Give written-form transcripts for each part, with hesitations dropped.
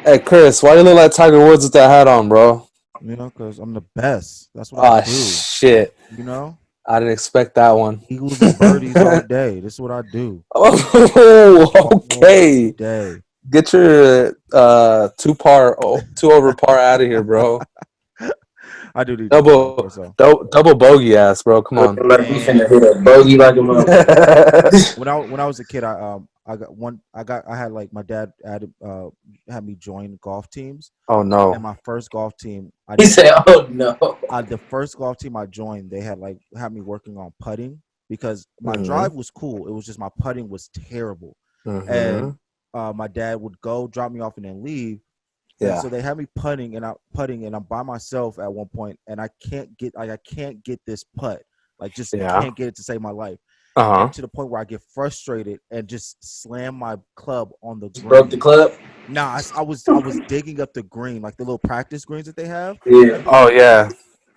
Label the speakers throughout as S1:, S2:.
S1: Hey, Chris, why you look like Tiger Woods with that hat on, bro?
S2: Because I'm the best. That's what I
S1: Ah,
S2: do.
S1: shit.
S2: You know,
S1: I didn't expect that one.
S2: Eagles and birdies all day. This is what I do
S1: Oh,
S2: all
S1: okay.
S2: day.
S1: Get your two over par out of here, bro.
S2: I do need to get back
S1: Double,
S2: there. So,
S1: double bogey ass, bro. Come on.
S3: Look like we finna hit
S2: man,
S3: a bogey like a motherfucker.
S2: when I was a kid, I had like my dad had me join golf teams,
S1: Oh
S2: and
S1: no.
S2: my first golf team, I
S3: He
S2: didn't.
S3: said, "Oh no."
S2: The first golf team I joined, they had me working on putting because my
S1: Mm-hmm.
S2: drive was cool. It was just my putting was terrible,
S1: Mm-hmm.
S2: and my dad would go drop me off and then leave. And
S1: Yeah.
S2: so they had me putting and I'm by myself at one point and I can't get this putt. Like just
S1: Yeah.
S2: can't get it to save my life. And
S1: Uh-huh.
S2: to the point where I get frustrated and just slam my club on the
S3: Just broke the
S2: green.
S3: club.
S2: Nah, I was digging up the green, like the little practice greens that they have.
S3: Yeah.
S1: Oh yeah.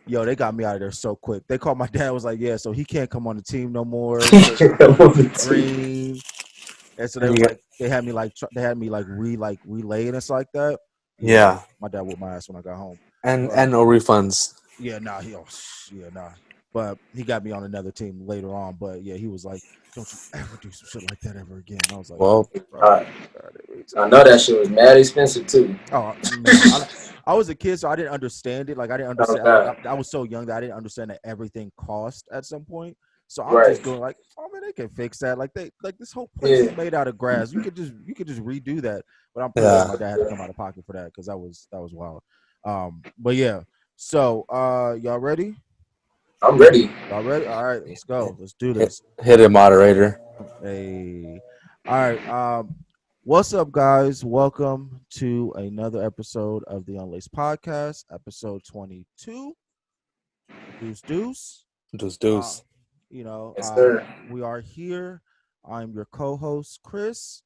S2: Yo, they got me out of there so quick. They called my dad, was like, yeah, so he can't come on the team no more because he broke the green. And so they
S1: And
S2: was
S1: you
S2: like, they had me like relaying and stuff like that. Yeah,
S1: yeah.
S2: my dad whooped my ass when I got home.
S1: And
S2: But
S1: no refunds.
S2: yeah, nah, yeah, nah. But he got me on another team later on. But yeah, he was like, "Don't you ever do some shit like that ever again." I was like,
S1: Well,
S2: "Bro,
S3: Uh,
S2: God, every
S3: I
S2: time."
S3: know that shit was mad expensive too.
S2: Oh man, I was a kid, so I didn't understand it. Like I didn't
S3: Oh
S2: understand.
S3: god.
S2: I was so young that I didn't understand that everything cost at some point. So I'm
S3: Right.
S2: just doing like, oh man, they can fix that. Like this whole place
S3: Yeah.
S2: is made out of grass. You could just redo that. But I'm pretty sure
S1: yeah.
S2: my dad had to come out of pocket for that because that was wild. But yeah. So y'all ready?
S3: I'm ready.
S2: Y'all ready? All right, let's go. Let's do this.
S1: Hit it, moderator.
S2: Hey. All right. What's up, guys? Welcome to another episode of the Unlaced podcast, episode 22. Deuce Deuce.
S1: Just
S2: Uh,
S1: deuce.
S3: Yes, sir.
S2: we are here. I'm your co-host, Chris.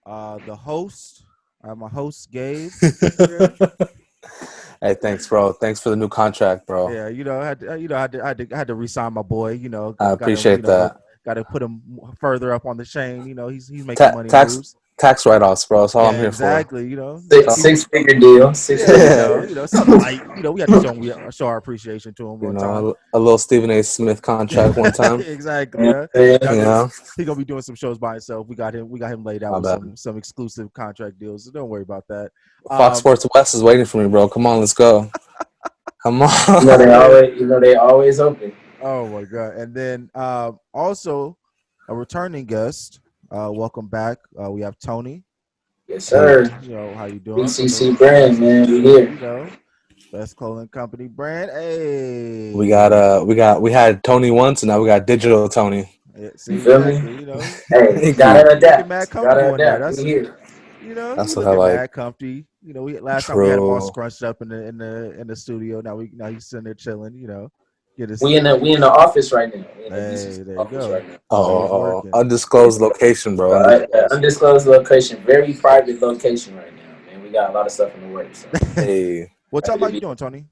S2: The host. I have my host, Gabe, here.
S1: Hey, thanks, bro. Thanks for the new contract, bro.
S2: Yeah, I had to, I had to resign my boy.
S1: I
S2: Gotta,
S1: appreciate that.
S2: gotta put him further up on the chain. He's making
S1: Ta-
S2: money
S1: tax
S2: moves.
S1: tax write-offs, bro. That's all I'm
S2: Yeah,
S1: here for.
S2: exactly.
S3: Six
S2: He,
S3: six figure deal. Six
S2: yeah,
S3: figure deal.
S2: something light. We had to show our appreciation to him
S1: You
S2: one time.
S1: know, a little Stephen A. Smith contract one time.
S2: Exactly.
S3: Yeah.
S2: Yeah.
S1: You
S2: Now
S1: know,
S2: he gonna be doing some shows by himself. We got him laid out
S1: my
S2: with
S1: bad.
S2: some exclusive contract deals. So don't worry about that.
S1: Fox
S2: Um,
S1: Sports West is waiting for me, bro. Come on, let's go. Come
S3: You know they
S1: on.
S2: yeah.
S3: always. You know they always open.
S2: Oh my god. And then also a returning guest. Welcome back. We have Tony.
S3: Yes,
S1: Hey,
S3: sir.
S2: How you doing from the
S3: BCC brand, man. We
S2: BCC?
S3: here.
S2: Best clothing company brand.
S1: we
S2: Hey.
S1: got we had Tony once, and now we got Digital Tony.
S2: Yeah, see,
S3: You feel me?
S2: exactly.
S3: Hey,
S1: Thank you.
S3: gotta
S2: Looking mad
S3: adapt. Gotta
S2: comfortable in there.
S3: adapt.
S2: That's
S3: We here.
S2: He
S1: That's what I
S2: looking
S1: like.
S2: mad comfy. Last time we had him all
S1: True.
S2: scrunched up in the studio. Now he's sitting there chilling. Get his.
S3: We in the office right now. We in the BCC
S2: Hey, there you
S3: office
S2: go.
S3: right now. So
S2: Always working.
S1: Undisclosed location, bro. Undisclosed.
S3: undisclosed location, very private location right now, man. We got a lot of stuff in the works. So
S1: Hey,
S2: What's up?
S3: happy
S2: How
S3: to
S2: you
S3: be.
S2: doing, Tony?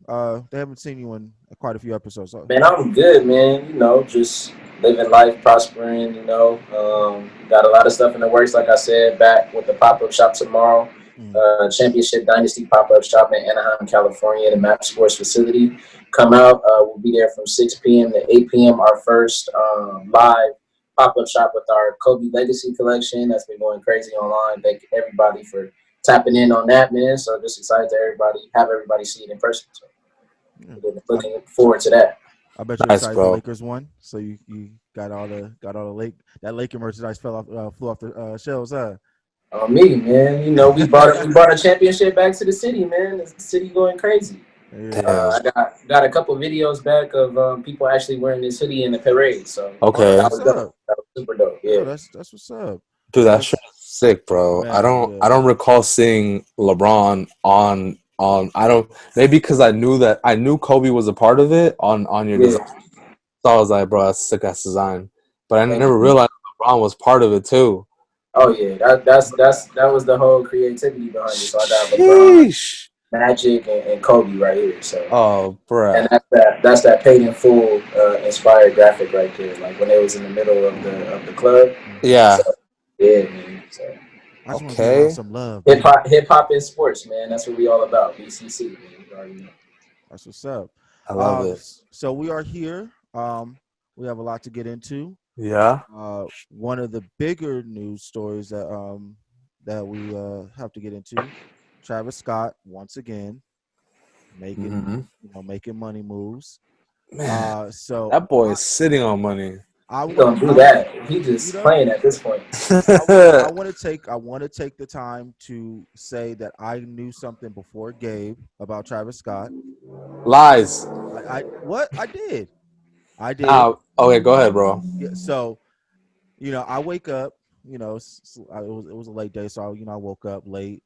S2: They haven't seen you in quite a few episodes. So.
S3: Man, I'm good, man. Just living life, prospering. Got a lot of stuff in the works. Like I said, back with the pop up shop tomorrow.
S2: Mm.
S3: Championship Dynasty pop up shop in Anaheim, California, the Map Sports facility. Come out. We'll be there from 6 p.m. to 8 p.m. Our first live pop up shop with our Kobe Legacy collection. That's been going crazy online. Thank everybody for tapping in on that, man. So just excited to have everybody see it in person. So
S2: Yeah.
S3: looking forward to that.
S2: I bet you're
S1: nice,
S2: excited the
S1: bro.
S2: Lakers won. So you got all the Laker merchandise flew off the shelves, huh?
S3: Me, man. We brought a championship back to the city, man. The city going crazy.
S2: Yeah.
S1: Damn.
S3: I got a couple videos back of people actually wearing this hoodie in the parade. So
S2: Oh, that's
S1: Okay,
S3: that
S2: what's
S3: was dope.
S2: up.
S3: That was super dope.
S2: Yo,
S3: Yeah.
S2: that's what's up.
S1: dude, that shirt
S2: That's
S1: is sick, bro. I
S2: man,
S1: don't I
S2: yeah.
S1: don't recall seeing LeBron on. I don't maybe because I knew Kobe was a part of it on your design.
S3: Yeah.
S1: So I was like, bro, that's sick ass design. But I
S3: Thank
S1: never
S3: you.
S1: realized LeBron was part of it too.
S3: Oh yeah. That was the whole creativity behind it. So I got LeBron,
S1: Sheesh.
S3: Magic, and Kobe right here. So
S1: Oh,
S3: and
S1: bruh.
S3: that's that paid in full inspired graphic right there. Like when they was in the middle of the club.
S2: Hmm.
S3: So
S1: Yeah.
S3: yeah, man. So
S2: I just want to be around
S1: Okay,
S2: some love,
S3: Hip
S2: baby.
S3: hop and sports, man. That's what we all about. BCC, man. You already know.
S2: That's what's up.
S1: I love it.
S2: So we are here. We have a lot to get into.
S1: Yeah.
S2: One of the bigger news stories that we have to get into. Travis Scott once again
S1: Hmm.
S2: making money moves.
S1: Man,
S2: So
S1: that boy is sitting on money.
S2: I
S3: He
S2: want
S3: gonna do
S2: I
S3: that. He
S2: you
S3: just
S2: know
S3: playing at this point.
S2: I want to take the time to say that I knew something before Gabe about Travis Scott.
S1: Lies.
S2: I what I did.
S1: Okay, go ahead, bro.
S2: Yeah, so I wake up. It was a late day, so I woke up late,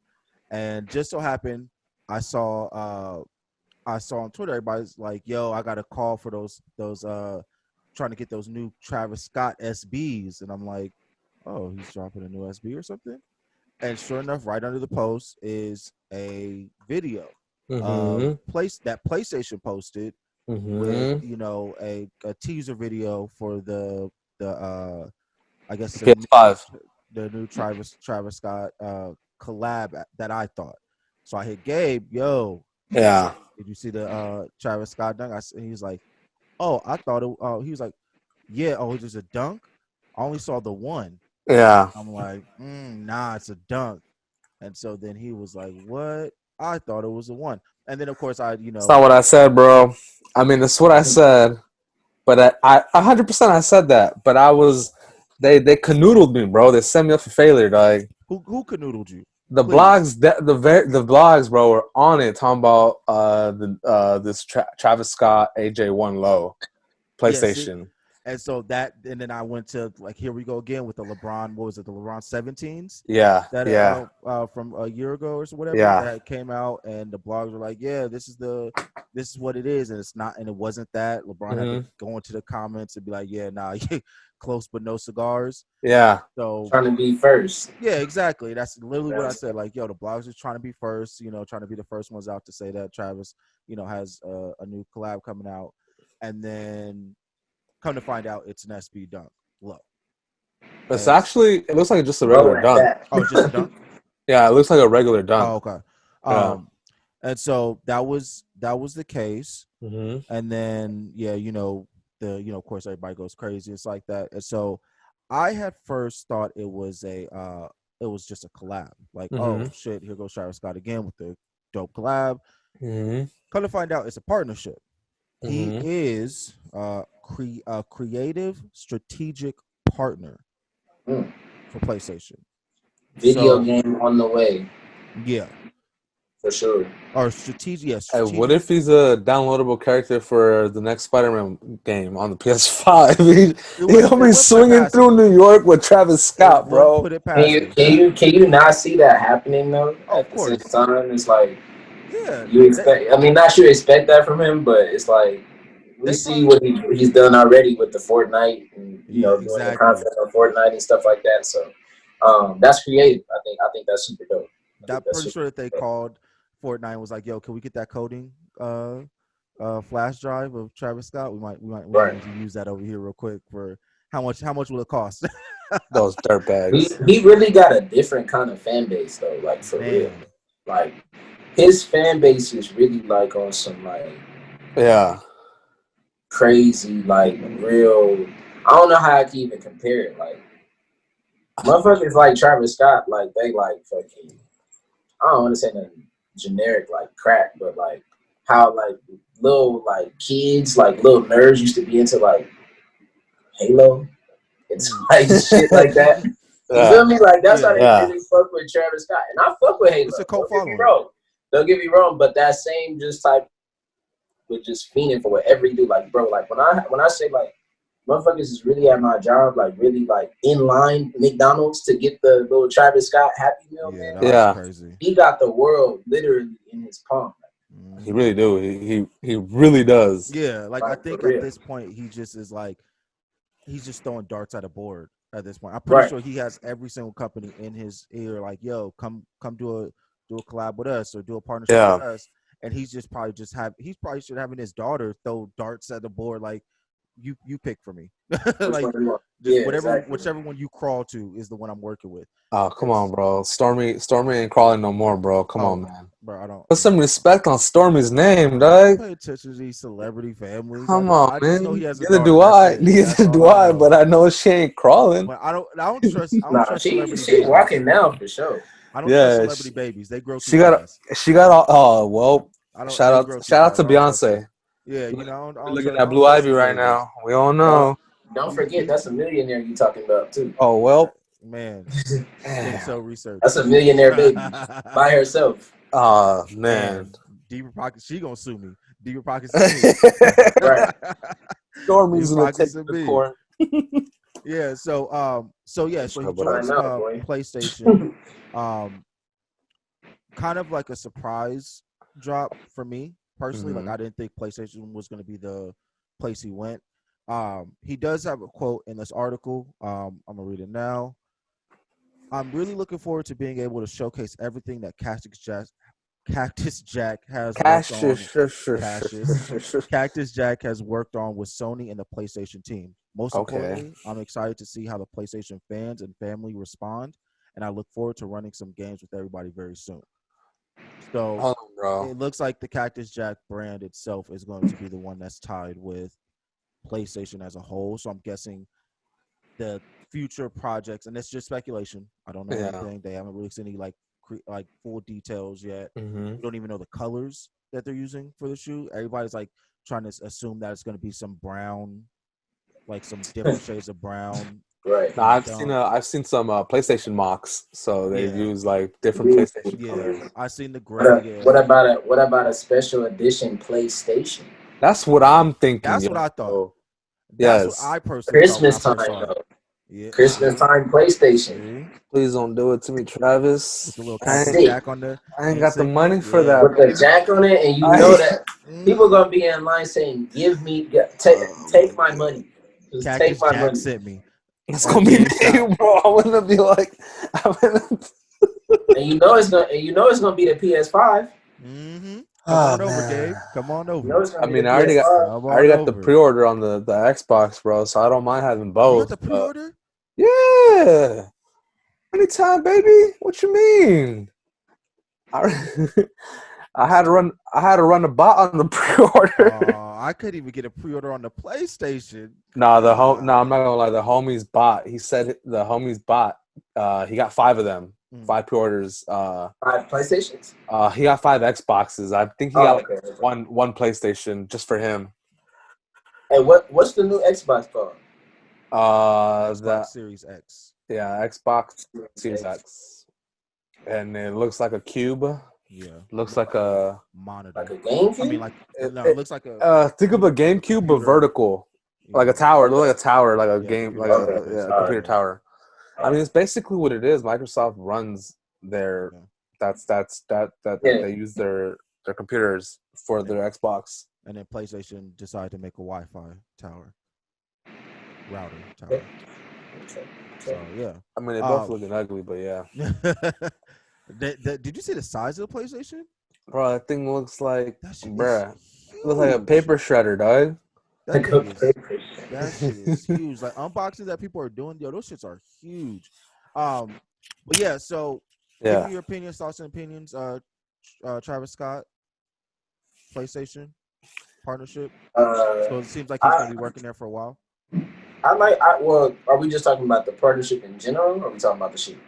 S2: and just so happened I saw on Twitter everybody's like, "Yo, I got a call for those trying to get those new Travis Scott SBs," and I'm like, "Oh, he's dropping a new SB or something." And sure enough, right under the post is a video of
S1: Mm-hmm.
S2: PlayStation posted with
S1: Mm-hmm.
S2: a teaser video for the I guess
S1: PS5.
S2: the new Travis Scott collab that I thought. So I hit Gabe, yo,
S1: Yeah.
S2: did you see the Travis Scott dunk? He was like, oh, I thought it. He was like, yeah, oh, it's just a dunk. I only saw the one.
S1: Yeah.
S2: I'm like, nah, it's a dunk. And so then he was like, what? I thought it was a one. And then of course
S1: It's not what I said, bro. I mean, it's what I said, but I 100% I said that, but they canoodled me, bro. They set me up for failure, dog.
S2: who canoodled you?
S1: The
S2: Please.
S1: blogs, the blogs, bro, were on it talking about this Travis Scott AJ1 low
S2: Yes.
S1: PlayStation.
S2: And so and then I went to like, here we go again with the LeBron. What was it? The LeBron 17s
S1: Yeah,
S2: that
S1: yeah,
S2: from a year ago or so, whatever
S1: yeah.
S2: that came out, and the blogs were like, yeah, this is what it is, and it's not, and it wasn't that. LeBron had to
S1: Hmm.
S2: go into the comments and be like, yeah, nah, close but no cigars.
S1: Yeah.
S2: So
S3: Trying to be first.
S2: yeah, exactly. That's literally what I
S3: That's
S2: said. Like, yo, the blogs are trying to be first, trying to be the first ones out to say that Travis, has a new collab coming out, and then come to find out, it's an SB dunk low.
S1: It's
S2: And
S1: actually, it looks like just a
S3: low
S1: regular
S3: at
S1: dunk.
S3: that.
S2: oh, it's just a dunk.
S1: Yeah, it looks like a regular dunk.
S2: Oh, okay.
S1: Yeah.
S2: And so that was the case.
S1: Hmm.
S2: And then yeah, of course everybody goes crazy. It's like that. And so I had first thought it was just a collab. Like,
S1: Hmm.
S2: oh shit, here goes Travis Scott again with the dope collab.
S1: Hmm.
S2: Come to find out, it's a partnership. He
S1: Hmm.
S2: is a creative strategic partner
S3: Mm.
S2: for PlayStation.
S3: Video
S2: So
S3: game on the way
S2: yeah,
S3: for sure.
S2: or strategic. Yeah,
S1: Hey, what
S2: strategic.
S1: if he's a downloadable character for the next Spider-Man game on the PS5? He'll
S2: It
S1: be
S2: wouldn't put it
S1: swinging
S2: past
S1: through
S2: me.
S1: New York with Travis
S2: It
S1: Scott,
S2: wouldn't
S1: bro.
S2: put it past me.
S3: Can you not see that happening though?
S2: Oh, of
S3: At the same
S2: course.
S3: time, it's like
S2: Yeah,
S3: you expect. I mean, not sure you expect that from him, but it's like we
S2: they
S3: see
S2: probably.
S3: what he's done already with the Fortnite and
S2: Yeah,
S3: doing the
S2: exactly.
S3: content on Fortnite and stuff like that. So that's creative. I think that's super dope. I think
S2: I'm
S3: that's
S2: pretty
S3: super
S2: sure that they
S3: dope.
S2: called Fortnite and was like, "Yo, can we get that coding flash drive of Travis Scott? We might
S3: Right.
S2: need to use that over here real quick for how much will it cost?"
S1: Those dirtbags.
S3: He really got a different kind of fan base though. Like for real.
S2: Man,
S3: Like his fan base is really like on some like
S1: Yeah.
S3: crazy, like real. I don't know how I can even compare it. Like motherfuckers like Travis Scott, like they like fucking. I don't want to say nothing generic like crack, but like how like little like kids, like little nerds used to be into like Halo. It's
S2: mm,
S3: like shit like that. You
S1: Yeah.
S3: feel me? Like that's how
S2: yeah,
S3: they
S1: Yeah.
S3: really fuck with Travis Scott, and I fuck with
S2: it's
S3: Halo.
S2: a cult
S3: Don't get me
S2: following.
S3: wrong. Don't get me wrong, but that same just type with just fiending for whatever you do. Like, bro, like when I say like motherfuckers is really at my job, like really like in line McDonald's to get the little Travis Scott Happy Meal,
S2: Yeah,
S3: man.
S2: that
S3: Like
S2: was
S1: Yeah.
S2: crazy.
S3: he got the world literally in his palm.
S1: He
S2: Mhm.
S1: really do. He really does.
S2: Yeah, like I
S3: Like for
S2: think at
S3: real.
S2: this point he just is like he's just throwing darts at a board at this point. I'm pretty
S3: Right.
S2: sure he has every single company in his ear, like, yo, come do a collab with us or do a partnership with
S1: Yeah.
S2: us. And he's just probably he's probably should having his daughter throw darts at the board, like, you pick for me.
S3: Which
S2: Like
S3: one do you want?
S2: just
S3: Yeah, exactly.
S2: whichever one you crawl to is the one I'm working with.
S1: Oh, come on, bro. Stormy ain't crawling no more, bro. Come on, man.
S2: Bro, I don't.
S1: Put some respect on Stormy's name,
S2: I
S1: dog.
S2: pay attention to these celebrity families.
S1: Come on,
S2: I just know
S1: man.
S2: he has a
S1: Neither
S2: daughter.
S1: do
S2: That's
S1: I.
S2: it. That's
S1: Neither
S2: all
S1: do
S2: I
S1: I.
S2: know.
S1: But I know she ain't crawling.
S2: But I don't trust
S3: Nah,
S2: celebrity
S3: she
S2: babies.
S3: walking now for sure.
S2: I don't trust
S1: Yeah,
S2: celebrity babies. They grow too
S1: she got
S2: fast.
S1: all. Oh well.
S2: I don't.
S1: Shout
S2: They
S1: out
S2: grow too
S1: shout out
S2: fast.
S1: to
S2: I don't trust them.
S1: Beyonce.
S2: Yeah, you know, I
S1: We're
S2: don't
S1: looking
S2: trust, I
S1: at
S2: don't
S1: Blue
S2: trust
S1: Ivy
S2: these
S1: right
S2: babies.
S1: now. We all know.
S3: Don't forget that's a millionaire you talking about too.
S1: Oh well.
S2: Man,
S1: Man.
S2: so research.
S3: That's a millionaire baby by herself.
S1: Oh man.
S2: Deeper Pockets, she gonna sue me. Deeper Pockets and me.
S3: Right.
S1: Stormy's
S2: Deeper
S1: gonna
S2: Pockets
S1: take
S2: and
S1: the
S2: me.
S1: court.
S2: Yeah, so he
S1: But
S2: joins
S3: I know, boy.
S2: PlayStation. Kind of like a surprise drop for me personally. Like I didn't think PlayStation was gonna be the place he went. He does have a quote in this article. I'm gonna read it now. I'm really looking forward to being able to showcase everything that Cactus Jack has worked on. Cactus Jack has worked on with Sony and the PlayStation team. Most importantly, I'm excited to see how the PlayStation fans and family respond, and I look forward to running some games with everybody very soon. So it looks like the Cactus Jack brand itself is going to be the one that's tied with PlayStation as a whole. So I'm guessing the future projects, and it's just speculation. I don't know anything. They haven't released any like full details yet. We don't even know the colors that they're using for the shoe. Everybody's like trying to assume that it's going to be some brown, like some different shades of brown.
S3: Right.
S1: No, I've seen some PlayStation mocks, so they use like different PlayStation colors.
S2: I've seen the gray.
S3: What about a special edition PlayStation?
S1: That's what I'm thinking.
S2: That's what I thought.
S1: Yes.
S2: That's what I personally
S3: Christmas
S2: thought when I
S3: time
S2: first saw it.
S3: though.
S2: Yeah.
S3: Christmas time PlayStation.
S1: Please don't do it to me, Travis.
S2: With the little Cactus Jack on there.
S1: I ain't got the money for that.
S3: With the jack on it, and you know that people gonna be in line saying, "Give me, take my money." Just
S2: Cactus
S3: take my
S2: Jack
S3: money.
S2: sent me.
S1: It's gonna be me, bro. I want to be like,
S3: and you know it's gonna be the PS5.
S2: Come on over, Dave. Come on over.
S3: You know
S1: I mean, I already got the pre-order on the Xbox, bro. So I don't mind having both.
S2: You got the pre-order?
S1: Yeah. Anytime, baby. What you mean? I had to run a bot on the pre-order.
S2: I couldn't even get a pre-order on the PlayStation.
S1: No, I'm not gonna lie. The homie's bot. He said the homie's bot. He got 5 of them. 5 pre-orders.
S3: 5 PlayStations.
S1: He got 5 Xboxes. I think he got one PlayStation just for him.
S3: Hey, what's the new Xbox called?
S2: Xbox Series X.
S1: Yeah, Xbox Series X. And it looks like a cube.
S2: Yeah.
S1: Looks like a
S2: monitor.
S3: Like a GameCube?
S2: I mean, it looks like a
S1: think of a GameCube but vertical. Like a tower. It looks like a tower, like a game, like a computer tower. I mean, it's basically what it is. Microsoft runs their they use their computers for their Xbox.
S2: And then PlayStation decided to make a Wi-Fi router tower. So yeah.
S1: I mean, they're both looking ugly, but yeah.
S2: Did you see the size of the PlayStation?
S1: Bro, that thing looks like, bruh, it looks like a paper shredder, dog.
S2: That shit is huge. Like unboxings that people are doing, those shits are huge. But yeah, so give me your opinions, thoughts, and opinions. Travis Scott, PlayStation partnership. So it seems like he's gonna be working there for a while.
S3: Well, are we just talking about the partnership in general, or are we talking about the shoe?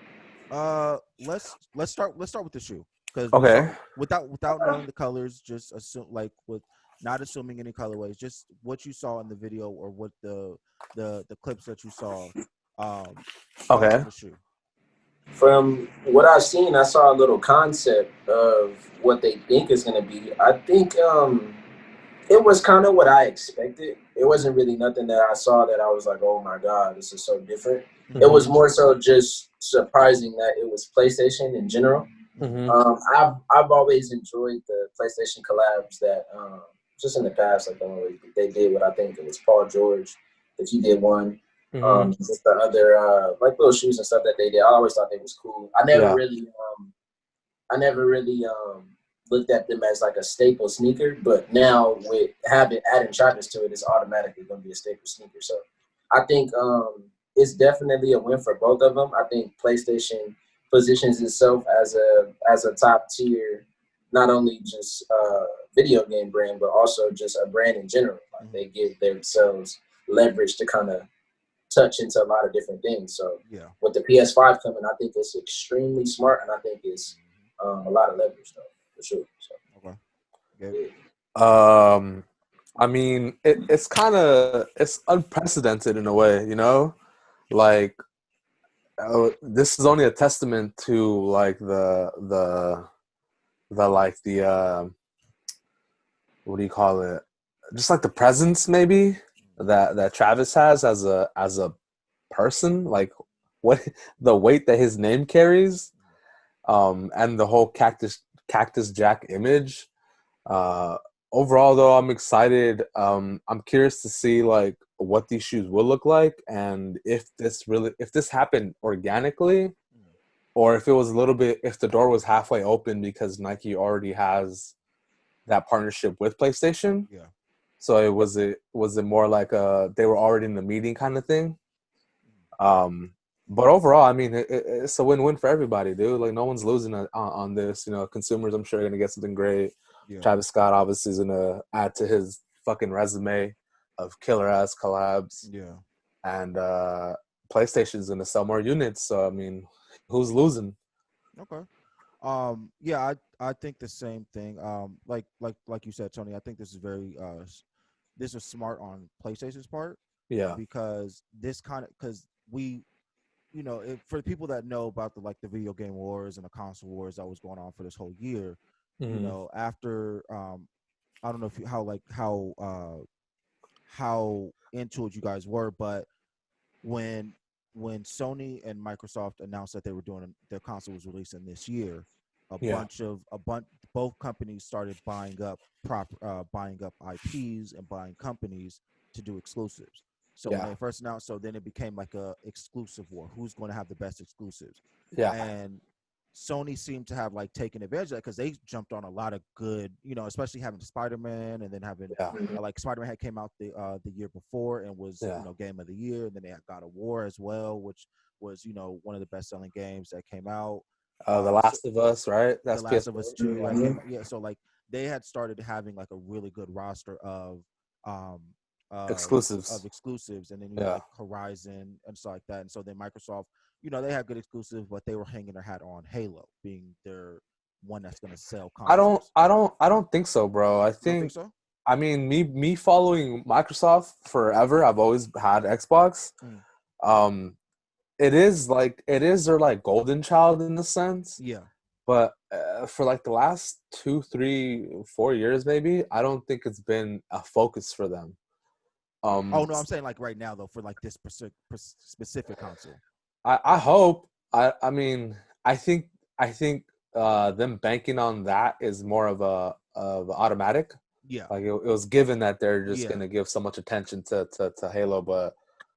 S2: Let's start with the shoe, because without knowing the colors, just assume with not assuming any colorways, just what you saw in the video or what the clips that you saw. The shoe.
S3: From what I've seen, I saw a little concept of what they think is going to be. I think it was kind of what I expected. It wasn't really nothing that I saw that I was like, oh my God, this is so different. Mm-hmm. It was more so just surprising that it was PlayStation in general. Mm-hmm. I've always enjoyed the PlayStation collabs that just in the past, like they did what I think it was Paul George, that he did one. Mm-hmm. Just the other like little shoes and stuff that they did. I always thought they was cool. I never really looked at them as like a staple sneaker, but now with adding Travis to it, it's automatically going to be a staple sneaker. So I think it's definitely a win for both of them. I think PlayStation positions itself as a top tier, not only just video game brand, but also just a brand in general. Like they give themselves leverage to kind of touch into a lot of different things. So with the PS5 coming, I think it's extremely smart, and I think it's a lot of leverage though, for sure. So,
S1: I mean, it's unprecedented in a way, you know, like this is only a testament to like the what do you call it? Just like the presence maybe that Travis has as a person, like what the weight that his name carries, and the whole Cactus Jack image. Overall, though, I'm excited. I'm curious to see like what these shoes will look like, and if this happened organically, or if it was if the door was halfway open because Nike already has that partnership with PlayStation.
S2: Yeah.
S1: So was it more like they were already in the meeting kind of thing? But overall, I mean, it's a win-win for everybody, dude. Like no one's losing on this. You know, consumers, I'm sure, are gonna get something great. Yeah. Travis Scott obviously is gonna add to his fucking resume of killer ass collabs.
S2: Yeah.
S1: And PlayStation's gonna sell more units. So I mean, who's losing?
S2: Okay. Yeah, I think the same thing. Like you said, Tony, I think this is very this is smart on PlayStation's part.
S1: Yeah.
S2: Because because we, you know, for the people that know about the video game wars and the console wars that was going on for this whole year, you know, after I don't know how into it you guys were, but when Sony and Microsoft announced that they were doing their console was releasing this year, both companies started buying up IPs and buying companies to do exclusives. So when they first announced, so then it became like a exclusive war. Who's going to have the best exclusives?
S1: Yeah.
S2: And Sony seemed to have like taken advantage of that because they jumped on a lot of good, you know, especially having Spider-Man and then having like Spider-Man had came out the year before and was you know Game of the Year, and then they had God of War as well, which was, you know, one of the best-selling games that came out.
S1: The Last of Us, right? That's
S2: The Last of Us 2. So like they had started having like a really good roster of exclusives, and then you know, like Horizon and stuff like that. And so then Microsoft, you know, they had good exclusives, but they were hanging their hat on Halo being their one that's going to sell consoles.
S1: I don't think so, bro. I think so. I mean, me following Microsoft forever, I've always had Xbox. It is their like golden child in a sense.
S2: Yeah.
S1: But for like the last 2, 3, 4 years, maybe, I don't think it's been a focus for them.
S2: Oh no, I'm saying like right now though, for like this specific console.
S1: I hope. I mean, I think them banking on that is more of automatic.
S2: Yeah.
S1: Like it was given that they're just gonna give so much attention to Halo, but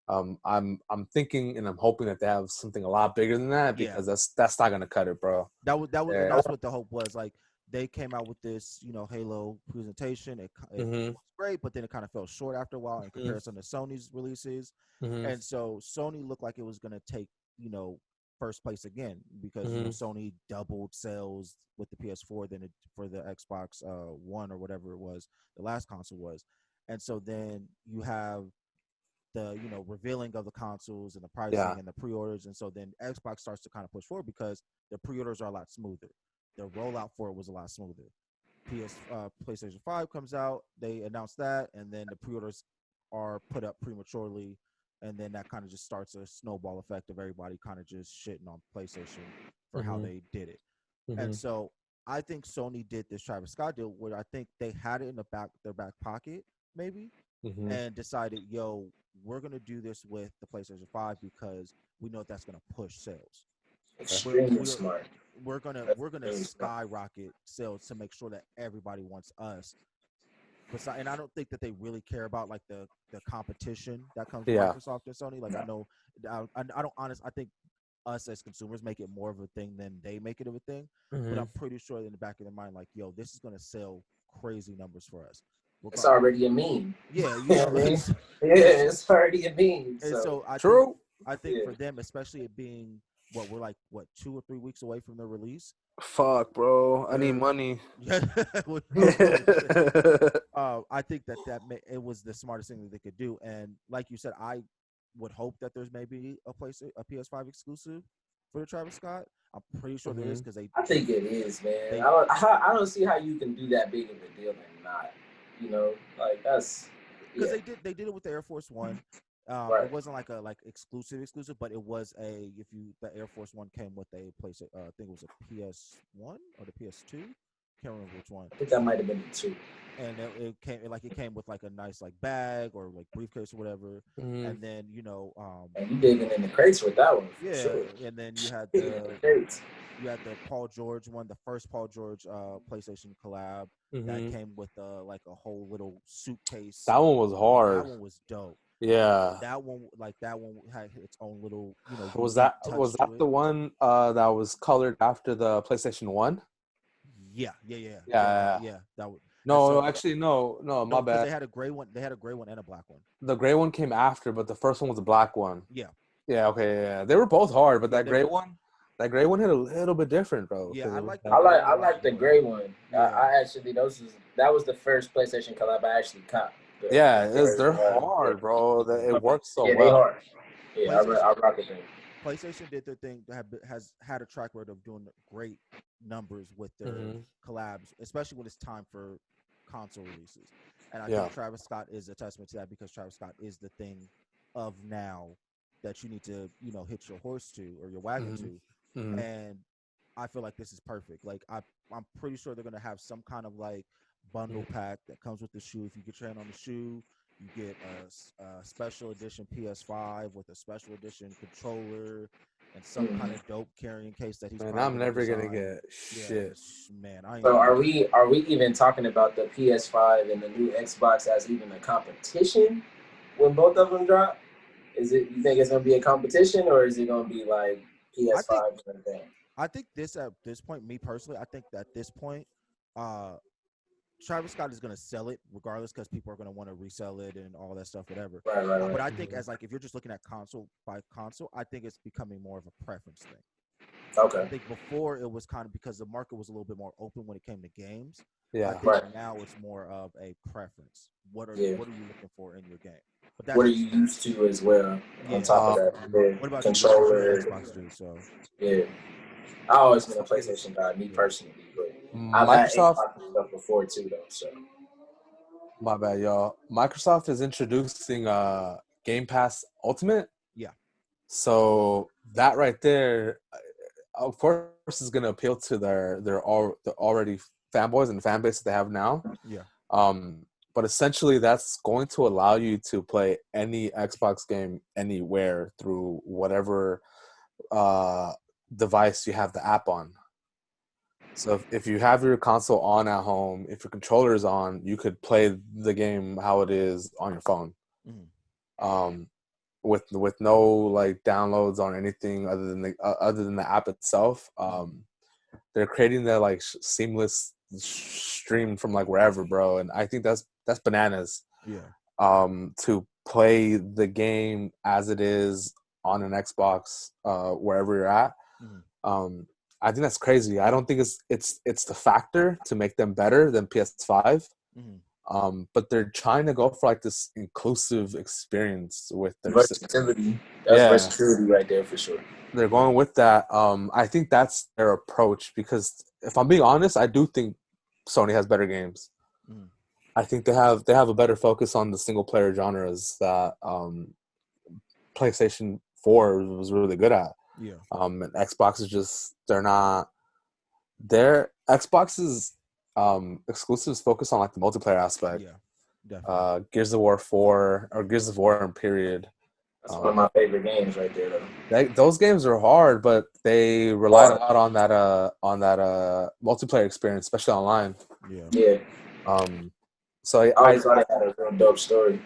S1: I'm thinking and I'm hoping that they have something a lot bigger than that, because that's not gonna cut it, bro.
S2: That was and that's what the hope was. Like they came out with this, you know, Halo presentation. It was great, but then it kind of fell short after a while in comparison to Sony's releases. And so Sony looked like it was gonna take, you know, first place again, because you know, Sony doubled sales with the PS4 than for the Xbox One or whatever it was, the last console was. And so then you have the, you know, revealing of the consoles and the pricing and the pre-orders, and so then Xbox starts to kind of push forward because the pre-orders are a lot smoother. The rollout for it was a lot smoother. PlayStation 5 comes out, they announce that, and then the pre-orders are put up prematurely, and then that kind of just starts a snowball effect of everybody kind of just shitting on PlayStation for how they did it. And so I think Sony did this Travis Scott deal where I think they had it in their back pocket maybe, and decided, yo, we're gonna do this with the PlayStation 5 because we know that's gonna push sales.
S3: Extremely smart.
S2: We're gonna skyrocket sales to make sure that everybody wants us. And I don't think that they really care about like the competition that comes from Microsoft and Sony. Like I know, I don't honestly. I think us as consumers make it more of a thing than they make it of a thing.
S1: Mm-hmm.
S2: But I'm pretty sure in the back of their mind, like, yo, this is gonna sell crazy numbers for us.
S3: It's already a meme.
S2: Yeah,
S3: It's already a meme.
S2: And so I think for them, especially it being we're like 2 or 3 weeks away from their release.
S1: Fuck, bro, I need money.
S2: Yeah, I think it was the smartest thing that they could do. And like you said, I would hope that there's maybe a PS5 exclusive for the Travis Scott. I'm pretty sure there is because
S3: I think it is, man. I don't see how you can do that big of a deal and not, like that's
S2: because they did it with the Air Force One.
S3: Right.
S2: It wasn't like a exclusive, but it was the Air Force One came with a place. I think it was a PS1 or the PS2. Can't remember which one.
S3: I think that might have been the 2.
S2: And it came with like a nice like bag or like briefcase or whatever. And then
S3: and you digging in the crates with that one.
S2: Yeah,
S3: sure.
S2: And then you had you had the Paul George one, the first Paul George PlayStation collab that came with like a whole little suitcase.
S1: That one was hard.
S2: That one was dope.
S1: Yeah.
S2: That one had its own little,
S1: Was that the one that was colored after the PlayStation 1?
S2: Yeah. That was.
S1: No, actually, no, my bad.
S2: They had a gray one. They had a gray one and a black one.
S1: The gray one came after, but the first one was a black one.
S2: Yeah.
S1: Yeah. Okay. Yeah. They were both hard, but that gray one hit a little bit different, bro.
S2: Yeah, I like
S3: the gray one. Yeah. I actually that was the first PlayStation collab I actually caught.
S1: They're hard, bro. It works so well.
S3: They hard. Yeah, I rock it.
S2: PlayStation did their thing. Has had a track record of doing great numbers with their collabs, especially when it's time for console releases. And I think Travis Scott is a testament to that because Travis Scott is the thing of now that you need to, hitch your horse to or your wagon to. And I feel like this is perfect. Like I'm pretty sure they're gonna have some kind of like bundle pack that comes with the shoe. If you get your hand on the shoe, you get a special edition PS5 with a special edition controller and some kind of dope carrying case that he's.
S1: Man, I'm never gonna get shit.
S2: Man,
S3: so are we even talking about the PS5 and the new Xbox as even a competition when both of them drop? You think it's gonna be a competition or is it gonna be like PS5 and thing?
S2: I think at this point, me personally, I think that at this point, Travis Scott is going to sell it regardless because people are going to want to resell it and all that stuff, whatever.
S3: Right.
S2: But I think if you're just looking at console by console, I think it's becoming more of a preference thing.
S3: Okay.
S2: I think before it was kind of because the market was a little bit more open when it came to games.
S1: Yeah.
S2: I think now it's more of a preference. What are you looking for in your game? But
S3: what are you used to as well? On top of that,
S2: what about
S3: controller?
S2: Xbox dude, so
S3: yeah. I always been a PlayStation guy, me personally, but I've had Xbox stuff before too, though. So
S1: my bad, y'all. Microsoft is introducing Game Pass Ultimate.
S2: Yeah.
S1: So that right there, of course, is going to appeal to their already fanboys and fan base that they have now.
S2: Yeah.
S1: But essentially, that's going to allow you to play any Xbox game anywhere through whatever device you have the app on. So if you have your console on at home, if your controller is on, you could play the game how it is on your phone, with no like downloads on anything other than the app itself. They're creating that like seamless stream from like wherever, bro, and I think that's bananas.
S2: Yeah.
S1: To play the game as it is on an Xbox, wherever you're at. I think that's crazy. I don't think it's the factor to make them better than PS5. But they're trying to go for like this inclusive experience with their
S3: versatility. That's versatility right there for sure.
S1: They're going with that. I think that's their approach because if I'm being honest, I do think Sony has better games. I think they have a better focus on the single player genres that PlayStation 4 was really good at.
S2: Yeah.
S1: And Xbox is just their Xbox's exclusives focus on like the multiplayer aspect.
S2: Yeah. Definitely.
S1: Gears of War 4 or Gears of War in period.
S3: That's one of my favorite games right there though.
S1: Those games are hard, but they relied a lot on that multiplayer experience, especially online.
S2: Yeah.
S3: So I always thought it had a real dope story.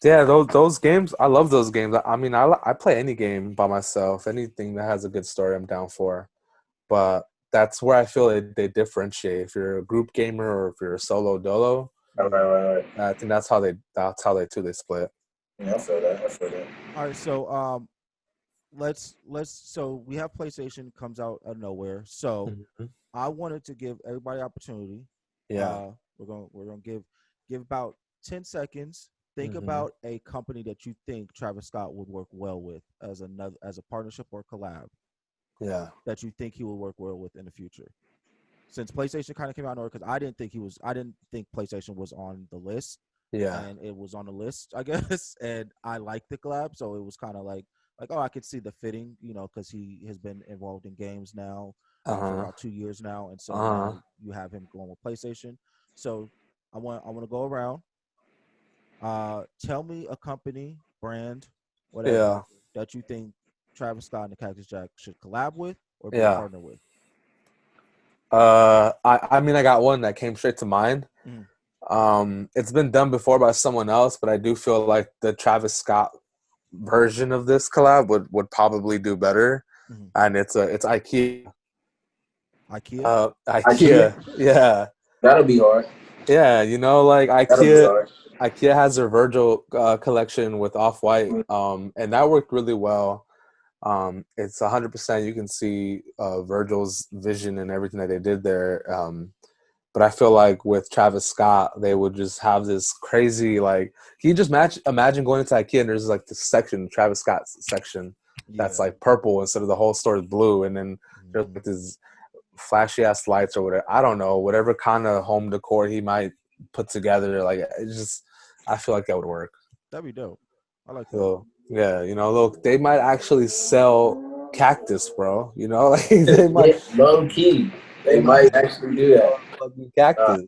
S1: Yeah, those games, I love those games. I mean, I play any game by myself. Anything that has a good story, I'm down for. But that's where I feel they differentiate. If you're a group gamer or if you're a solo dolo,
S3: Right.
S1: I think that's how they split.
S3: Yeah, I feel that.
S2: All right, so let's so we have PlayStation comes out of nowhere. So
S1: Mhm.
S2: I wanted to give everybody opportunity.
S1: Yeah.
S2: We're gonna give about 10 seconds. Think
S1: Mhm.
S2: about a company that you think Travis Scott would work well with as a partnership or collab
S1: Yeah.
S2: that you think he will work well with in the future. Since PlayStation kind of came out of nowhere, because I didn't think PlayStation was on the list,
S1: Yeah.
S2: and it was on the list, I guess. And I liked the collab, so it was kind of like oh, I could see the fitting, because he has been involved in games now for about 2 years now, and so now you have him going with PlayStation. So I want to go around. Tell me a company, brand, whatever
S1: Yeah.
S2: that you think Travis Scott and the Cactus Jack should collab with or be a
S1: Yeah.
S2: partner with.
S1: I mean, I got one that came straight to mind. It's been done before by someone else, but I do feel like the Travis Scott version of this collab would probably do better. And it's IKEA.
S2: IKEA?
S1: IKEA. Yeah.
S3: That'll be hard.
S1: Yeah, like
S3: That'll be hard.
S1: IKEA has their Virgil collection with Off-White, and that worked really well. It's 100%. You can see Virgil's vision and everything that they did there. But I feel like with Travis Scott, they would just have this crazy, like, can you just imagine going into IKEA and there's like this section, Travis Scott's section, that's like purple instead of the whole store is blue, and then there's like this flashy ass lights or whatever. I don't know, whatever kind of home decor he might put together. Like, I feel like that would work.
S2: That'd be dope. I like that.
S1: So yeah, look, they might actually sell cactus, bro. Like they might
S3: low key. They might actually do that.
S1: Cactus.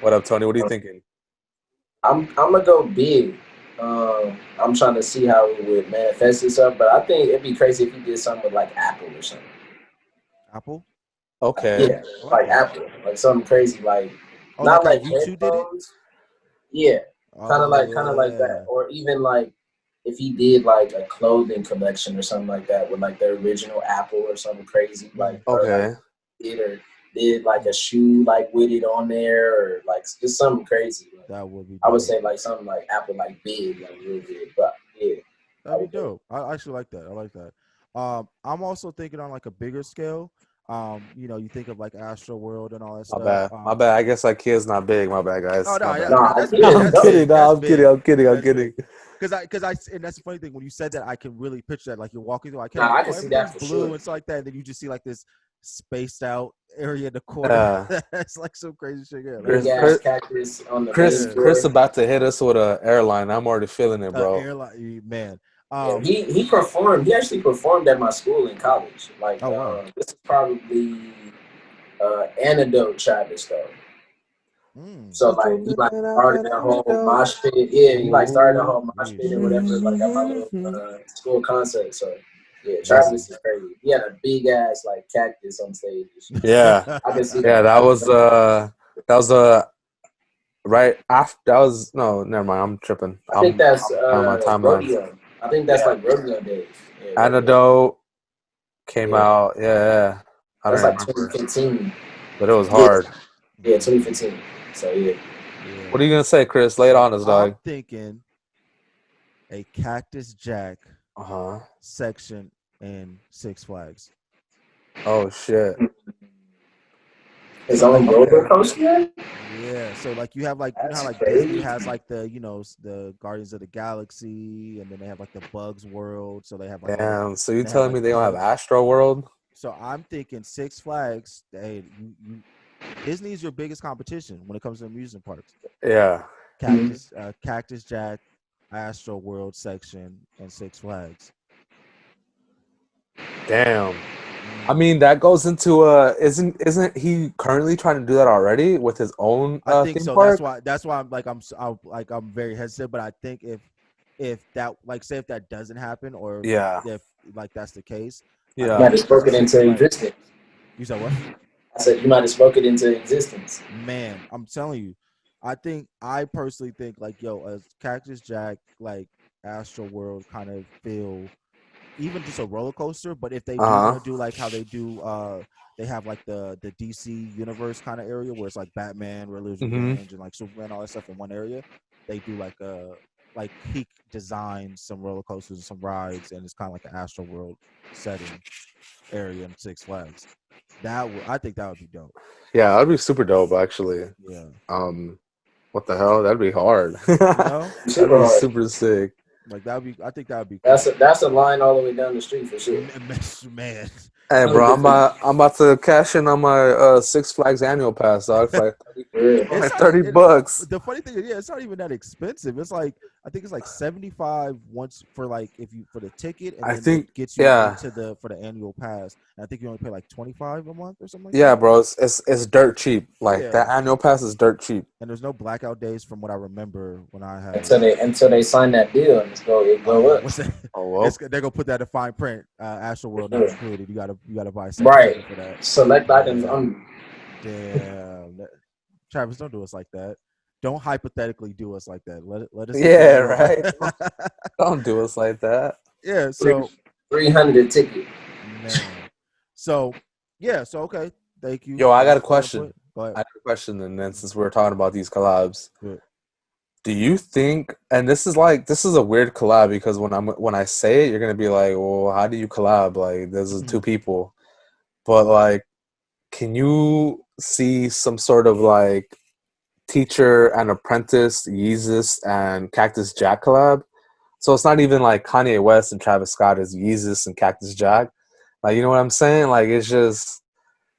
S1: What up, Tony? What are you thinking?
S3: I'm gonna go big. I'm trying to see how it would manifest itself, but I think it'd be crazy if he did something with like Apple or something.
S2: Apple?
S1: Okay.
S3: Yeah, like Apple, like something crazy, like not like
S2: YouTube did it.
S3: Yeah, kind of like that, or even like if he did like a clothing collection or something like that with like the original Apple or something crazy, like
S1: okay,
S3: did like a shoe like with it on there, or like just something crazy. Like,
S2: that would be dope.
S3: I would say like something like Apple, like big, like real big, but yeah,
S2: that'd be dope. I actually like that. I like that. I'm also thinking on like a bigger scale. You think of like Astro World and all that stuff.
S1: My bad. I guess IKEA's not big. My bad, guys.
S2: Oh no,
S1: I'm kidding.
S2: Because and that's the funny thing, when you said that, I can really picture that, like you're walking through.
S3: I can see that for
S2: blue
S3: sure.
S2: and stuff like that, and then you just see like this spaced out area in the corner. That's like some crazy shit. Yeah,
S3: cactus on the
S1: Chris about to hit us with an airline. I'm already feeling it, bro.
S2: Airline, man.
S3: He performed. He actually performed at my school in college. Like, this is probably antidote Travis though. So like he like started the whole mosh pit. Yeah, he like started the whole mosh pit or whatever. Like at my little school concert. So yeah, Travis is crazy. He had a big ass like cactus on stage.
S1: Yeah,
S3: I can see.
S1: Yeah, that was right after. That was no, never mind. I'm tripping.
S3: I think that's on my timeline. Rodeo. I think that's like rodeo days. Yeah,
S1: Antidote came out. Yeah.
S3: That's like 2015.
S1: But it was hard.
S3: Yeah, 2015. So yeah.
S1: What are you gonna say, Chris? Lay it on us, dog.
S2: I'm thinking a Cactus Jack section in Six Flags.
S1: Oh shit.
S3: His own roller coaster?
S2: Yeah, so like you have like how like Disney has like the the Guardians of the Galaxy, and then they have like the Bugs World. So they have like
S1: so you're telling me they don't have Astro World?
S2: So I'm thinking Six Flags. Hey, Disney's your biggest competition when it comes to amusement parks.
S1: Yeah.
S2: Cactus Jack, Astro World section, and Six Flags.
S1: Damn. I mean, that goes into isn't he currently trying to do that already with his own
S2: I think
S1: theme
S2: so.
S1: park?
S2: That's why I'm very hesitant, but I think if that, like, say if that doesn't happen, or if like that's the case,
S3: you might have spoken into existence.
S2: You said what?
S3: I said you might have spoken into existence.
S2: Man, I'm telling you, I personally think like, yo, as Cactus Jack, like Astro World kind of feel even just a roller coaster. But if they do want to do like how they do, they have like the DC universe kind of area where it's like Batman, Riddler's Revenge, and like Superman, all that stuff in one area. They do like he designs some roller coasters and some rides, and it's kind of like an Astro World setting area in Six Flags. I think that would be dope.
S1: Yeah, that'd be super dope, actually.
S2: Yeah.
S1: What the hell? That'd be hard.
S2: You know?
S1: That'd be super sick.
S2: Like I think that would be cool.
S3: That's a line all the way down the street for sure.
S2: Man.
S1: Hey, bro, I'm about to cash in on my Six Flags annual pass, dog. For like $30.
S2: The funny thing is, it's not even that expensive. It's like I think it's like $75 once for like for the ticket, and then it gets you into for the annual pass. And I think you only pay like $25 a month or something like that.
S1: Yeah, bro, it's dirt cheap. Like that annual pass is dirt cheap.
S2: And there's no blackout days from what I remember when I had
S3: until they sign that deal and it go up.
S2: What's that?
S1: Oh well,
S2: they're gonna put that in fine print. Astro World not included. You gotta buy
S3: right
S2: for that.
S3: Select items.
S2: Damn, Travis, don't do us like that. Don't hypothetically do us like that. Let us.
S1: Yeah, right. Don't do us like that.
S2: Yeah. So
S3: 300 ticket.
S2: Man. So okay. Thank you.
S1: Yo, I got a question.
S2: Go ahead.
S1: I have a question, and then since we're talking about these collabs,
S2: Good.
S1: Do you think? And this is a weird collab because when I say it, you're gonna be like, well, how do you collab? Like, there's two people, but like, can you see some sort of like teacher and apprentice, Yeezus and Cactus Jack collab? So it's not even like Kanye West and Travis Scott is Yeezus and Cactus Jack. Like, you know what I'm saying? Like, it's just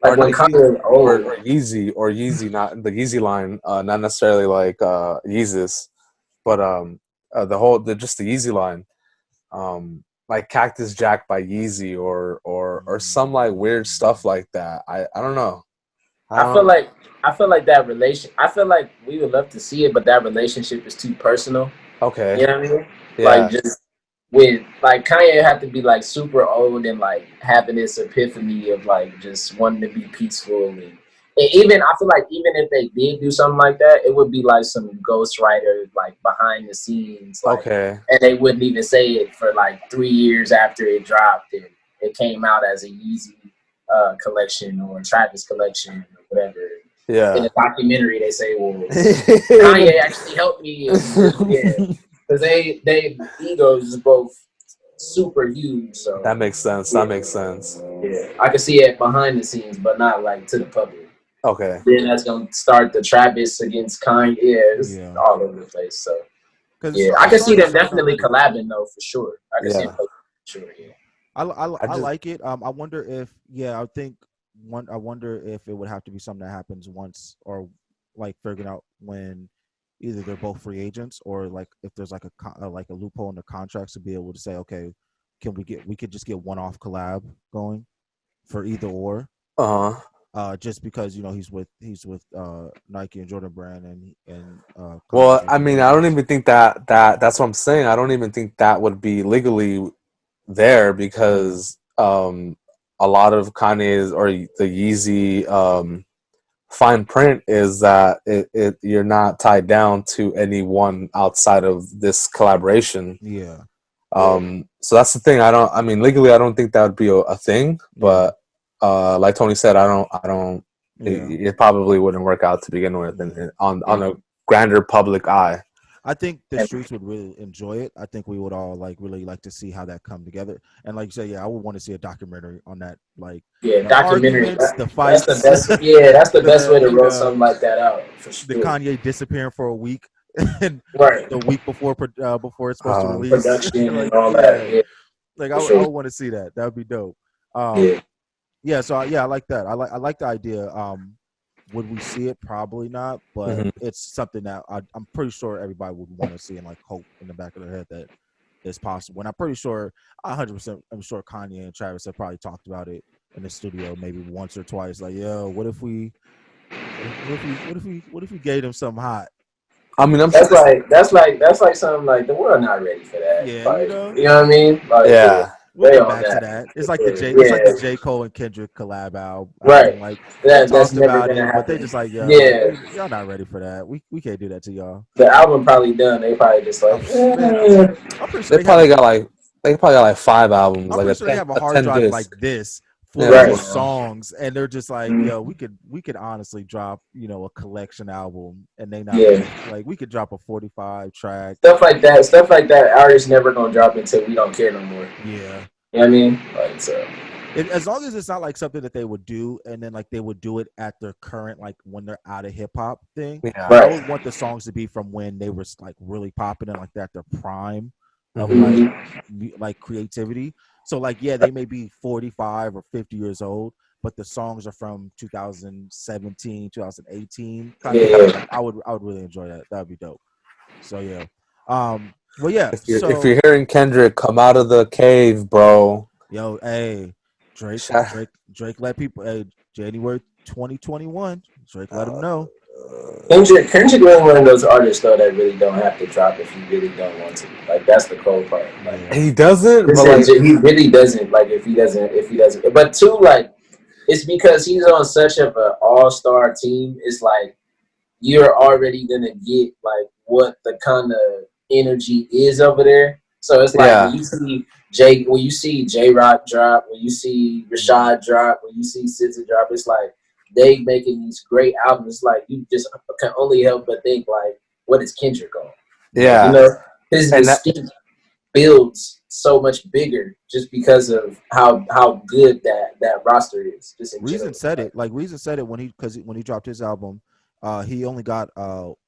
S3: like when Kanye
S1: or Yeezy, not the Yeezy line, not necessarily like Yeezus, but just the Yeezy line, like Cactus Jack by Yeezy or some like weird stuff like that. I don't know.
S3: I feel like that relation. I feel like we would love to see it, but that relationship is too personal.
S1: Okay.
S3: You know what I mean?
S1: Yeah.
S3: Like just with like Kanye had to be like super old and like having this epiphany of like just wanting to be peaceful and even I feel like even if they did do something like that, it would be like some ghostwriter like behind the scenes. Like,
S1: okay.
S3: And they wouldn't even say it for like 3 years after it dropped and it came out as a Yeezy collection or a Travis collection or whatever.
S1: Yeah.
S3: In a documentary, they say, "Well, Kanye actually helped me." Because they egos is both super huge. So
S1: that makes sense. That makes sense.
S3: Yeah, I can see it behind the scenes, but not like to the public.
S1: Okay.
S3: Then that's gonna start the Travis against Kanye. It's all over the place. So I can see them definitely collabing though for sure. I can see them for sure. Yeah.
S2: I like it. I wonder if I wonder if it would have to be something that happens once or like figuring out when either they're both free agents or like if there's like a loophole in the contracts to be able to say, okay, we could just get one-off collab going for either or. Just because he's with Nike and Jordan Brand and
S1: well, I mean, I don't even think that's what I'm saying. I don't even think that would be legally there because a lot of Kanye's or the Yeezy fine print is that you're not tied down to anyone outside of this collaboration.
S2: Yeah.
S1: So that's the thing. I mean, legally, I don't think that would be a thing. But like Tony said, I don't. It probably wouldn't work out to begin with, on a grander public eye.
S2: I think the streets would really enjoy it. I think we would all really like to see how that come together. And like you said, I would want to see a documentary on that. Like
S3: documentary,
S2: the fights.
S3: That's the best. That's the best way to roll something like that out. For sure.
S2: The Kanye disappearing for a week, and
S3: right
S2: the week before it's supposed to release,
S3: production and all that. Yeah.
S2: Like I would want to see that. That would be dope. So I like that. I like the idea. Would we see it? Probably not, but it's something that I'm pretty sure everybody would want to see and like hope in the back of their head that it's possible. And I'm pretty sure, 100%, I'm sure Kanye and Travis have probably talked about it in the studio maybe once or twice. Like, yo, what if we gave them something hot?
S1: I mean,
S3: that's like something like the world not ready for that.
S2: Yeah,
S3: like, you know what I mean? Like,
S2: we'll
S3: They
S2: come
S3: on
S2: back to
S3: that.
S2: that. It's like the J,
S3: Yeah.
S2: it's like the J. Cole and Kendrick collab album.
S3: Right.
S2: Like they
S3: That's
S2: talked
S3: never
S2: about
S3: gonna
S2: it, but they
S3: happen.
S2: just like, yo, like
S3: Yeah.
S2: y'all not ready for that. We can't do that to y'all.
S3: The album probably done. They probably just like,
S2: Man,
S3: eh.
S2: I'm pretty sure
S1: They probably got like 5 albums,
S2: I'm
S1: like
S2: pretty sure they have a
S1: a
S2: hard
S1: 10
S2: drive like
S1: disc.
S2: this full
S1: Yeah,
S2: of
S3: Right.
S2: just songs, and they're just like,
S3: Mhm.
S2: yo, we could honestly drop, you know, a collection album, and they not
S3: Yeah.
S2: ready. Like we could drop a 45 track.
S3: Stuff like that. Stuff like that. Artists never gonna drop until we don't care no more.
S2: Yeah.
S3: You know what I mean? Like so.
S2: As long as it's not like something that they would do, and then like they would do it at their current, like when they're out of hip hop thing.
S1: yeah.
S2: I
S3: Right.
S2: would want the songs to be from when they were like really popping and like that their prime of
S1: Mhm.
S2: like creativity. So like yeah, they may be 45 or 50 years old, but the songs are from 2017, 2018 kind of
S3: Yeah.
S2: thing. Like I would really enjoy that. That'd be dope. So yeah. Well yeah.
S1: If
S2: So
S1: you're hearing Kendrick, come out of the cave, bro.
S2: yo, hey, Drake
S1: Shout-
S2: let people. Hey, January 2021. Drake let him know.
S3: Kendrick really one of those artists though that really don't have to drop if he really don't want to. Like that's the cool part. Like
S2: Yeah.
S1: He doesn't, but
S3: he really doesn't. Like if he doesn't. But two, like it's because he's on such of an all-star team. It's like you're already gonna get like what the kind of energy is over there. So it's like
S1: yeah,
S3: when you see J Rock drop, when you see Rashad drop, when you see SZA drop, it's like they making these great albums. Like you just can only help but think like, what is Kendrick on?
S1: yeah.
S3: You know, his
S1: And that-
S3: mystique builds so much bigger just because of how good that roster is. Just in
S2: Reason
S3: general.
S2: said it. Like Reason said it when he dropped his album. He only got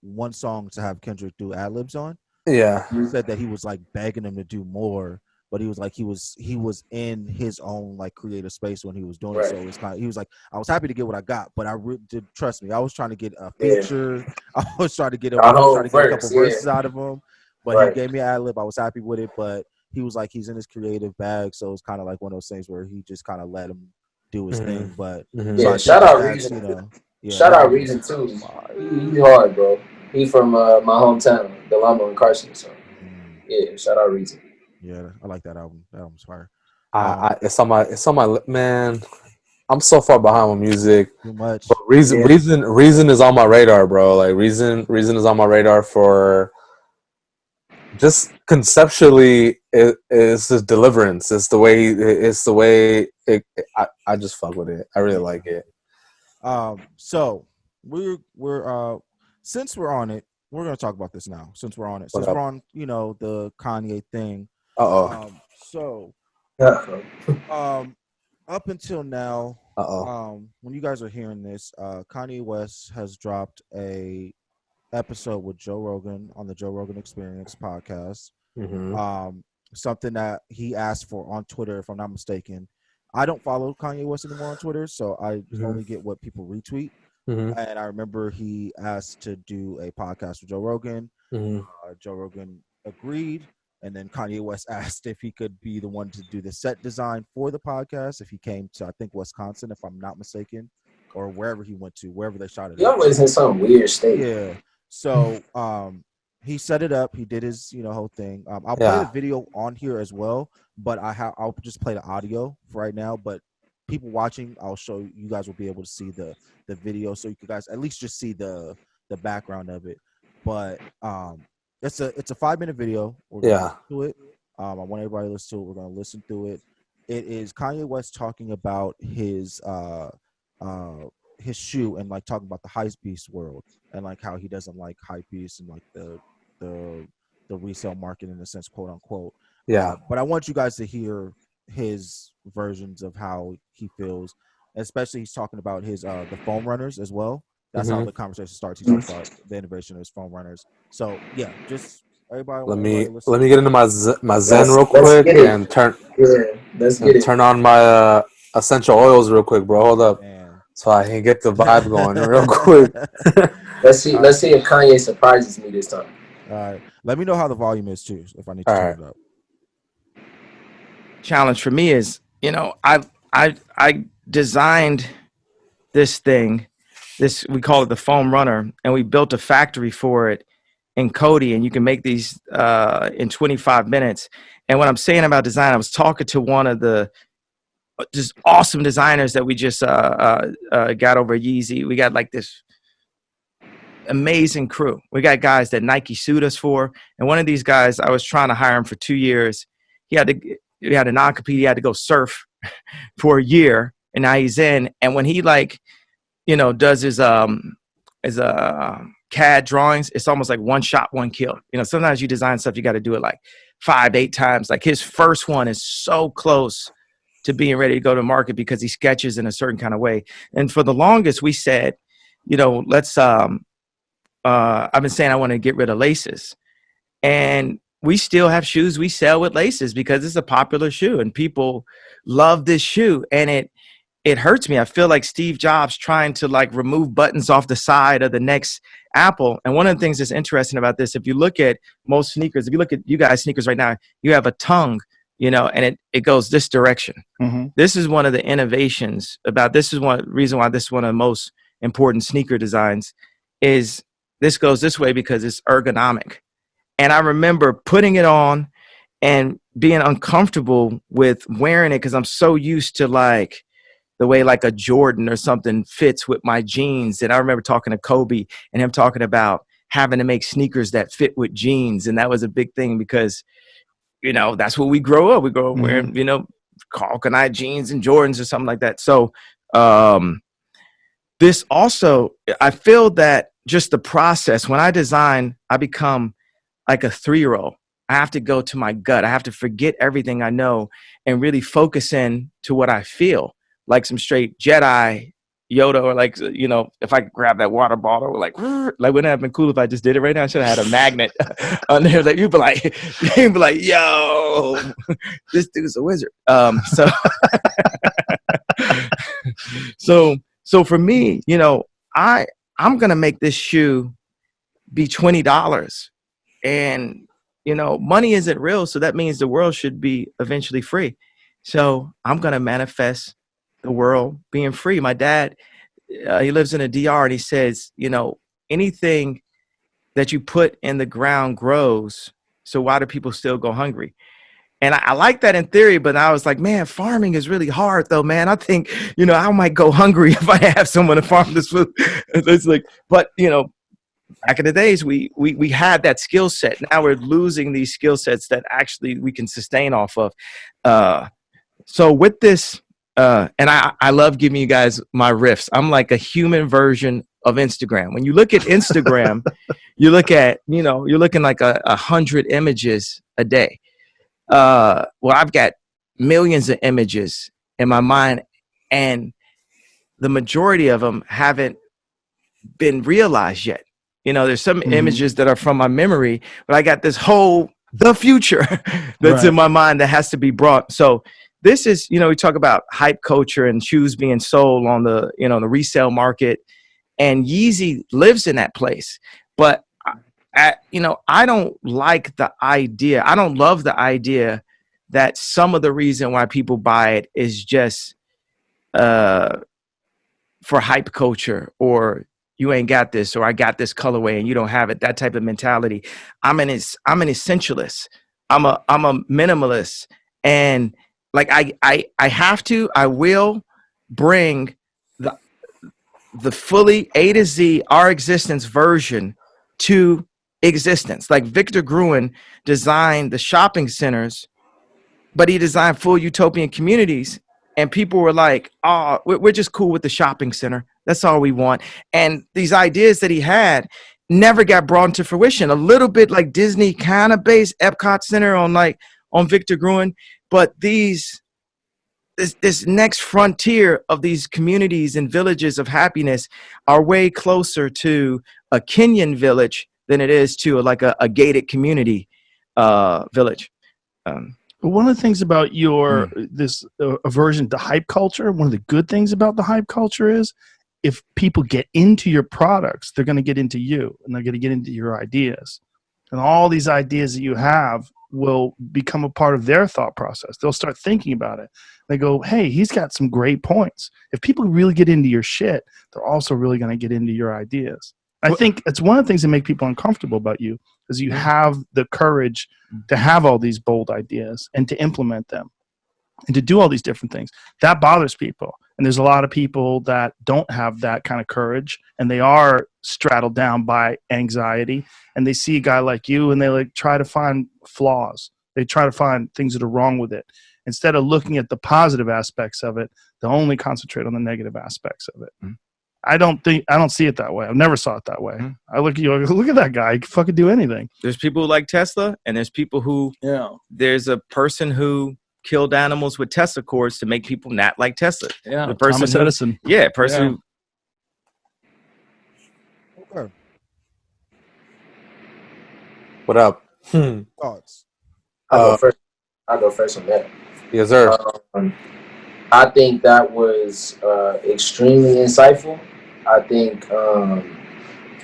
S2: one song to have Kendrick do ad libs on.
S1: yeah,
S2: He said that he was like begging him to do more, but he was like he was in his own like creative space when he was doing it.
S3: Right.
S2: So it's kind of, he was like, I was happy to get what I got, but I did trust me. I was trying to get a
S3: Yeah.
S2: feature. I was trying to get
S3: A whole
S2: a couple
S3: verse,
S2: verses
S3: yeah.
S2: out of him, but
S3: Right.
S2: he gave me an ad lib. I was happy with it, but he was like he's in his creative bag, so it's kind of like one of those things where he just kind of let him do his thing. But
S1: Mhm.
S2: so
S3: Yeah,
S2: I think
S3: shout out
S2: that's,
S3: Reason.
S2: you know, yeah,
S3: Shout
S2: that
S3: out
S2: album
S3: Reason
S2: is
S3: too.
S2: fire.
S3: He's hard, bro. He from my hometown, Delamo and Carson. So yeah, shout out Reason.
S2: Yeah, I like that album. That album's fire.
S1: it's on my man. I'm so far behind with music.
S2: Too much.
S1: But reason is on my radar, bro. Like reason is on my radar for just conceptually. It's his deliverance. It's the way. I just fuck with it. I really like it.
S2: So we're since we're on it, we're gonna talk about this now. Since we're on it,
S1: What
S2: since
S1: up?
S2: we're on, you know, the Kanye thing. So up until now, when you guys are hearing this, Kanye West has dropped a episode with Joe Rogan on the Joe Rogan Experience podcast.
S1: Mm-hmm.
S2: Something that he asked for on Twitter, if I'm not mistaken. I don't follow Kanye West anymore on Twitter, so I only get what people retweet.
S1: Mm-hmm.
S2: And I remember he asked to do a podcast with Joe Rogan.
S1: Mm-hmm.
S2: Joe Rogan agreed. And then Kanye West asked if he could be the one to do the set design for the podcast if he came to, I think, Wisconsin, if I'm not mistaken, or wherever he went to, wherever they shot it.
S3: He always in some weird state.
S2: Yeah. So he set it up. He did his, whole thing. I'll play the video on here as well, but I'll just play the audio for right now. But people watching, I'll show you guys will be able to see the video, so you guys at least just see the background of it. But it's a 5-minute video. We're gonna listen to it. I want everybody to listen to it. We're gonna listen through it. It is Kanye West talking about his shoe and like talking about the Hypebeast world and like how he doesn't like Hypebeast and like the resale market in a sense, quote unquote. But I want you guys to hear his versions of how he feels. Especially he's talking about his the foam runners as well. That's how the conversation starts. He talks about the innovation of his foam runners. So yeah, just everybody.
S1: Let me get into my Zen real quick and turn on my essential oils real quick, bro. Hold up, so I can get the vibe going real quick.
S3: Let's see if Kanye surprises me this time.
S2: All right, let me know how the volume is too, if I need to turn it up.
S4: Challenge for me is, I designed this thing, we call it the foam runner, and we built a factory for it in Cody, and you can make these in 25 minutes. And what I'm saying about design, I was talking to one of the just awesome designers that we just got over Yeezy. We got like this amazing crew. We got guys that Nike sued us for. And one of these guys, I was trying to hire him for 2 years. He had a non-compete. He had to go surf for a year, and now he's in. And when he does his CAD drawings, it's almost like one shot, one kill. Sometimes you design stuff, you got to do it like 5-8 times. Like his first one is so close to being ready to go to market because he sketches in a certain kind of way. And for the longest, we said, let's I've been saying I want to get rid of laces, and we still have shoes we sell with laces because it's a popular shoe and people love this shoe. And it hurts me. I feel like Steve Jobs trying to like remove buttons off the side of the next Apple. And one of the things that's interesting about this, if you look at most sneakers, if you look at you guys sneakers right now, you have a tongue, and it goes this direction. Mm-hmm. This is one of the innovations about this is one reason why this is one of the most important sneaker designs is this goes this way because it's ergonomic. And I remember putting it on and being uncomfortable with wearing it because I'm so used to like the way like a Jordan or something fits with my jeans. And I remember talking to Kobe and him talking about having to make sneakers that fit with jeans. And that was a big thing because, that's what we grow up. We grow up wearing, Calcanite jeans and Jordans or something like that. So this also, I feel that just the process, when I design, I become like a 3-year-old. I have to go to my gut. I have to forget everything I know and really focus in to what I feel. Like some straight Jedi Yoda, or like, if I could grab that water bottle, like wouldn't it have been cool if I just did it right now? I should have had a magnet on there. Like you'd be like, yo, this dude's a wizard. So for me, I'm gonna make this shoe be $20. And, money isn't real. So that means the world should be eventually free. So I'm going to manifest the world being free. My dad, he lives in a DR and he says, anything that you put in the ground grows. So why do people still go hungry? And I like that in theory, but I was like, man, farming is really hard though, man. I think, I might go hungry if I have someone to farm this food. It's like, but, back in the days, we had that skill set. Now we're losing these skill sets that actually we can sustain off of. So with this, and I love giving you guys my riffs. I'm like a human version of Instagram. When you look at Instagram, you look at, you're looking like 100 images a day. Well, I've got millions of images in my mind, and the majority of them haven't been realized yet. There's some images that are from my memory, but I got the future that's in my mind that has to be brought. So this is, we talk about hype culture and shoes being sold on the, the resale market, and Yeezy lives in that place. But, I don't like the idea. I don't love the idea that some of the reason why people buy it is just for hype culture, or you ain't got this, or I got this colorway and you don't have it. That type of mentality. I'm an essentialist. I'm a minimalist, and like I will bring the fully A to Z our existence version to existence. Like Victor Gruen designed the shopping centers, but he designed full utopian communities. And people were like, oh, we're just cool with the shopping center. That's all we want. And these ideas that he had never got brought into fruition. A little bit like Disney kind of based Epcot Center on Victor Gruen. But this next frontier of these communities and villages of happiness are way closer to a Kenyan village than it is to a gated community village.
S5: One of the things about this aversion to hype culture, one of the good things about the hype culture is if people get into your products, they're going to get into you, and they're going to get into your ideas. And all these ideas that you have will become a part of their thought process. They'll start thinking about it. They go, hey, he's got some great points. If people really get into your shit, they're also really going to get into your ideas. I think it's one of the things that make people uncomfortable about you is you have the courage to have all these bold ideas and to implement them and to do all these different things. That bothers people. And there's a lot of people that don't have that kind of courage, and they are straddled down by anxiety, and they see a guy like you and they like try to find flaws. They try to find things that are wrong with it. Instead of looking at the positive aspects of it, they'll only concentrate on the negative aspects of it. I don't see it that way. I've never saw it that way. I look at you, look at that guy. He can fucking do anything.
S4: There's people who like Tesla, and there's people who, there's a person who killed animals with Tesla cords to make people not like Tesla.
S5: Yeah,
S4: the person
S5: Thomas Edison.
S4: Yeah, person.
S2: Yeah. Okay.
S1: What up?
S2: Thoughts?
S3: I'll go first on that.
S1: Yes, sir.
S3: I think that was extremely insightful. I think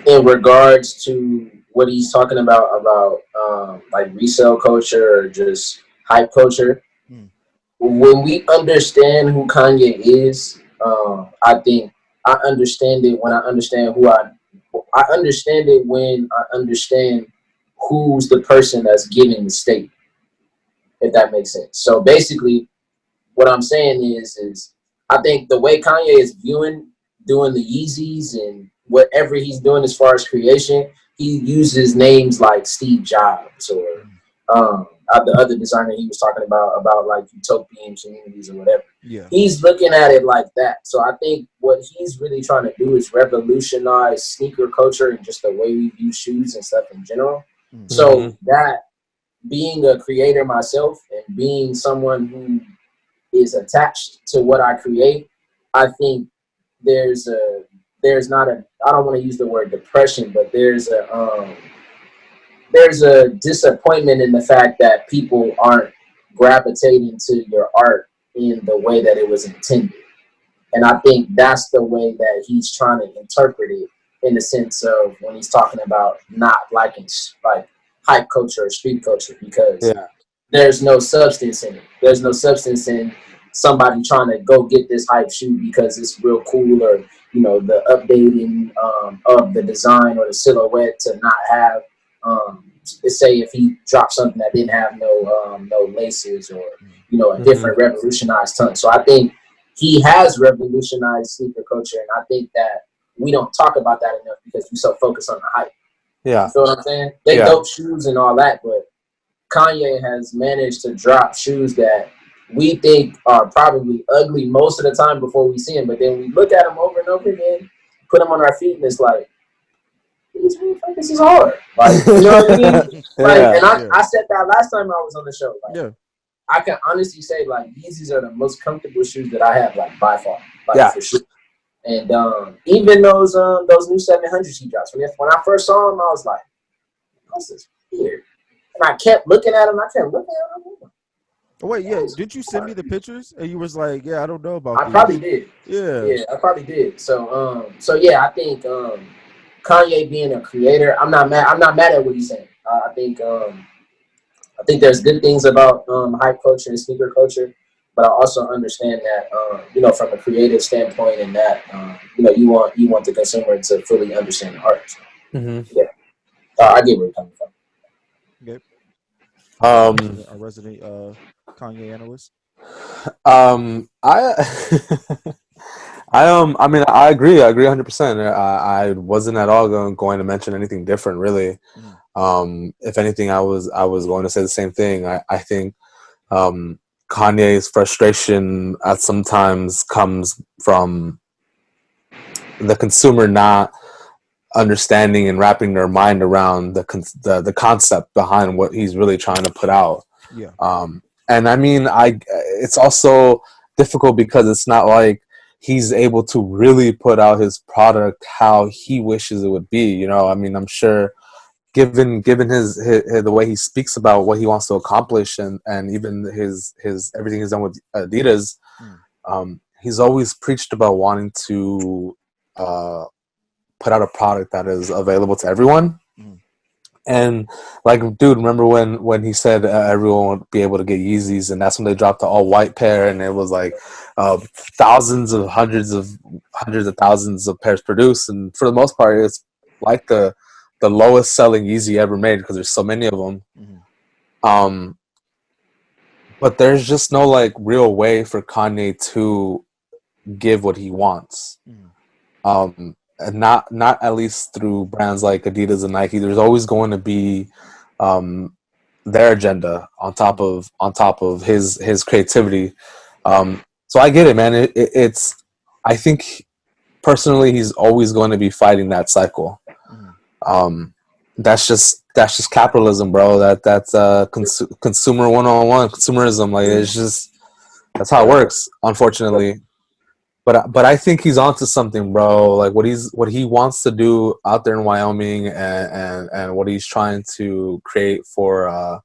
S3: in regards to what he's talking about like resale culture or just hype culture, when we understand who Kanye is, I think I understand it when I understand I understand it when I understand who's the person that's giving the statement, if that makes sense. So basically, what I'm saying is I think the way Kanye is doing the Yeezys and whatever he's doing as far as creation, he uses names like Steve Jobs or the other designer he was talking about like utopian communities or whatever. Yeah. He's looking at it like that. So I think what he's really trying to do is revolutionize sneaker culture and just the way we view shoes and stuff in general. Mm-hmm. So that, being a creator myself and being someone who is attached to what I create, I think there's not a, I don't want to use the word depression, but there's a disappointment in the fact that people aren't gravitating to your art in the way that it was intended. And I think that's the way that he's trying to interpret it, in the sense of when he's talking about not liking like hype culture or street culture, because there's no substance in it. There's no substance in somebody trying to go get this hype shoe because it's real cool, or the updating of the design or the silhouette to not have say if he dropped something that didn't have no laces, or a different revolutionized tongue. So I think he has revolutionized sneaker culture, and I think that we don't talk about that enough because we're so focused on the hype. Yeah. You know what I'm saying? They dope shoes and all that, but Kanye has managed to drop shoes that we think are probably ugly most of the time before we see them, but then we look at them over and over again, put them on our feet, and it's like, these motherfuckers is hard. Like, you know what I mean? I said that last time I was on the show. Like, I can honestly say, like, these are the most comfortable shoes that I have, like, by far. Like, for sure. And even those new 700s he drops. When I first saw them, I was like, this is weird. And I kept looking at them.
S2: Oh, wait, did you send me the pictures? And you was like, I don't know about
S3: these. Probably did. Yeah, I probably did. So I think Kanye being a creator, I'm not mad at what he's saying. I think there's good things about hype culture and sneaker culture, but I also understand that from a creative standpoint, and that you want the consumer to fully understand the art. So, I get where you're coming from.
S2: Okay. A resident Kanye analyst.
S1: I mean, I agree 100%. I wasn't at all going to mention anything different, really. If anything, I was going to say the same thing. I think Kanye's frustration at sometimes comes from the consumer not understanding and wrapping their mind around the concept behind what he's really trying to put out. Yeah. And I mean, it's also difficult because it's not like he's able to really put out his product how he wishes it would be. I mean, I'm sure given his the way he speaks about what he wants to accomplish, and even his everything he's done with Adidas, he's always preached about wanting to put out a product that is available to everyone. And like, dude, remember when he said everyone would be able to get Yeezys, and that's when they dropped the all white pair, and it was like hundreds of thousands of pairs produced, and for the most part, it's like the lowest selling Yeezy ever made because there's so many of them.
S2: Mm-hmm.
S1: But there's just no like real way for Kanye to give what he wants.
S2: Mm-hmm.
S1: And not at least through brands like Adidas and Nike. There's always going to be their agenda on top of his creativity. So I get it, man. It's I think personally he's always going to be fighting that cycle. That's just capitalism, bro. That's consumer 101 consumerism. Like it's just that's how it works, unfortunately. But I think he's onto something, bro. Like what he wants to do out there in Wyoming and what he's trying to create for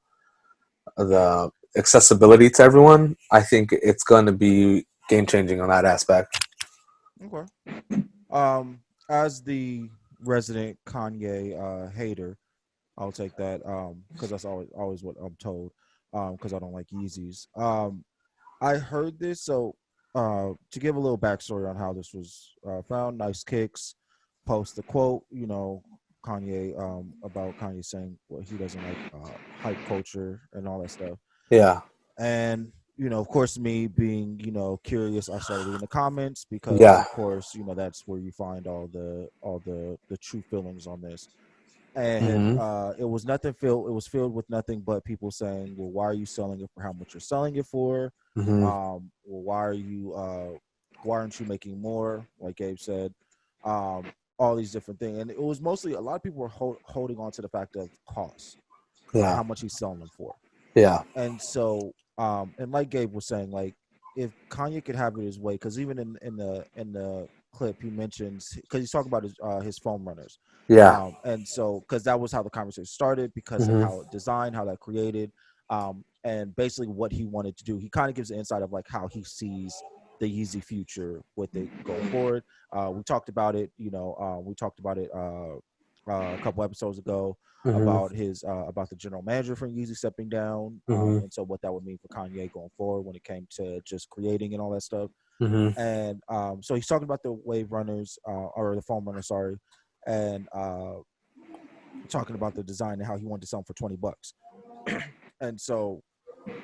S1: the accessibility to everyone. I think it's going to be game changing on that aspect.
S2: Okay. As the resident Kanye hater, I'll take that because that's always what I'm told because I don't like Yeezys. I heard this, so to give a little backstory on how this was found, Nice Kicks post the quote, Kanye about Kanye saying what he doesn't like hype culture and all that stuff.
S1: Yeah.
S2: And of course, me being curious, I started reading the comments because
S1: Yeah.
S2: of course that's where you find all the true feelings on this. And it was nothing filled. It was filled with nothing but people saying, "Well, why are you selling it for how much you're selling it for? Well, why aren't you making more?" Like Gabe said, all these different things, and it was mostly a lot of people were holding on to the fact of cost, how much he's selling them for.
S1: Yeah.
S2: And so, and like Gabe was saying, like if Kanye could have it his way, because even in the clip he mentions, because he's talking about his foam runners.
S1: Yeah.
S2: And so, because that was how the conversation started, because of how it designed, how that created, and basically what he wanted to do. He kind of gives the insight of like how he sees the Yeezy future with it going forward. We talked about it, we talked about it a couple episodes ago about about the general manager from Yeezy stepping down, and so what that would mean for Kanye going forward when it came to just creating and all that stuff. And so he's talking about the wave runners or the foam runners, sorry, and talking about the design and how he wanted to sell them for $20. And so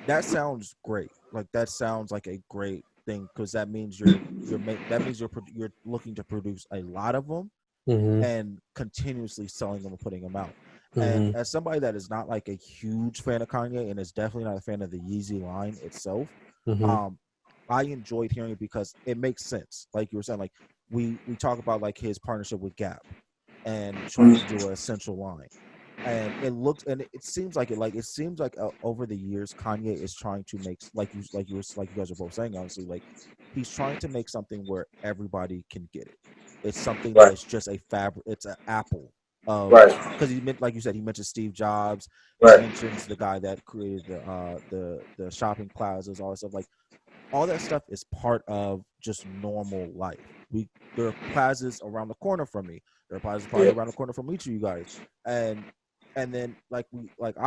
S2: that sounds great. Like that sounds like a great thing because that means you're looking to produce a lot of them and continuously selling them and putting them out. And as somebody that is not like a huge fan of Kanye and is definitely not a fan of the Yeezy line itself, I enjoyed hearing it because it makes sense. Like you were saying, like we talk about like his partnership with Gap and trying to do an essential line. And it seems like over the years Kanye is trying to make like you guys are both saying, honestly, like he's trying to make something where everybody can get it. It's something that is just a fabric. It's an apple. Because he meant, like you said, he mentioned Steve Jobs. He mentions the guy that created the shopping plazas, all that stuff. Like all that stuff is part of just normal life. There are plazas around the corner from me. There are plazas probably around the corner from each of you guys. And then I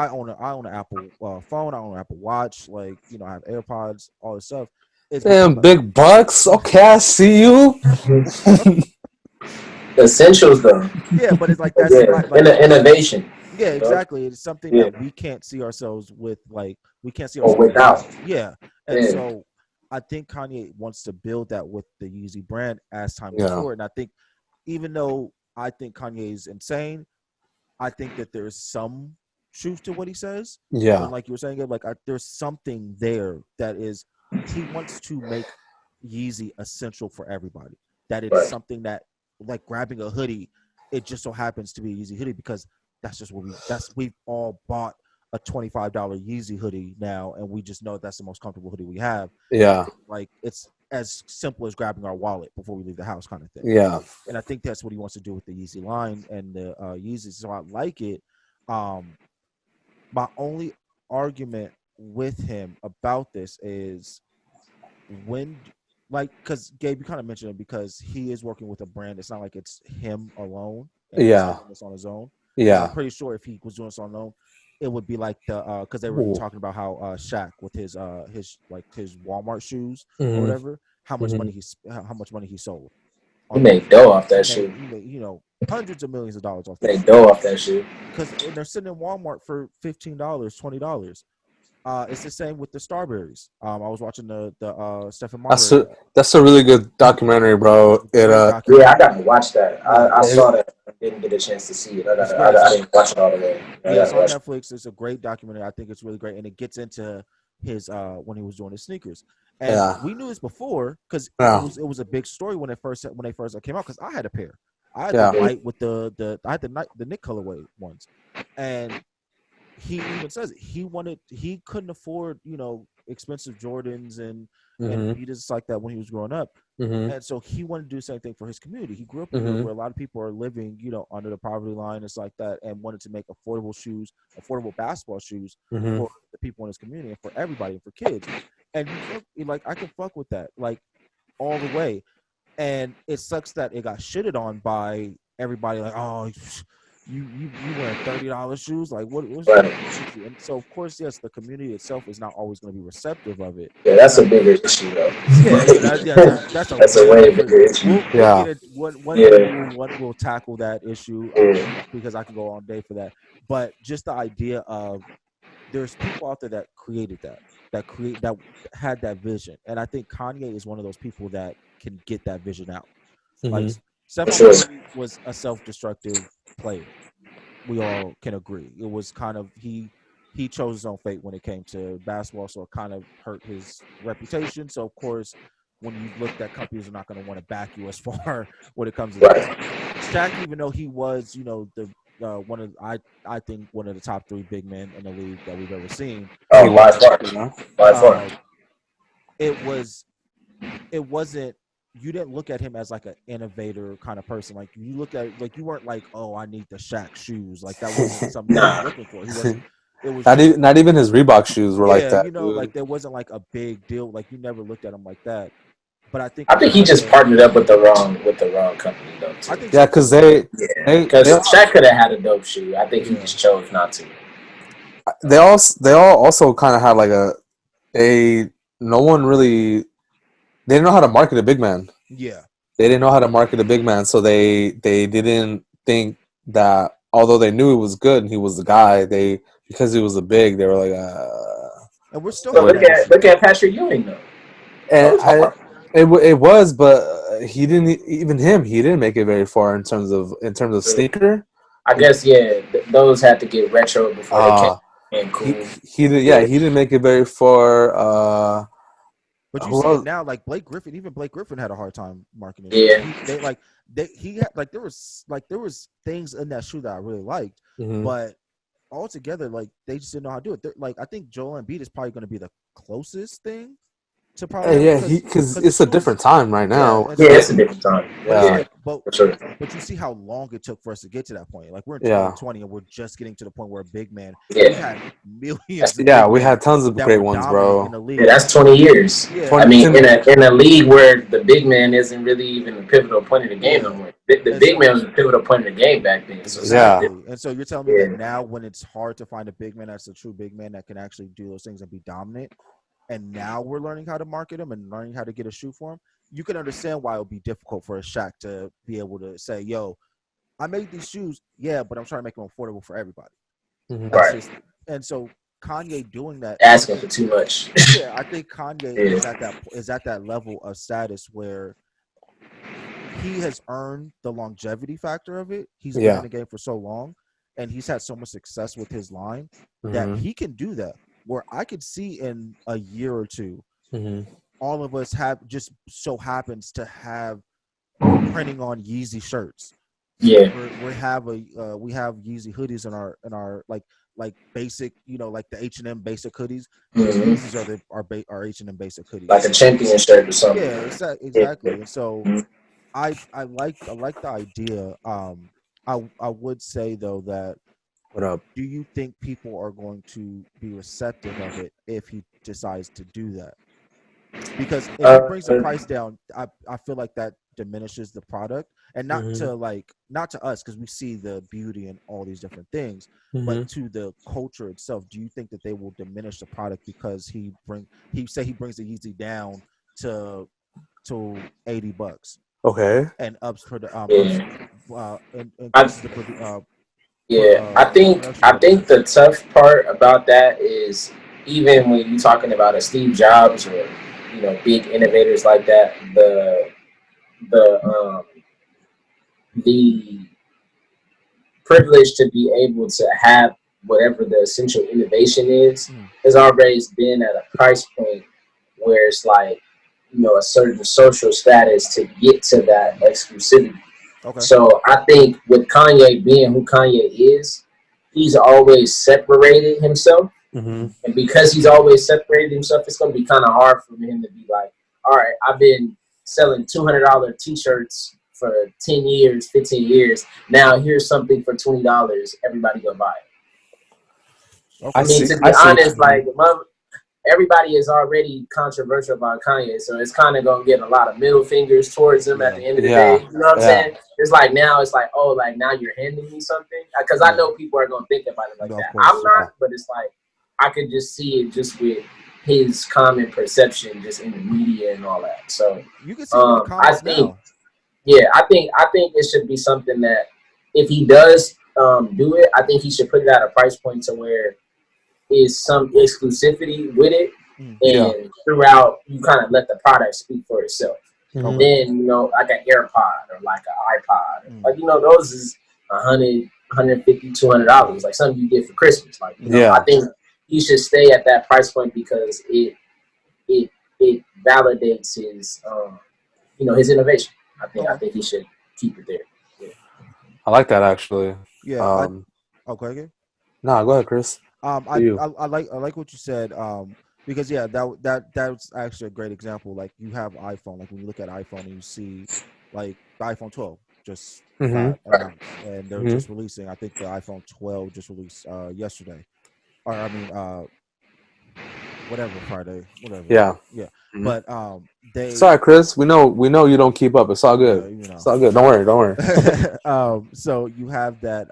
S2: own an Apple phone. I own an Apple Watch. Like I have AirPods. All this stuff. It's
S1: damn big bucks. Okay, I see you.
S3: Essentials though.
S2: Yeah, but it's like that's
S3: Innovation.
S2: Yeah, exactly. It's something that we can't see ourselves with. Like we can't see ourselves
S3: without.
S2: Yeah, and so I think Kanye wants to build that with the Yeezy brand as time goes forward. And I think even though I think Kanye is insane, I think that there's some truth to what he says.
S1: Yeah.
S2: And like you were saying, like there's something there that is he wants to make Yeezy essential for everybody. That it's something that like grabbing a hoodie, it just so happens to be a Yeezy hoodie because that's just what we've all bought a $25 Yeezy hoodie now, and we just know that's the most comfortable hoodie we have.
S1: Yeah.
S2: Like it's as simple as grabbing our wallet before we leave the house kind of thing.
S1: Yeah.
S2: And I think that's what he wants to do with the Yeezy line and the Yeezys. So I like it. My only argument with him about this is because Gabe, you kind of mentioned it because he is working with a brand. It's not like it's him alone. And he's doing this on his own.
S1: Yeah.
S2: I'm pretty sure if he was doing this on his own, it would be like because they were talking about how Shaq with his Walmart shoes or whatever, how much money he sold.
S3: He made dough off that shoe.
S2: He made, you know, hundreds of millions of dollars off that.
S3: Made dough off that shoe.
S2: Because they're sitting in Walmart for $15, $20. It's the same with the Starberries. I was watching the Stephen Marbury.
S1: That's a really good documentary, bro.
S3: Yeah, I got to watch that. I saw that. I didn't get a chance to see it. I didn't watch it all the way.
S2: Yeah, it's on Netflix. It's a great documentary. I think it's really great, and it gets into his when he was doing his sneakers. And we knew this before because it was a big story when they first came out. Because I had a pair. I had the white with the Nick colorway ones, and he even says it. He couldn't afford, you know, expensive Jordans and Adidas like that when he was growing up. And so he wanted to do the same thing for his community. He grew up in where a lot of people are living, you know, under the poverty line. It's like that, and wanted to make affordable shoes, affordable basketball shoes for the people in his community and for everybody and for kids. And like, I can fuck with that, like, all the way. And it sucks that it got shitted on by everybody. Like, oh, you wearing $30 shoes? Like, what's right. And so, of course, yes, the community itself is not always going to be receptive of it.
S3: Yeah, that's a bigger issue, though.
S2: That's
S3: a way bigger issue.
S2: We'll tackle that issue because I can go all day for that. But just the idea of there's people out there that created that had that vision, and I think Kanye is one of those people that can get that vision out. Like, Stephen was a self-destructive player. We all can agree. It was kind of he chose his own fate when it came to basketball, so it kind of hurt his reputation. So of course, when you look at companies are not going to want to back you as far when it comes to that. Shaq, even though he was, you know, the I think one of the top 3 big men in the league that we've ever seen.
S3: Oh, by far.
S2: It wasn't. You didn't look at him as like an innovator kind of person. Like, you looked at, like, you weren't like, oh, I need the Shaq shoes. Like, that wasn't something you were looking for. He wasn't. It was
S1: not even his Reebok shoes were like that.
S2: You know,
S1: dude.
S2: like, there wasn't like a big deal. Like, you never looked at him like that. But I think
S3: he just partnered up with the wrong company though. Too.
S2: I think
S1: because
S3: Shaq could have had a dope shoe. I think he just chose not to.
S1: They all also kind of had like no one really. They didn't know how to market a big man.
S2: Yeah.
S1: They didn't know how to market a big man, so they didn't think that, although they knew he was good and he was the guy, because he was a big, they were like,
S2: And we're still
S3: look at Patrick Ewing though.
S1: And it was, but he didn't make it very far in terms of sneaker.
S3: I guess those had to get retro before they came cool.
S1: He didn't make it very far.
S2: But you see it now, like Blake Griffin had a hard time marketing.
S3: Yeah,
S2: there was things in that shoe that I really liked, but altogether, like, they just didn't know how to do it. Like, I think Joel Embiid is probably going to be the closest thing to probably.
S1: Because it's a different time right now.
S3: It's a different time.
S2: But you see how long it took for us to get to that point. Like, we're in 2020 and we're just getting to the point where a big man. We had millions.
S1: We had tons of great ones, bro.
S3: That's 20 years. Yeah. I mean, in a league where the big man isn't really even the pivotal point of the game no more. The big man was the pivotal point of the game back then. So
S2: and so you're telling me that now, when it's hard to find a big man that's a true big man that can actually do those things and be dominant, and now we're learning how to market him and learning how to get a shoe for him, you can understand why it would be difficult for a Shaq to be able to say, yo, I made these shoes, but I'm trying to make them affordable for everybody.
S3: Right.
S2: And so Kanye doing that,
S3: asking for too much.
S2: I think Kanye is at that level of status where he has earned the longevity factor of it. He's been in the game for so long, and he's had so much success with his line that he can do that. Where I could see in a year or two, all of us have just so happens to have printing on Yeezy shirts.
S3: Yeah,
S2: we have Yeezy hoodies in our like basic, you know, like the H&M basic hoodies. These are our H&M basic hoodies,
S3: like a champion shirt or something.
S2: Yeah, exactly. And so I like the idea. I would say though that.
S1: What up?
S2: Do you think people are going to be receptive of it if he decides to do that? Because if he brings the price down, I feel like that diminishes the product, and not to us, because we see the beauty in all these different things, but to the culture itself. Do you think that they will diminish the product because he brings the Yeezy down to $80?
S1: Okay.
S2: and ups for the
S3: I,
S2: increases the
S3: yeah,
S2: production
S3: I
S2: level.
S3: think the tough part about that is even when you're talking about a Steve Jobs or big innovators like that, the the privilege to be able to have whatever the essential innovation is has always been at a price point where it's like a certain social status to get to that exclusivity.
S2: Okay.
S3: So I think with Kanye being who Kanye is, he's always separated himself.
S1: Mm-hmm.
S3: And because he's always separated himself, it's going to be kind of hard for him to be like, all right, I've been selling $200 t-shirts for 10 years, 15 years. Now here's something for $20. Everybody go buy it.
S2: Okay.
S3: I mean, to be honest, like, everybody is already controversial about Kanye, so it's kind of gonna get a lot of middle fingers towards him at the end of the day. You know what I'm saying? It's like now, it's like, oh, like now you're handing me something, because I know people are gonna think about it like that. I'm not, but it's like I could just see it just with his common perception, just in the media and all that. So
S2: you can see it in the comments now.
S3: I think it should be something that if he does do it, I think he should put it at a price point to where is some exclusivity with it, and throughout you kind of let the product speak for itself.
S1: Mm-hmm.
S3: Then like an AirPod or like an iPod, like those is $100, $150, $200, like something you get for Christmas. Like I think he should stay at that price point because it validates his his innovation. I think he should keep it there. Yeah.
S1: I like that actually.
S2: Yeah. Okay.
S1: No, go ahead, Chris.
S2: I like what you said. Because that's actually a great example. Like you have iPhone. Like when you look at iPhone and you see like the iPhone 12 just got announced, and they're just releasing. I think the iPhone 12 just released yesterday, or I mean whatever Friday, whatever. Yeah. Mm-hmm. But they.
S1: Sorry, Chris. We know you don't keep up. It's all good. It's all good. Don't worry.
S2: So you have that.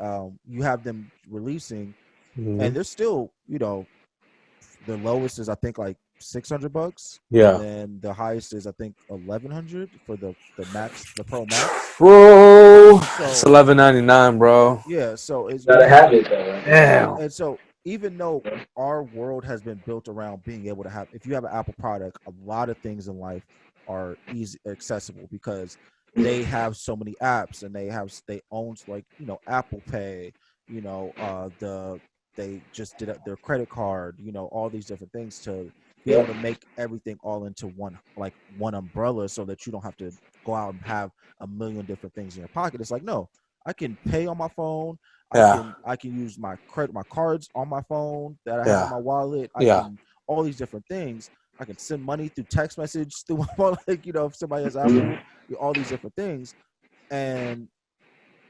S2: You have them releasing, and they're still the lowest is I think like $600.
S1: Yeah.
S2: And then the highest is I think $1,100 for the Max, the Pro Max.
S1: Bro, it's $11.99, bro.
S2: Yeah, so it's
S3: gotta have it though.
S1: Damn.
S2: And so even though our world has been built around being able to have, if you have an Apple product, a lot of things in life are easy accessible because they have so many apps and they own like Apple Pay, they just did their credit card, all these different things to be able to make everything all into one umbrella so that you don't have to go out and have a million different things in your pocket. It's like, no, I can pay on my phone. I can use my cards on my phone that I have in my wallet. I can all these different things. I can send money through text message through my phone, like if somebody has Apple, all these different things. And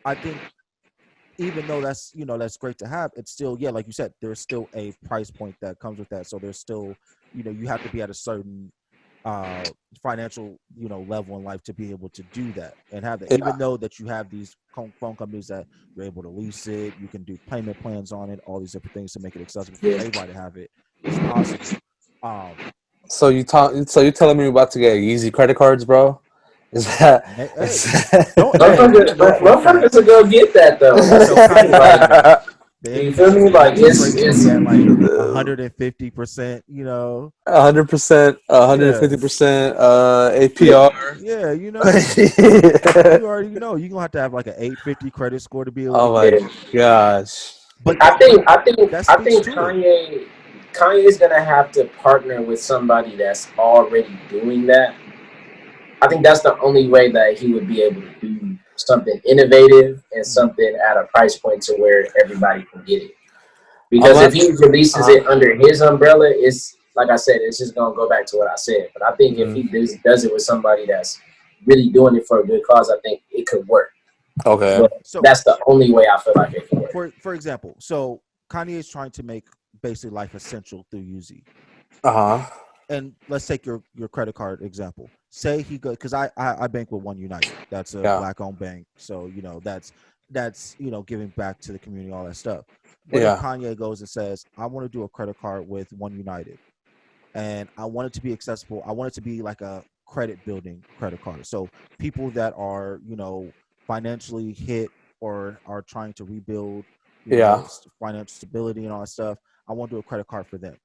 S2: I think even though that's that's great to have, it's still like you said, there's still a price point that comes with that. So there's still you have to be at a certain financial level in life to be able to do that and have that. Even though that you have these phone companies that you're able to lease it, you can do payment plans on it, all these different things to make it accessible for everybody to have it. It's possible.
S1: So you're telling me we're about to get Yeezy credit cards, bro? Is that?
S3: Motherfuckers will go get that though. You feel me? Like it's
S2: at like 150%.
S1: 100%, 150% APR.
S2: Yeah, you already know you're gonna have to have like an 850 credit score to be able.
S1: Oh my gosh!
S3: But I think Kanye is gonna have to partner with somebody that's already doing that. I think that's the only way that he would be able to do something innovative and something at a price point to where everybody can get it. Because if he releases it under his umbrella, it's like I said, it's just gonna go back to what I said. But I think if he does it with somebody that's really doing it for a good cause, I think it could work.
S1: Okay,
S3: but so that's the only way I feel like it can work.
S2: For example, so Kanye is trying to make basically life essential through Yeezy. And let's take your credit card example. Say he goes, because I bank with One United. That's a black-owned bank, so that's giving back to the community, all that stuff. But if Kanye goes and says, I want to do a credit card with One United, and I want it to be accessible. I want it to be like a credit building credit cards. So people that are, financially hit or are trying to rebuild, financial stability and all that stuff. I want to do a credit card for them.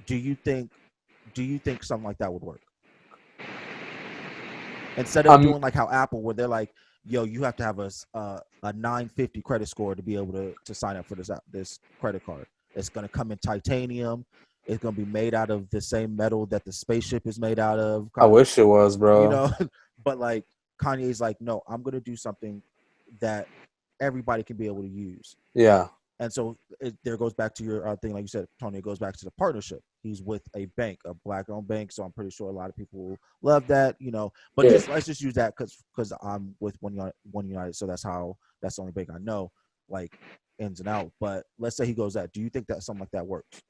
S2: Do you think something like that would work? Instead of doing like how Apple, where they're like, yo, you have to have a 950 credit score to be able to sign up for this credit card. It's going to come in titanium. It's going to be made out of the same metal that the spaceship is made out of.
S1: I wish it was, bro.
S2: But like Kanye's like, no, I'm going to do something that everybody can be able to use.
S1: Yeah.
S2: And so there goes back to your thing, like you said, Tony. It goes back to the partnership. He's with a bank, a black-owned bank, so I'm pretty sure a lot of people will love that, But let's just use that because I'm with One United, so that's the only bank I know, like ins and out. But let's say he goes that. Do you think that something like that works?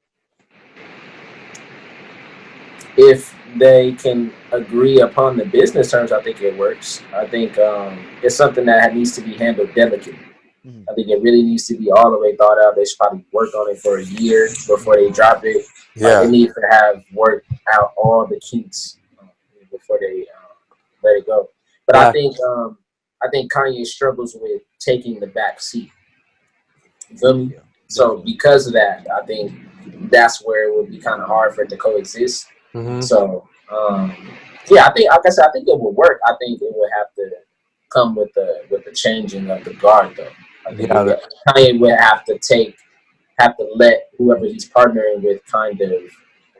S3: If they can agree upon the business terms, I think it works. I think it's something that needs to be handled delicately. I think it really needs to be all the way thought out. They should probably work on it for a year before they drop it.
S1: Yeah,
S3: they need to have worked out all the kinks before they let it go. But I think Kanye struggles with taking the back seat. You feel me? So because of that, I think that's where it would be kind of hard for it to coexist. So I think, like I said, I think it will work. I think it would have to come with the changing of the guard, though. I think Kanye would have to let whoever he's partnering with kind of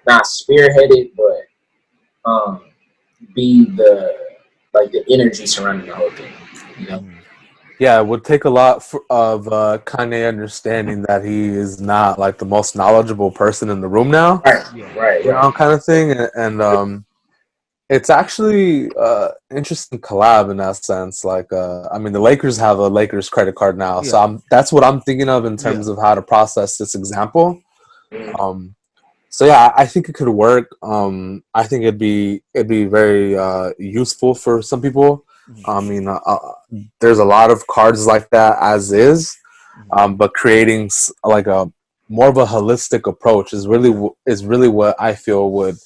S3: not spearhead it, but be the energy surrounding the whole thing.
S1: Yeah, it would take a lot of Kanye understanding that he is not like the most knowledgeable person in the room now,
S3: right,
S1: kind of thing, and it's actually interesting collab in that sense. Like, I mean, the Lakers have a Lakers credit card now, so that's what I'm thinking of in terms of how to process this example. So yeah, I think it could work. I think it'd be very useful for some people. I mean, there's a lot of cards like that as is, but creating like a more of a holistic approach is really what I feel would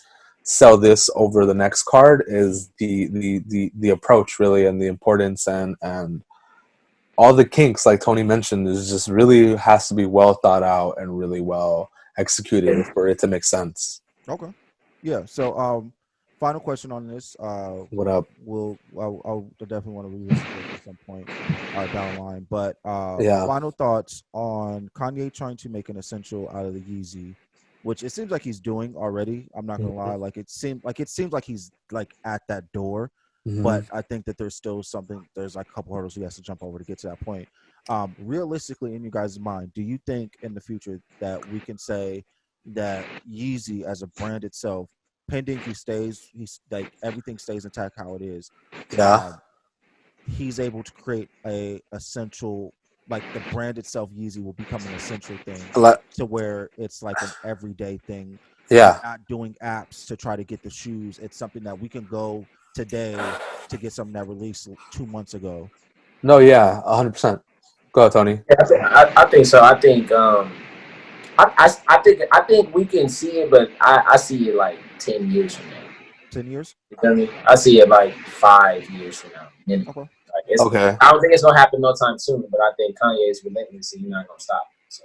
S1: sell this over the next card. Is the approach really, and the importance and all the kinks like Tony mentioned is just really has to be well thought out and really well executed for it to make sense.
S2: Okay. Yeah. So final question on this.
S1: What up?
S2: I'll definitely want to revisit it at some point down the line. But final thoughts on Kanye trying to make an essential out of the Yeezy, which it seems like he's doing already. I'm not gonna lie. Like it seems like he's like at that door. But I think that there's still something. There's like a couple hurdles he has to jump over to get to that point. Realistically, in you guys' mind, do you think in the future that we can say that Yeezy as a brand itself, pending he's like everything stays intact how it is, he's able to create a essential, like the brand itself, Yeezy will become an essential thing to where it's like an everyday thing. We're not doing apps to try to get the shoes. It's something that we can go today to get something that released 2 months ago.
S1: No, 100%. Go ahead, Tony.
S3: I think so. I think I think we can see it, but I see it like 10 years from now.
S2: 10 years?
S3: You know what I mean? I see it like 5 years from now. And
S1: okay.
S3: I don't think it's gonna happen no time soon, but I think Kanye is relentless and he's not gonna stop. So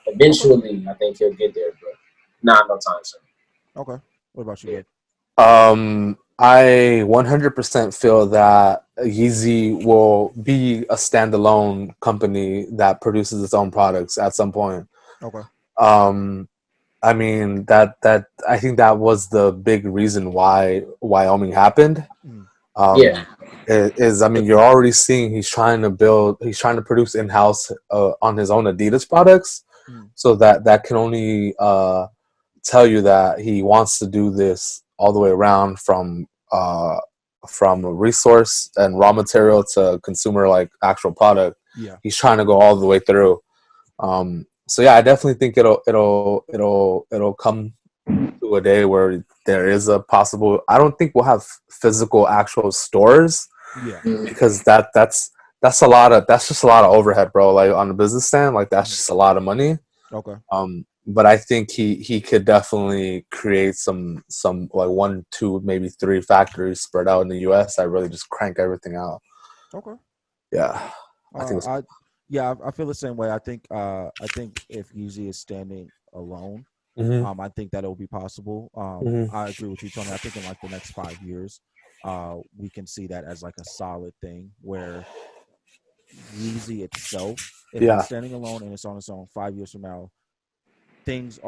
S3: eventually, I think he'll get there, but not no time soon.
S2: Okay. What about you?
S1: I 100% feel that Yeezy will be a standalone company that produces its own products at some point.
S2: Okay.
S1: I mean that I think that was the big reason why Wyoming happened. Is I mean you're already seeing he's trying to produce in-house on his own Adidas products, so that can only tell you that he wants to do this all the way around from resource and raw material to consumer like actual product. He's trying to go all the way through. So I definitely think it'll come to a day where there is a possible. I don't think we'll have physical actual stores. Because that's just a lot of overhead, bro. Like on the business stand, like that's just a lot of money.
S2: Okay.
S1: but I think he could definitely create some like 1, 2, maybe 3 factories spread out in the U.S. that really just crank everything out.
S2: Okay.
S1: Yeah, I think.
S2: I feel the same way. I think if Yeezy is standing alone, I think that it will be possible. I agree with you, Tony. I think in like the next 5 years, we can see that as like a solid thing where Yeezy itself, if it's standing alone and it's on its own 5 years from now, things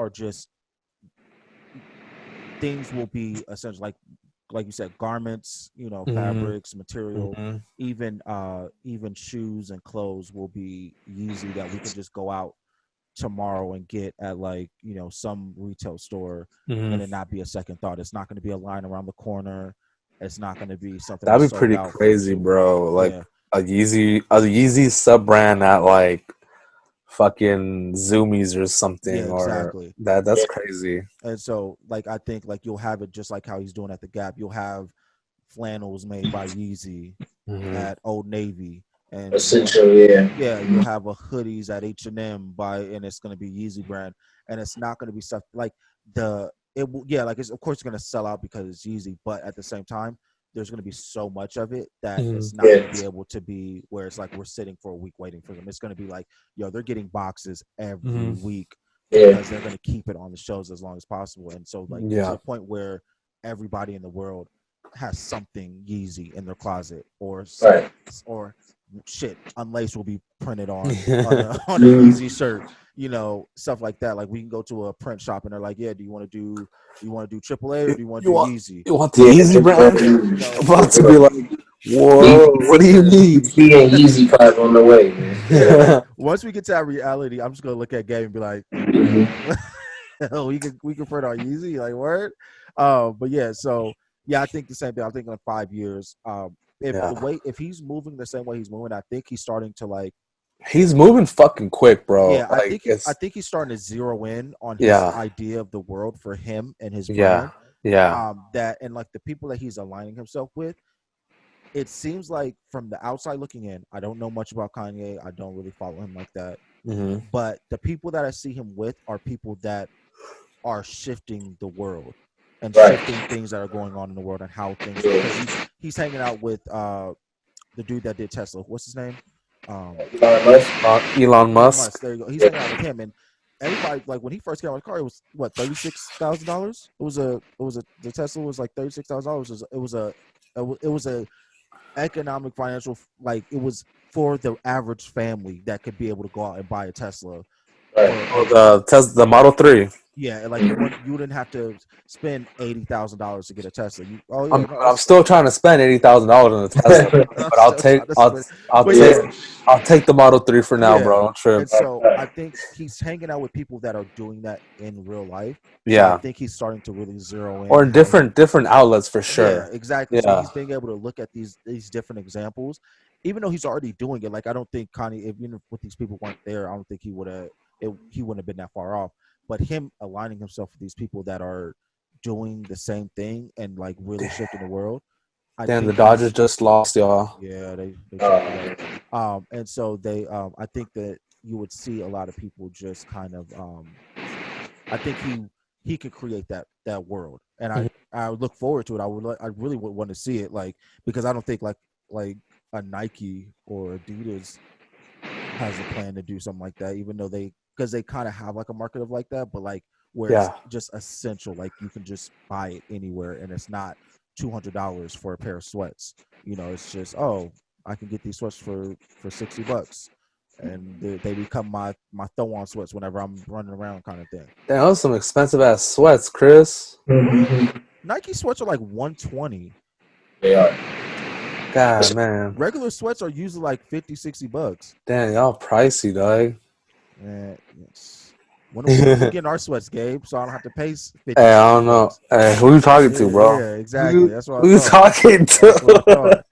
S2: will be essentially like you said, garments, fabrics, material, even shoes and clothes will be Yeezy that we can just go out tomorrow and get at like some retail store and it not be a second thought. It's not going to be a line around the corner. It's not going to be something
S1: That'd
S2: that's
S1: be
S2: sold
S1: pretty
S2: out
S1: crazy, bro. Like
S2: yeah.
S1: a Yeezy sub brand at like fucking Zoomies or something,
S2: Yeah,
S1: or
S2: exactly.
S1: that's crazy.
S2: And so like I think like you'll have it just like how he's doing at the Gap. You'll have flannels made by Yeezy at Old Navy, and
S3: Essential,
S2: you'll have a hoodies at H&M and it's going to be Yeezy brand, and it's not going to be stuff like it's of course it's going to sell out because it's Yeezy, but at the same time there's going to be so much of it that it's not going to be able to be where it's like we're sitting for a week waiting for them. It's going to be like, they're getting boxes every week because they're going to keep it on the shelves as long as possible. And so like to the point where everybody in the world has something Yeezy in their closet, or shit, Unlaced will be printed on a Yeezy shirt, stuff like that. Like we can go to a print shop and they're like, yeah, do you want to do AAA or do you want to do Yeezy?
S1: You want the Yeezy brand? I'm about to be like, whoa, what do you need?
S3: He and Yeezy cars on the way, man.
S2: Once we get to that reality, I'm just gonna look at Gabe and be like, we can print our Yeezy, like word. But yeah, so I think the same thing. I think in 5 years, if he's moving the same way he's moving, I think he's starting to like.
S1: He's moving fucking quick, bro.
S2: Yeah,
S1: like,
S2: I think he's starting to zero in on his idea of the world for him and his brand. That and like the people that he's aligning himself with. It seems like from the outside looking in, I don't know much about Kanye. I don't really follow him like that. But the people that I see him with are people that are shifting the world and shifting things that are going on in the world and how things. Because he's hanging out with the dude that did Tesla. What's his name?
S1: Elon Musk.
S2: There you go. He's hanging out with him, and everybody like when he first came out of the car, it was what $36,000. The Tesla was like $36,000. It was a economic financial, like it was for the average family that could be able to go out and buy a Tesla.
S1: The Model 3.
S2: Yeah, like you wouldn't have to spend $80,000 to get a Tesla.
S1: I'm still trying to spend $80,000 on a Tesla, but I'll take the Model 3 for now, bro. Don't trip.
S2: And so I think he's hanging out with people that are doing that in real life. So I think he's starting to really zero in.
S1: Or in different outlets for sure.
S2: Yeah, exactly. So he's being able to look at these different examples, even though he's already doing it. Like I don't think Kanye, even if these people weren't there, I don't think he wouldn't have been that far off. But him aligning himself with these people that are doing the same thing and like really shifting the world.
S1: The Dodgers just lost, y'all.
S2: Yeah, they and so they I think that you would see a lot of people just kind of I think he could create that world, and I look forward to it. I really would want to see it, like, because I don't think like a Nike or Adidas has a plan to do something like that, even though because they kind of have like a market of like that, but like where it's just essential, like you can just buy it anywhere and it's not $200 for a pair of sweats. It's just, I can get these sweats for $60 and they become my throw on sweats whenever I'm running around, kind of thing.
S1: Damn, those some expensive ass sweats, Chris.
S2: Nike sweats are like $120.
S3: They are.
S1: God, man.
S2: Regular sweats are usually like $50-$60.
S1: Damn, y'all pricey, dog.
S2: Yes. When are we getting our sweats, Gabe? So I don't have to pay $50.
S1: Hey, I don't know. Hey, who you talking to, bro?
S2: Yeah, exactly. That's what
S1: who you talking to?
S2: But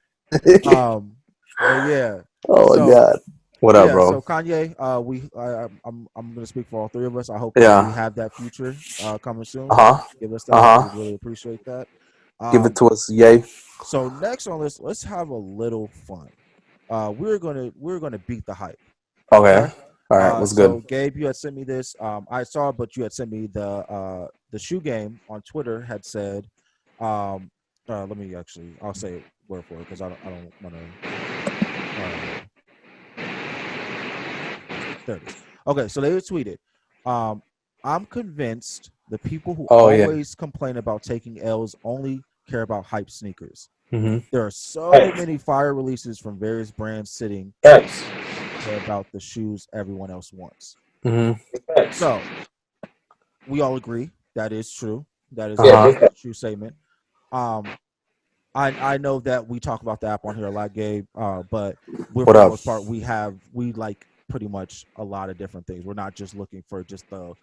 S2: yeah.
S1: Oh my God. What up, bro?
S2: So Kanye, I'm gonna speak for all three of us. I hope we have that future coming soon. Give us that. We really appreciate that.
S1: Give it to us, yay.
S2: So next on this, let's have a little fun. We're gonna beat the hype.
S1: Okay. All right, what's
S2: So
S1: good?
S2: Gabe, you had sent me this. I saw it, but you had sent me the shoe game on Twitter had said, let me actually, I'll say it word for it because I don't want to. There it is. Okay, so they tweeted, I'm convinced the people who
S1: Oh yeah.
S2: always complain about taking L's only care about hype sneakers.
S1: Mm-hmm.
S2: There are so many fire releases from various brands sitting care about the shoes everyone else wants.
S1: Mm-hmm.
S2: So we all agree that is true. That is a true statement. I know that we talk about the app on here a lot, Gabe. But we're
S1: What
S2: for the
S1: up?
S2: most part we like pretty much a lot of different things. We're not just looking for just the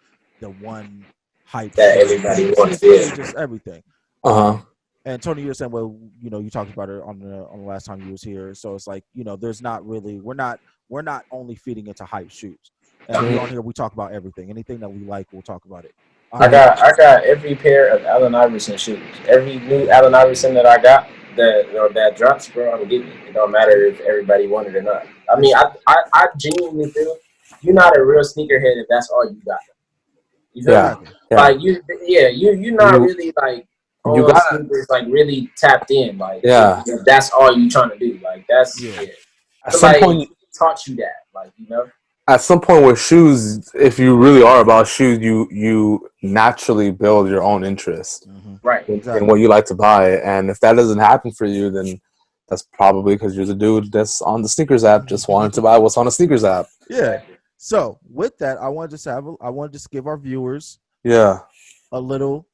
S2: one hype
S3: that
S2: shoe.
S3: everybody wants.
S2: It's really just everything.
S1: Uh-huh.
S2: And Tony, you're saying, well, you talked about it on the last time you was here. So it's like, there's not really we're not only feeding into hype shoes. And we on here we talk about everything. Anything that we like, we'll talk about it.
S3: I got every pair of Allen Iverson shoes. Every new Allen Iverson that I got that drops, bro, I'm getting it. It don't matter if everybody want it or not. I mean, I genuinely feel you're not a real sneakerhead if that's all you got. You feel me? Like you're not really like on sneakers like really tapped in. Like if that's all you trying to do. Like that's
S1: At some point
S3: taught you that. Like
S1: at some point with shoes, if you really are about shoes, you naturally build your own interest,
S3: right?
S1: In what you like to buy, and if that doesn't happen for you, then that's probably because you're the dude that's on the sneakers app, just wanting to buy what's on the sneakers app.
S2: Yeah. So with that, I wanted to give our viewers
S1: a
S2: little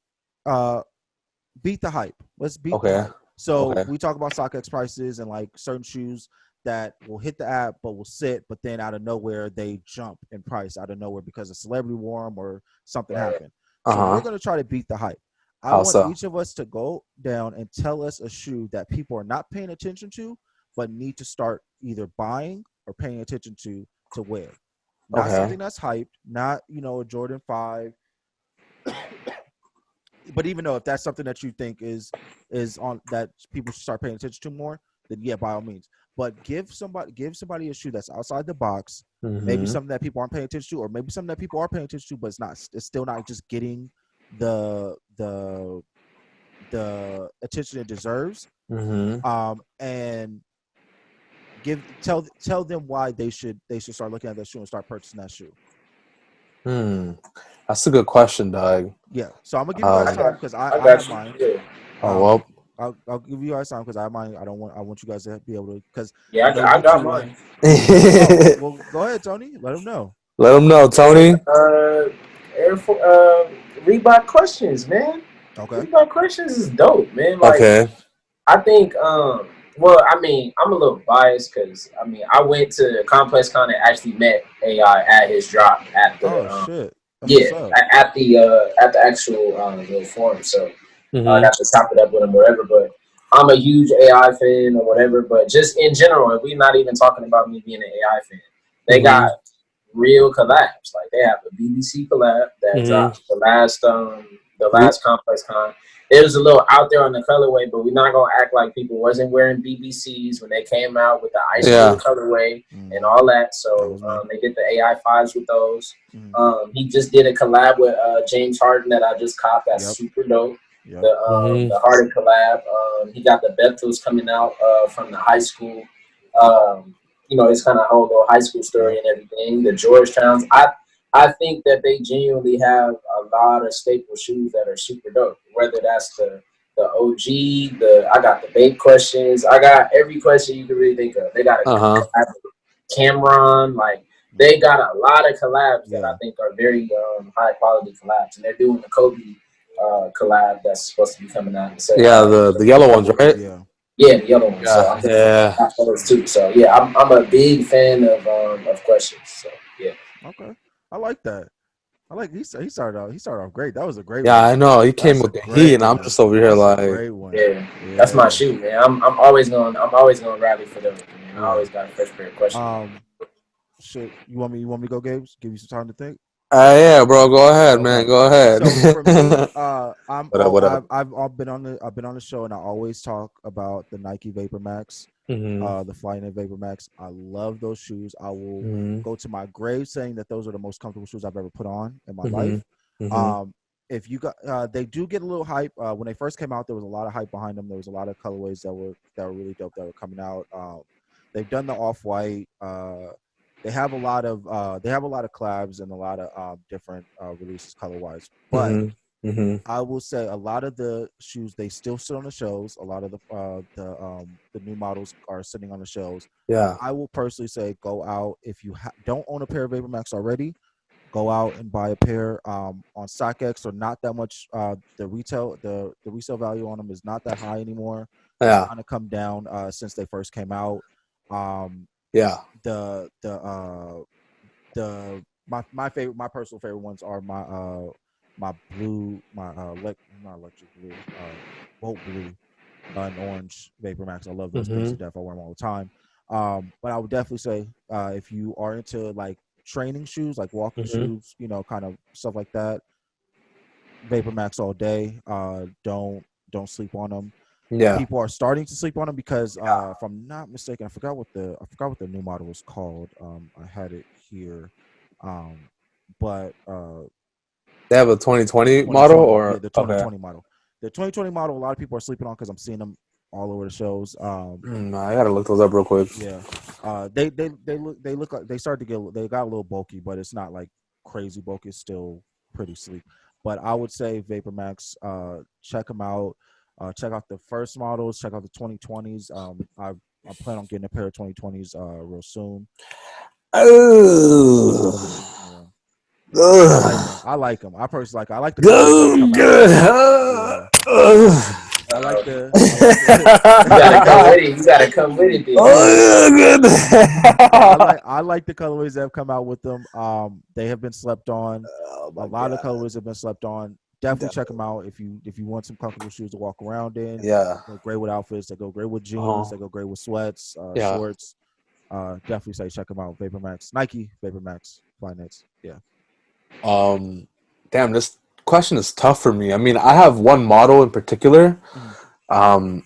S2: beat the hype. Let's beat the hype. So we talk about StockX prices and like certain shoes that will hit the app but will sit, but then out of nowhere they jump in price out of nowhere because a celebrity wore them or something happened. So we're going to try to beat the hype. I want each of us to go down and tell us a shoe that people are not paying attention to but need to start either buying or paying attention to wear. Not something that's hyped, not a Jordan 5. But even though if that's something that you think is on that people should start paying attention to more, then yeah, by all means. But give somebody a shoe that's outside the box, maybe something that people aren't paying attention to, or maybe something that people are paying attention to, but it's still not just getting the attention it deserves. And tell them why they should start looking at that shoe and start purchasing that shoe.
S1: That's a good question, Doug.
S2: Yeah, so I'm gonna give you guys time because I have mine. I'll give you guys time because I have mine. I want you guys to be able to because
S3: I got mine.
S2: Well, go ahead, Tony. Let them know.
S1: Let them know, Tony.
S3: Reebok questions, man.
S2: Okay.
S3: Reebok questions is dope, man. Like, I think. Well, I mean, I'm a little biased because I went to Complex Con and actually met AI at his drop at the.
S2: Shit.
S3: At the actual little forum. So I got to top it up with him, whatever. But I'm a huge AI fan or whatever. But just in general, and we're not even talking about me being an AI fan. They got real collabs. Like they have a BBC collab that dropped the last Complex Con. It was a little out there on the colorway, but we're not gonna act like people wasn't wearing BBCs when they came out with the ice cream colorway and all that. So they did the AI 5s with those. He just did a collab with James Harden that I just copped. That's super dope. The Harden collab. He got the Bethels coming out from the high school. It's kind of a whole little high school story and everything. The Georgetowns. I think that they genuinely have a lot of staple shoes that are super dope. Whether that's the OG, I got the Bape questions. I got every question you can really think of. They got a collab with Cameron. Like they got a lot of collabs that I think are very high quality collabs, and they're doing the Kobe collab that's supposed to be coming out in the second.
S1: The yellow ones, right?
S3: Yeah, the yellow ones. So I'm those too. So yeah, I'm a big fan of questions. So yeah.
S2: Okay. I like that. He started off great. That was a great
S1: one.
S2: Yeah,
S1: I know. He came with the heat, and I'm just over here like,
S2: great one.
S3: Yeah, that's my shoe, man. I'm always gonna rally for them. Man. I always got a fresh pair of questions.
S2: Shit, you want me to go, Gabe? Give you some time to think.
S1: Yeah, bro. Go ahead, man. Go ahead.
S2: So for me, I've been on the show, and I always talk about the Nike Vapor Max. the Flyknit Vapor Max. I love those shoes. I will go to my grave saying that those are the most comfortable shoes I've ever put on in my life. If you got, they do get a little hype. When they first came out, there was a lot of hype behind them. There was a lot of colorways that were really dope that were coming out. They've done the off-white. They have a lot of collabs and a lot of different releases color-wise. But I will say a lot of the shoes, they still sit on the shelves. A lot of the new models are sitting on the shelves.
S1: Yeah.
S2: I will personally say go out if you don't own a pair of Vapor Max already. Go out and buy a pair on StockX, or not that much. The resale value on them is not that high anymore.
S1: Yeah,
S2: it's kind of come down since they first came out.
S1: Yeah.
S2: My personal favorite ones are my blue, not electric blue, boat blue, and orange Vapor Max. I love those things to death. I wear them all the time. But I would definitely say if you are into like training shoes, like walking shoes, kind of stuff like that, Vapor Max all day. Don't sleep on them.
S1: Yeah.
S2: People are starting to sleep on them because if I'm not mistaken, I forgot what the new model was called. I had it here. But
S1: they have a 2020 model, or
S2: the 2020 model. The 2020 model, a lot of people are sleeping on because I'm seeing them all over the shows.
S1: I gotta look those up real quick.
S2: Yeah, they look like they got a little bulky, but it's not like crazy bulky. It's still pretty sleek. But I would say Vapor Max, check them out. Check out the first models. Check out the 2020s. I plan on getting a pair of 2020s real soon. I like them. I personally like. I like the
S1: good.
S2: I like the.
S3: You gotta come with it.
S2: I like the colorways that have come out with them. They have been slept on. A lot of colorways have been slept on. Definitely check them out if you want some comfortable shoes to walk around in.
S1: Yeah,
S2: they go great with outfits. They go great with jeans. They go great with sweats, shorts. Definitely say check them out. Vapor Max, Nike, Vapor Max, Flyknit. Yeah.
S1: Damn, this question is tough for me. I mean, I have one model in particular that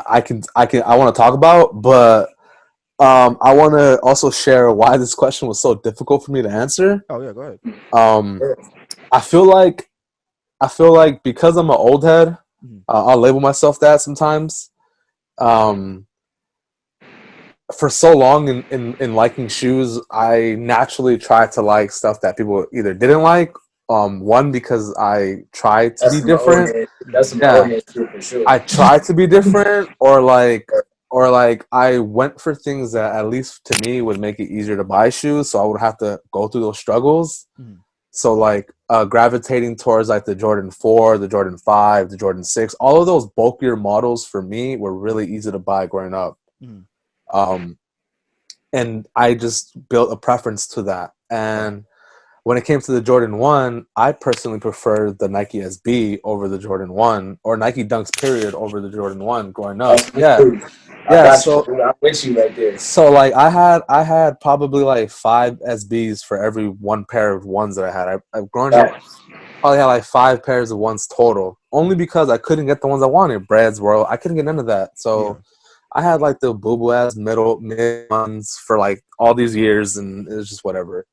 S1: I want to talk about, but I want to also share why this question was so difficult for me to answer.
S2: Oh yeah, go ahead.
S1: I feel like because I'm an old head, I'll label myself that sometimes. For so long in liking shoes, I naturally try to like stuff that people either didn't like. One, because I try to be different.
S3: That's some shit for sure.
S1: I try to be different, or like I went for things that at least to me would make it easier to buy shoes, so I would have to go through those struggles. So like gravitating towards like the Jordan 4, the Jordan 5, the Jordan 6, all of those bulkier models for me were really easy to buy growing up. And I just built a preference to that. And when it came to the Jordan 1, I personally preferred the Nike SB over the Jordan 1, or Nike Dunks period over the Jordan 1 growing up. So
S3: I'm with you right there.
S1: So like I had probably like 5 SBs for every one pair of ones that I had. I've grown up, probably had like 5 pairs of ones total, only because I couldn't get the ones I wanted. Brad's World, I couldn't get none of that. So I had like the boo-boo ass mid ones for like all these years, and it was just whatever.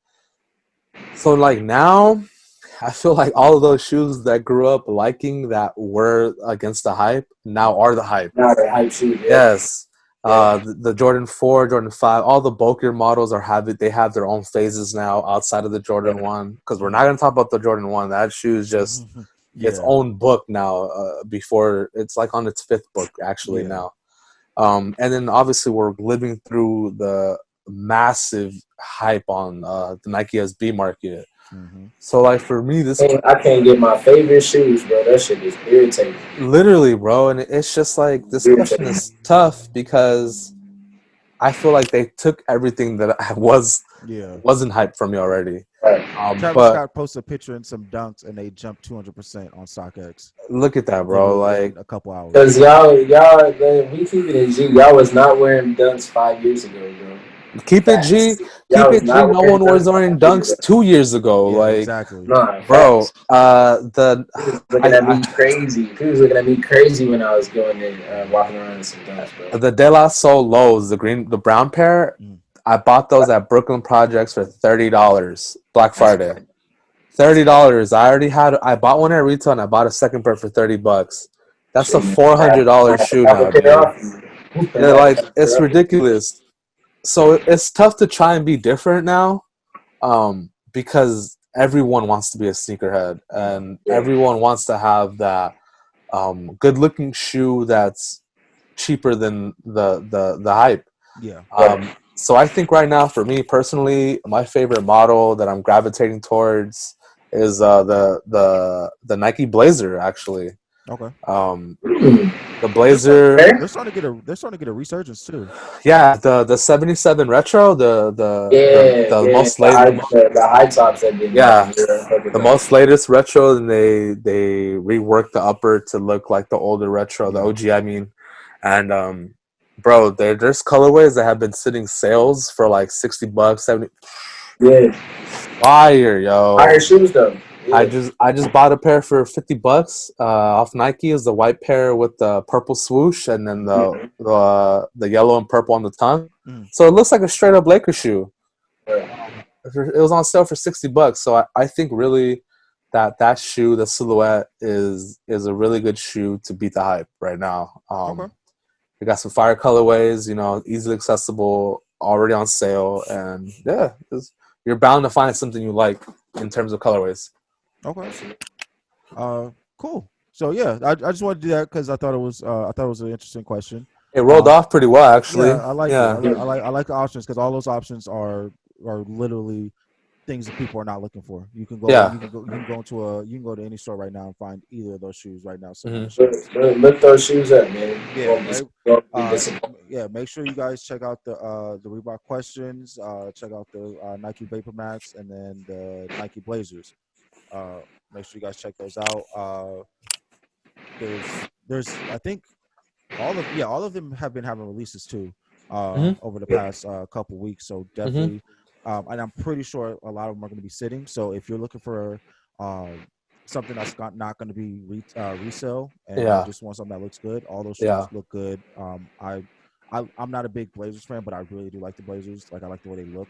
S1: So like now, I feel like all of those shoes that grew up liking that were against the hype now are the hype.
S3: Now they're hype shoes.
S1: Yes. The Jordan 4, Jordan 5, all the bulkier models they have their own phases now outside of the Jordan 1. Because we're not going to talk about the Jordan 1. That shoe is just its own book now. Before it's like on its 5th book actually now. And then obviously we're living through the massive hype on the Nike SB market. So like for me,
S3: I can't get my favorite shoes, bro. That shit is irritating.
S1: Literally, bro, and it's just like this question is tough because I feel like they took everything that I wasn't hyped from me already.
S2: Travis Scott posted a picture in some Dunks, and they jumped 200% on StockX.
S1: Look at that, bro! Like
S2: a couple
S3: Because
S2: hours.
S3: y'all, we keep it in G. Y'all was not wearing Dunks 5 years ago, bro.
S1: Keep it G.
S3: Y'all
S1: Keep
S3: was
S1: it G.
S3: not
S1: No
S3: wearing
S1: one was wearing dunks 2 years ago.
S2: Yeah,
S1: like,
S2: exactly.
S3: Nah,
S1: bro,
S3: facts.
S1: the
S3: He was looking at me crazy. He was looking at me crazy when I was going in, walking around in some dunks, bro.
S1: the De La Soul lows, the brown pair. I bought those at Brooklyn Projects for $30. Black Friday. $30. I bought one at retail and I bought a second pair for $30. That's a $400 shoe now, dude. Yeah, like it's ridiculous. So it's tough to try and be different now, because everyone wants to be a sneakerhead and everyone wants to have that good-looking shoe that's cheaper than the hype.
S2: Yeah.
S1: So I think right now, for me personally, my favorite model that I'm gravitating towards is the Nike Blazer. Actually,
S2: Okay.
S1: the Blazer.
S2: They're starting to get a resurgence too.
S1: Yeah, the 77 retro, the most latest,
S3: the high tops that did.
S1: yeah, the most latest retro, and they reworked the upper to look like the older retro, the OG. I mean, and bro, there's colorways that have been sitting sales for like $60, 70.
S3: Yeah,
S1: Fire, yo.
S3: higher shoes though. Yeah.
S1: I just bought a pair for $50 off Nike. Is the white pair with the purple swoosh and then the yellow and purple on the tongue. So it looks like a straight up Laker shoe. It was on sale for $60. So I think really that shoe, the silhouette, is a really good shoe to beat the hype right now.
S2: Okay.
S1: We got some fire colorways, easily accessible, already on sale, and yeah, you're bound to find something you like in terms of colorways.
S2: Okay. Cool. So yeah, I just wanted to do that because I thought it was an interesting question.
S1: It rolled off pretty well, actually.
S2: Yeah, I like it. I like the options because all those options are literally things that people are not looking for. You can go.
S1: Yeah.
S2: You can go to any store right now and find either of those shoes right now. So
S3: Look those shoes up, man.
S2: Yeah. Make sure you guys check out the Reebok questions. Check out the Nike Vapor Mats and then the Nike Blazers. Make sure you guys check those out. There's I think all of them have been having releases too over the past couple weeks. So definitely, and I'm pretty sure a lot of them are going to be sitting. So if you're looking for something that's not going to be resale and you just want something that looks good, all those shoes look good. I'm not a big Blazers fan, but I really do like the Blazers. Like I like the way they look.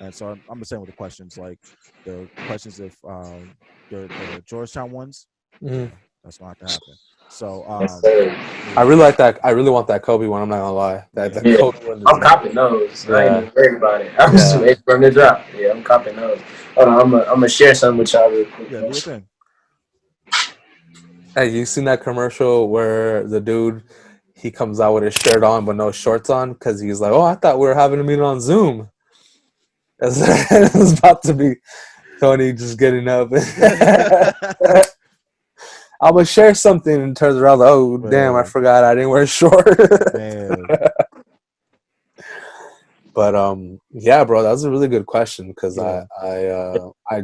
S2: And so I'm the same with the questions. Like the questions if the Georgetown ones, that's gonna have to happen. So
S1: I really like that. I really want that Kobe one. I'm not gonna lie. Kobe one.
S3: I'm copping those. I ain't even worried about it. I'm just waiting for them to drop. Yeah, I'm copping those. Hold on, I'm gonna share something with y'all real quick.
S2: Yeah, do your thing.
S1: Hey, you seen that commercial where the dude he comes out with his shirt on but no shorts on because he's like, "Oh, I thought we were having a meeting on Zoom." It was about to be Tony just getting up. I'm gonna share something and turns around. Like, oh, man. Damn! I forgot I didn't wear shorts. Man. But yeah, bro, that was a really good question because I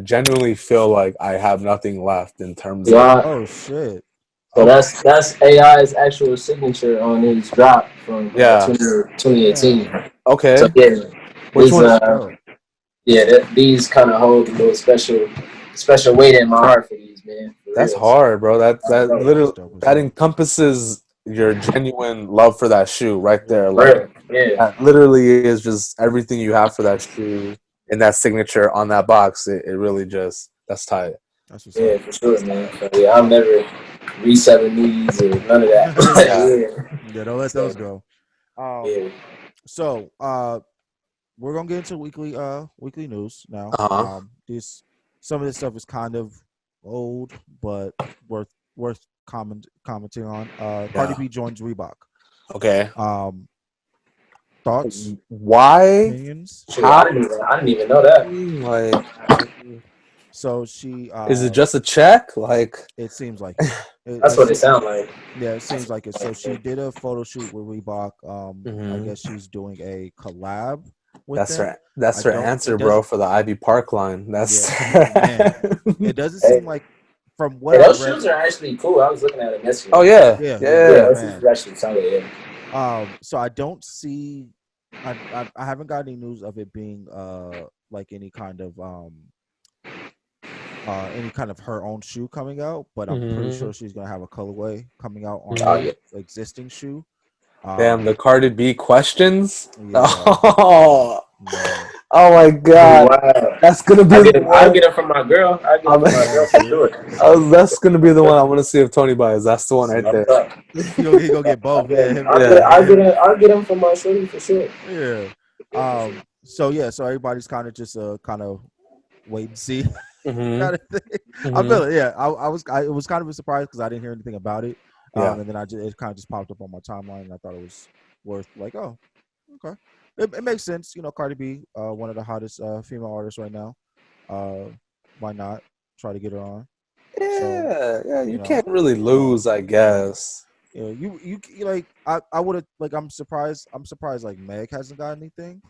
S1: genuinely feel like I have nothing left in terms of.
S2: Oh shit!
S3: So that's AI's actual signature on his drop from 2018.
S1: Okay.
S3: So
S1: Which one?
S3: These kind of hold a little special weight in my heart for these, man.
S1: That's hard, bro. That literally that encompasses your genuine love for that shoe right there. Like, that literally is just everything you have for that shoe and that signature on that box. It really just that's tight.
S2: That's what's
S3: for sure, man. So, I'm never reselling these or none of that.
S2: Yeah, don't let those go. So we're gonna get into weekly news now. Some of this stuff is kind of old, but worth commenting on. Cardi B joins Reebok.
S1: Okay.
S2: Thoughts?
S1: Why?
S2: Opinions?
S3: I didn't even know that.
S1: Like,
S2: so she
S1: is it just a check? Like,
S2: it seems like
S3: that's what it sounds like.
S2: Yeah, it seems like it. So she did a photo shoot with Reebok. I guess she's doing a collab.
S1: That's her answer, bro, for the Ivy Park line. That's
S2: it doesn't seem like from what
S3: those shoes are actually cool. I was looking at them yesterday.
S1: Oh yeah.
S3: Those shoes are actually solid.
S2: So I don't see I haven't got any news of it being like any kind of her own shoe coming out, but I'm pretty sure she's gonna have a colorway coming out on the existing shoe.
S1: Damn, the Cardi B questions.
S2: Yeah.
S1: Oh,
S2: Yeah.
S1: oh my God,
S3: Wow.
S1: that's gonna be the
S3: I'll
S1: one.
S3: get it from my girl. I'll get it from my girl for sure.
S1: That's gonna be the one I want to see if Tony buys. That's the one right there.
S2: He gonna get both. Yeah.
S3: I'll get him from my shorty for sure.
S2: Yeah. So everybody's kind of just kind of wait and see
S1: Mm-hmm.
S2: kind of thing. I feel it. Yeah. It was kind of a surprise because I didn't hear anything about it. And then it kind of just popped up on my timeline, and I thought it was worth like, oh, okay. It makes sense. You know, Cardi B, one of the hottest female artists right now. Why not try to get her on?
S1: Yeah. You can't really lose, I guess.
S2: Yeah, you like I would have like I'm surprised like Meg hasn't got anything.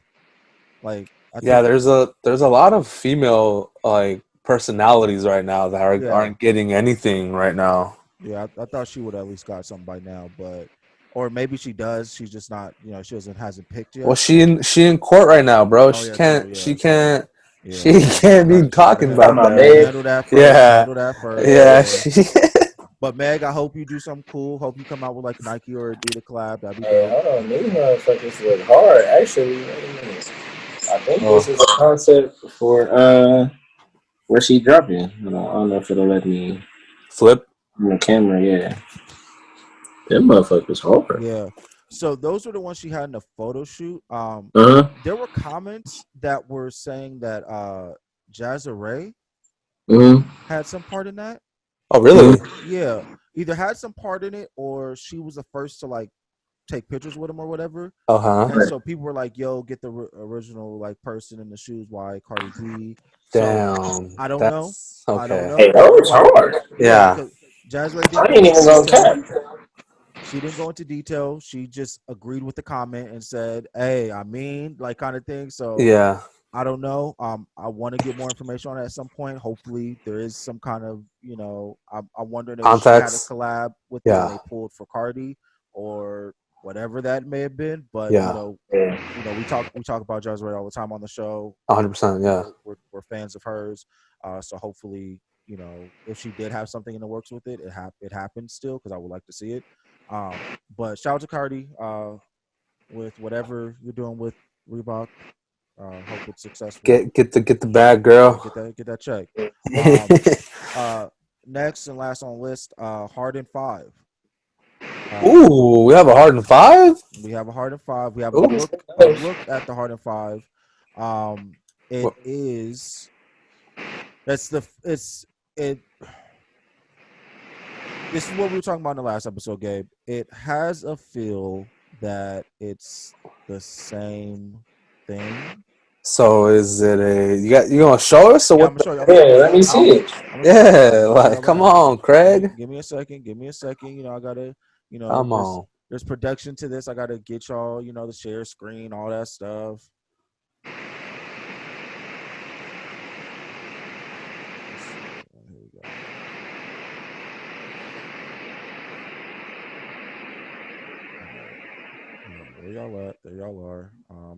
S2: Like
S1: there's a lot of female like personalities right now that aren't getting anything right now.
S2: Yeah, I thought she would at least got something by now, but or maybe she does. She's just not. You know, she hasn't picked yet.
S1: Well, she in court right now, bro. She can't be talking about that.
S2: Handle that first. Handle that first.
S1: Yeah.
S2: But Meg, I hope you do something cool. Hope you come out with like Nike or Adidas collab. That'd be
S3: dope. Hold on, these motherfuckers look hard. Actually, I think this is a concept for where she dropping. I don't know if it'll let me
S1: flip
S3: on the camera. Yeah, them motherfuckers hard.
S2: Yeah. So those were the ones she had in the photo shoot. There were comments that were saying that Jazza Ray had some part in that.
S1: Oh, really?
S2: Yeah. Either had some part in it or she was the first to like take pictures with him or whatever. And so people were like, yo, get the original like person in the shoes. Why Cardi B?
S1: Damn.
S2: So, I don't know.
S1: Okay.
S2: I don't know.
S3: Hey, that was hard.
S1: Yeah.
S2: Jazz Ray she didn't go into detail. She just agreed with the comment and said, hey, I mean, like kind of thing. So
S1: yeah.
S2: I don't know. I want to get more information on it at some point. Hopefully, there is some kind of, you know, I'm wondering if she had a collab with them they pulled for Cardi or whatever that may have been. But you know, we talk about Jazz Ray all the time on the show.
S1: 100%. Yeah,
S2: we're fans of hers. So hopefully, you know, if she did have something in the works with it, it happens still because I would like to see it. But shout out to Cardi with whatever you're doing with Reebok. Hope it's successful.
S1: Get the bag, girl.
S2: Get that check. Next and last on the list, Harden 5.
S1: Ooh, we have a Harden 5.
S2: We have a Harden 5. We have a look at the Harden 5. It is. This is what we were talking about in the last episode, Gabe. It has a feel that it's the same thing.
S1: So is it you gonna show us or what?
S3: Let me see it.
S1: Yeah, like come on, Craig.
S2: Give me a second. You know, I gotta, you know,
S1: come on.
S2: There's production to this. I gotta get y'all, you know, the share screen, all that stuff. Here we go. There y'all are.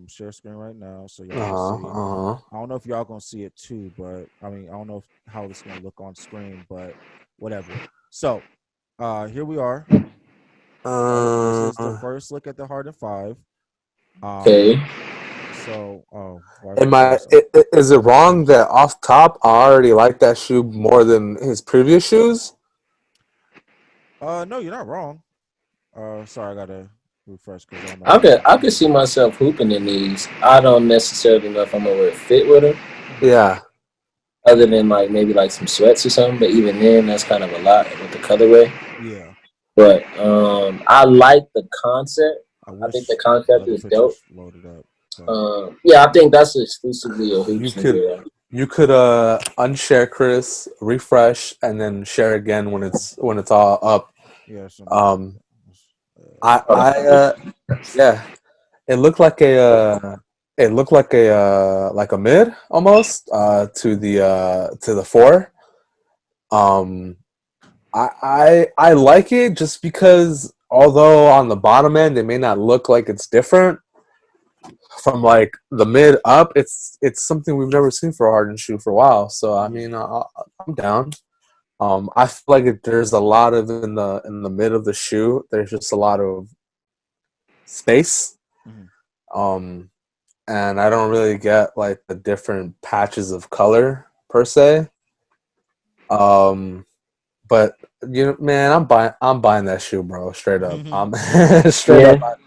S2: Share screen right now, so y'all can see. I don't know if y'all gonna see it too, but I mean, I don't know how it's gonna look on screen, but whatever. So, here we are. This is the first look at the Harden 5.
S3: Okay.
S2: So,
S1: is it wrong that off top I already like that shoe more than his previous shoes?
S2: No, you're not wrong. Sorry, I gotta refresh because
S3: I could see myself hooping in these. I don't necessarily know if I'm gonna fit with them.
S1: Yeah.
S3: Other than like maybe like some sweats or something, but even then, that's kind of a lot with the colorway.
S2: Yeah.
S3: But I like the concept. I think the concept is dope.
S2: Loaded up.
S3: Yeah, I think that's exclusively a hoops.
S1: You could unshare Chris, refresh, and then share again when it's all up.
S2: Yeah.
S1: Yeah, it looked like a mid almost to the 4. I like it just because although on the bottom end it may not look like it's different, from like the mid up, it's something we've never seen for a hardened shoe for a while. So I mean, I'm down. I feel like there's a lot of in the mid of the shoe. There's just a lot of space. And I don't really get like the different patches of color per se. But man, I'm buying that shoe, bro. Straight up, straight up.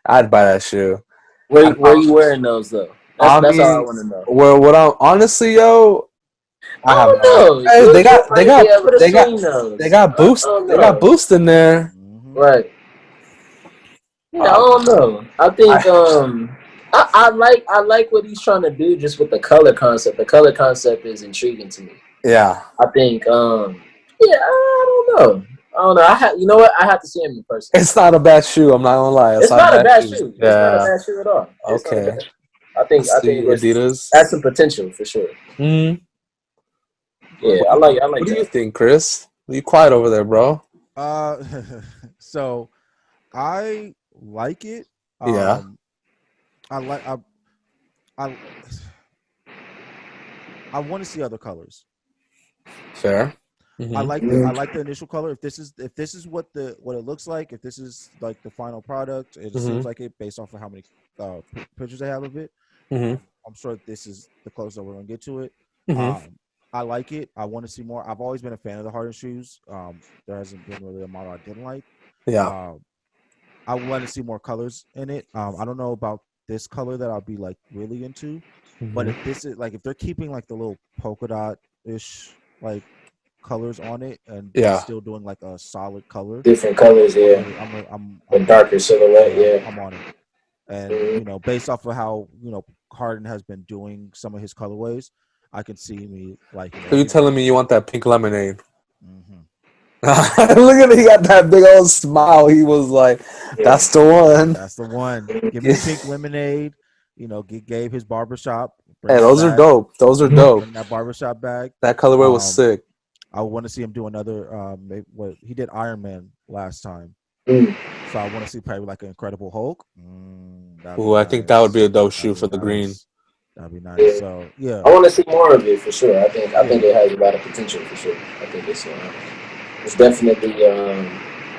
S1: I'd buy that shoe.
S3: Where you wearing those though? That's all I want to know.
S1: Well, what I'm honestly, yo, I don't
S3: know.
S1: Hey, they got boost. They got boost in there,
S3: right? Yeah, I don't know. I think I like what he's trying to do just with the color concept. The color concept is intriguing to me.
S1: Yeah,
S3: I think yeah, I don't know. You know what? I have to see him in person.
S1: It's not a bad shoe. I'm not gonna lie.
S3: It's not a bad shoe. Yeah. It's not a bad shoe at all.
S1: Okay.
S3: I think
S1: Adidas.
S3: That's some potential for sure.
S1: Mm-hmm.
S3: Yeah, I like.
S1: What do you think, Chris? You quiet over there, bro?
S2: So I like it.
S1: Yeah.
S2: I want to see other colors.
S1: Fair.
S2: I like the initial color. If this is what it looks like, if this is like the final product, it seems like it based off of how many pictures they have of it. I'm sure this is the closest we're gonna get to it. I like it. I want to see more. I've always been a fan of the hardened shoes. There hasn't been really a model I didn't like.
S1: Yeah.
S2: I want to see more colors in it. I don't know about this color that I'll be like really into, but if this is like if they're keeping like the little polka dot ish like colors on it and still doing like a solid color,
S3: different colors,
S2: I'm
S3: a darker silhouette,
S2: I'm on it. And based off of how Harden has been doing some of his colorways, I can see me like.
S1: So you telling me you want that pink lemonade? Look at it, he got that big old smile. He was like, "That's the one.
S2: That's the one." Give me pink lemonade. Gave his barbershop.
S1: Hey, those are dope. Those are dope.
S2: Bring that barbershop bag.
S1: That colorway was sick.
S2: I want to see him do another. What he did Iron Man last time. So I want to see probably like an Incredible Hulk.
S1: I think that would be a dope shoe for the green.
S2: That'd be nice. So yeah,
S3: I want to see more of it for sure. I think it has a lot of potential for sure. I think it's definitely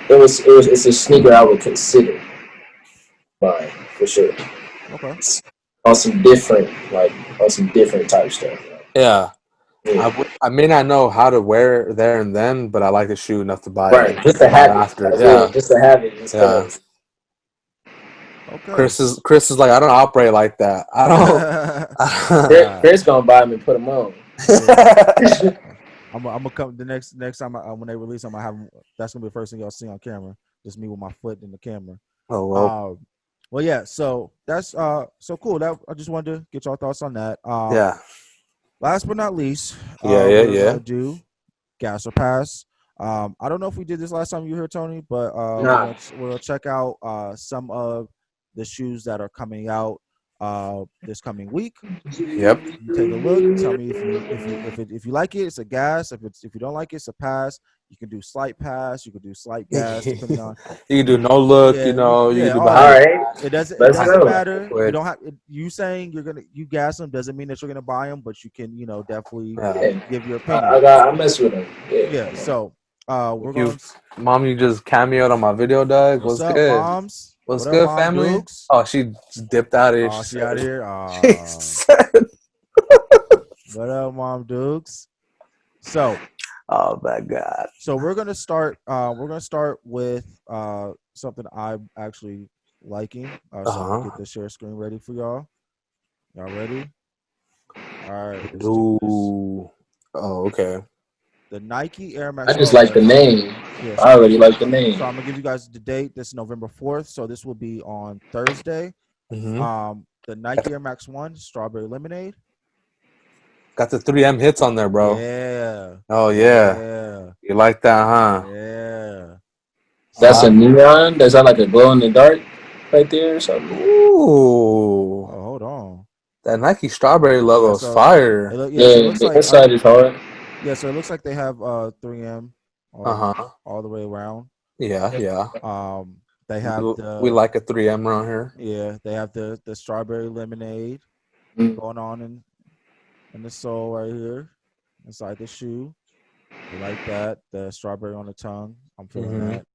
S3: it's a sneaker I would consider buying for sure.
S2: Okay.
S3: On some different type stuff.
S1: Yeah. I may not know how to wear it there and then, but I like the shoe enough to buy it.
S3: Just to have it.
S1: Yeah.
S3: Just to have it.
S2: Okay.
S1: Chris is like, I don't operate like that. I
S3: don't. Chris gonna buy them and put them on.
S2: I'm gonna come the next time when they release them. That's gonna be the first thing y'all see on camera. Just me with my foot in the camera.
S1: Oh well.
S2: Well, yeah. So that's so cool. That I just wanted to get y'all thoughts on that.
S1: Yeah.
S2: Last but not least,
S1: we're
S2: gonna do gas or pass. I don't know if we did this last time you were here, Tony, but we'll check out some of the shoes that are coming out this coming week.
S1: Yep.
S2: Take a look. Tell me if you like it, it's a gas. If you don't like it, it's a pass. You can do slight pass. You can do slight gas. Depending on.
S1: You can do no look. You can do
S3: all right.
S2: It doesn't matter. You don't have you saying you gas them doesn't mean that you're gonna buy them, but you can definitely give your opinion.
S3: I mess with them.
S2: Yeah. So we're going.
S1: Mom, you just cameoed on my video, Doug. What's
S2: up,
S1: good,
S2: moms?
S1: What's good,
S2: Mom
S1: family?
S2: Dukes?
S1: Oh, she just dipped out of here.
S2: Oh, she out of here. What up, Mom Dukes? So.
S1: Oh my God.
S2: So we're gonna start. With something I'm actually liking. So get the share screen ready for y'all. Y'all ready? All right.
S1: Ooh. Oh, okay.
S2: The Nike Air Max.
S3: I just like the name.
S2: Yes.
S3: I already like the name.
S2: So I'm gonna give you guys the date. This is November 4th. So this will be on Thursday. The Nike Air Max 1 Strawberry Lemonade.
S1: Got the 3M hits on there, bro.
S2: Yeah.
S1: Oh yeah.
S2: Yeah.
S1: You like that, huh?
S2: Yeah.
S3: That's a neon. That's not like a glow in the dark right there or something.
S1: Ooh.
S2: Oh, hold on.
S1: That Nike strawberry logo is fire.
S3: The inside is hard.
S2: Yeah, so it looks like they have 3M all the way around.
S1: Yeah.
S2: They have
S1: we like a 3M around here.
S2: Yeah, they have the strawberry lemonade going on in the sole right here inside the shoe. I like that. The strawberry on the tongue. I'm feeling that.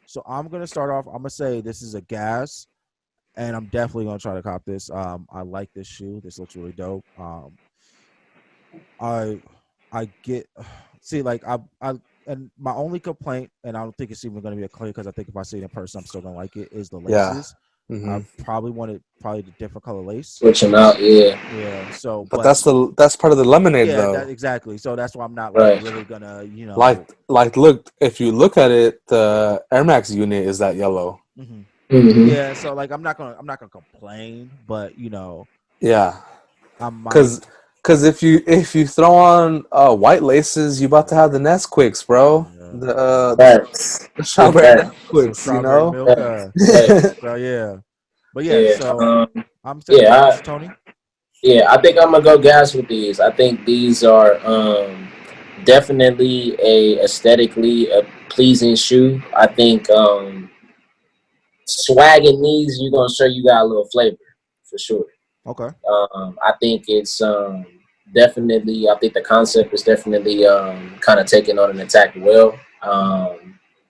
S2: So I'm gonna start off. I'm gonna say this is a gas, and I'm definitely gonna try to cop this. I like this shoe. This looks really dope. I get see like I and my only complaint, and I don't think it's even gonna be a complaint because I think if I see it in person, I'm still gonna like it. Is the laces? I probably wanted the different color lace.
S3: Switch them out,
S2: yeah. So,
S1: but that's part of the lemonade, though.
S2: Exactly. So that's why I'm not like really gonna,
S1: like look. If you look at it, the Air Max unit is that yellow.
S2: Yeah. So like I'm not gonna complain, but
S1: yeah, because if you throw on white laces, you about to have the Nesquiks, bro. The strawberry Nesquiks,
S2: milk. So yeah. But yeah, so I'm saying Tony.
S3: Yeah, I think I'm gonna go gas with these. I think these are definitely a aesthetically pleasing shoe. I think swagging these, you're gonna show you got a little flavor for sure.
S2: Okay.
S3: I think it's definitely. I think the concept is definitely kind of taking on an attack well.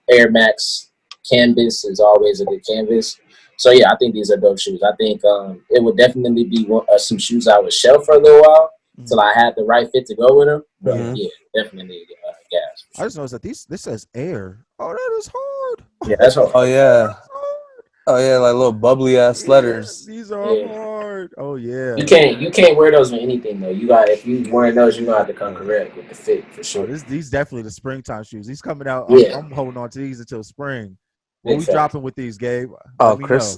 S3: Air Max canvas is always a good canvas. So yeah, I think these are dope shoes. I think it would definitely be some shoes I would shelf for a little while till I had the right fit to go with them. But yeah, definitely gas.
S2: Sure. I just noticed that this says Air. Oh, that is hard.
S3: Yeah, that's hard.
S1: Oh yeah. Oh yeah, like little bubbly ass letters.
S2: These are hard. Oh yeah.
S3: You can't wear those with anything though. You got if you wearing those, you gonna have to come correct with the fit for sure.
S2: These definitely the springtime shoes. These coming out.
S3: Yeah.
S2: I'm holding on to these until spring. What we dropping with these, Gabe?
S1: Chris.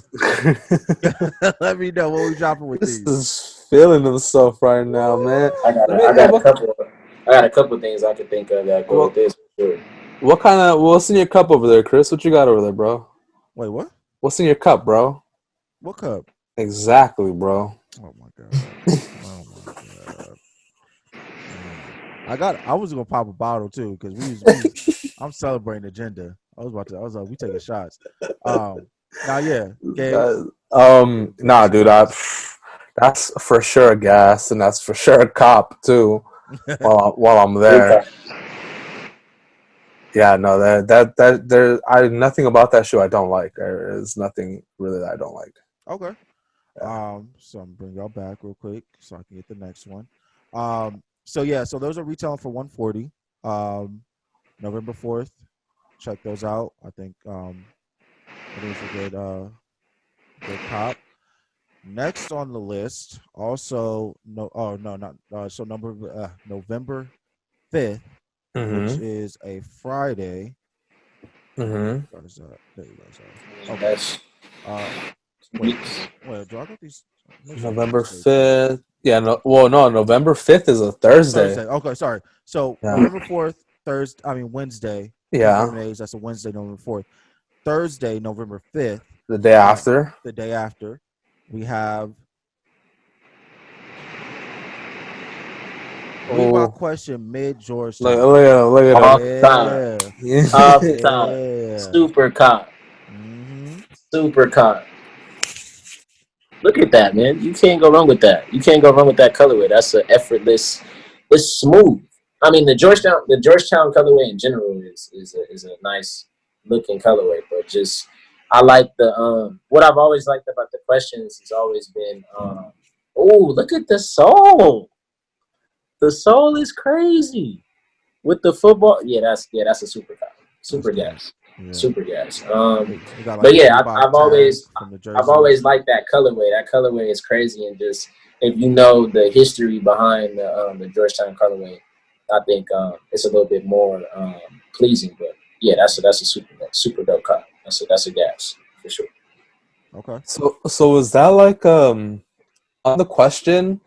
S2: Let me know what we dropping with these.
S1: This is feeling himself right now, man.
S3: I got a couple things I could think of that go with this. For sure.
S1: What's in your cup over there, Chris? What you got over there, bro?
S2: Wait, what?
S1: What's in your cup, bro?
S2: What cup?
S1: Exactly, bro.
S2: Oh my god. I was gonna pop a bottle too because I'm celebrating agenda. I was like, we taking shots. Now, yeah, Gabe.
S1: Nah, dude, that's for sure a gas, and that's for sure a cop too. while I'm there. Yeah, no, that nothing about that shoe I don't like. There's nothing really that I don't like.
S2: Okay. So I'm gonna bring y'all back real quick so I can get the next one. So those are retailing for $140. November 4th. Check those out. I think it is a good cop. Next on the list, also November 5th, which is a Friday. Where is that? There you go. Okay. Wait, do I got these?
S1: November 5th. Yeah, November 5th is a Thursday.
S2: Okay, sorry. So November 4th, Wednesday.
S1: Yeah.
S2: That's a Wednesday, November 4th. Thursday, November 5th.
S1: The day after.
S2: We have my question mid Georgetown.
S1: Look at
S3: off the top. Super cop. Super cop. Look at that, man. You can't go wrong with that. You can't go wrong with that colorway. That's an effortless. It's smooth. I mean, the Georgetown colorway in general is a nice looking colorway, but just I like the what I've always liked about the questions has always been look at the sole. The sole is crazy with the football. Yeah, that's a super cop. Super gas. Yeah. Super gas. But yeah, I've always liked that colorway. That colorway is crazy, and just if you know the history behind the Georgetown colorway, I think it's a little bit more pleasing. But yeah, that's a super dope cut. That's a gas for sure.
S2: Okay.
S1: So is that like on the question?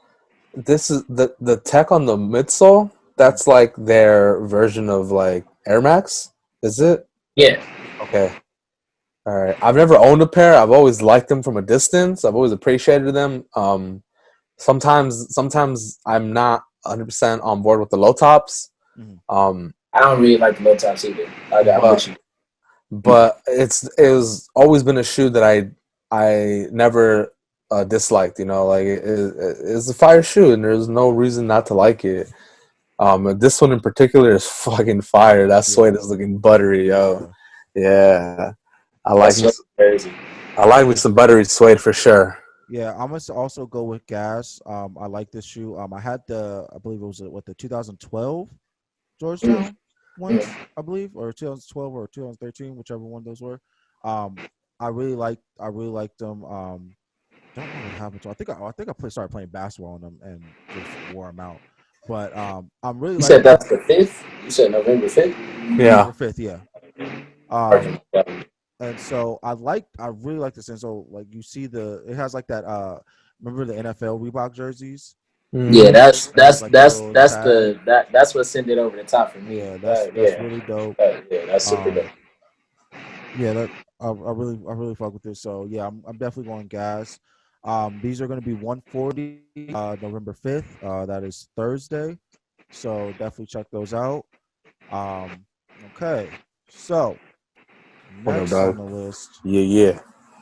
S1: This is the tech on the midsole. That's like their version of like Air Max. Is it?
S3: Yeah.
S1: Okay. All right. I've never owned a pair. I've always liked them from a distance. I've always appreciated them. Sometimes I'm not 100% on board with the low tops.
S3: I don't really like the low tops either.
S1: but it was always been a shoe that I never disliked. You know, like it's a fire shoe, and there's no reason not to like it. This one in particular is fucking fire. That suede is looking buttery, yo. Yeah, I like me.
S3: Crazy.
S1: I like me some buttery suede for sure.
S2: Yeah, I must also go with Gas. I like this shoe. I had I believe it was the 2012 Georgetown ones, I believe, or 2012 or 2013, whichever one those were. I really liked them. Don't know what happened to. I think I started playing basketball on them and just wore them out. But I'm really.
S3: You said that's the 5th. You said November 5th.
S1: Yeah,
S2: November 5th. Yeah. And so I really like this. And so like you see it has like that. Remember the NFL Reebok jerseys?
S3: Yeah, that's
S2: like
S3: that's what sent it over the top for me.
S2: Yeah, that's really dope.
S3: Yeah, that's super dope.
S2: Yeah, I really fuck with this. So yeah, I'm definitely going Gas. These are going to be 140 November 5th. That is Thursday. So definitely check those out. Okay. So next on the list.
S1: Yeah.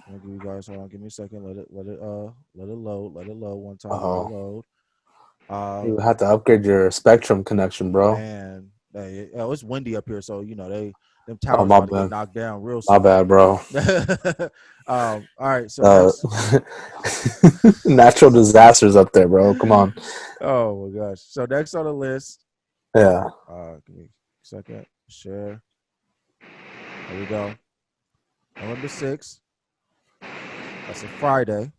S2: I'll give you guys. Hold on. Give me a second. Let it load. Let it load one time.
S1: Uh-oh.
S2: Let it load.
S1: You have to upgrade your Spectrum connection, bro.
S2: Man, it's windy up here, so you know them towers about to get knocked down real soon.
S1: My bad, bro.
S2: All right, so
S1: natural disasters up there, bro. Come on.
S2: Oh my gosh. So next on the list.
S1: Yeah.
S2: Give me a second. Share. There we go. November 6th. That's a Friday.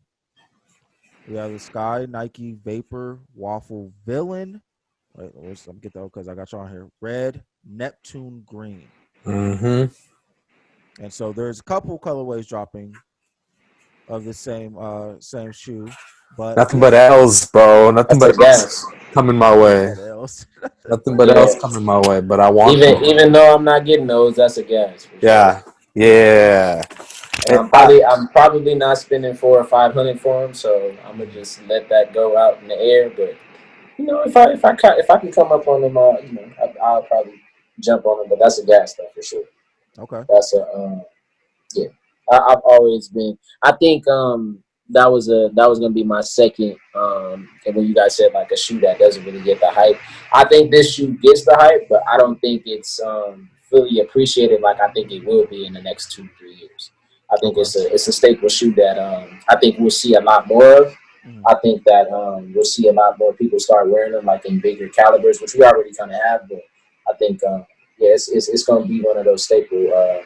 S2: We have the Sky Nike Vapor Waffle Villain. Wait, let me get that because I got y'all here. Red Neptune Green.
S1: Mm-hmm.
S2: And so there's a couple colorways dropping of the same shoe, but
S1: nothing but L's, bro. Nothing but L's coming my way. Nothing but L's coming my way. But I want
S3: even though I'm not getting those, that's a gas.
S1: Yeah,
S3: sure.
S1: Yeah.
S3: And I'm probably not spending $400 or $500 for them, so I'm gonna just let that go out in the air. But you know, if I can come up on them, you know, I'll probably jump on them. But that's a gas stuff for sure.
S2: Okay.
S3: That's yeah. I've always been. I think that was gonna be my second. And when you guys said like a shoe that doesn't really get the hype, I think this shoe gets the hype, but I don't think it's fully appreciated like I think it will be in the next 2-3 years. I think it's a staple shoe that I think we'll see a lot more of. I think that we'll see a lot more people start wearing them like in bigger calibers, which we already kind of have. But I think it's going to be one of those staple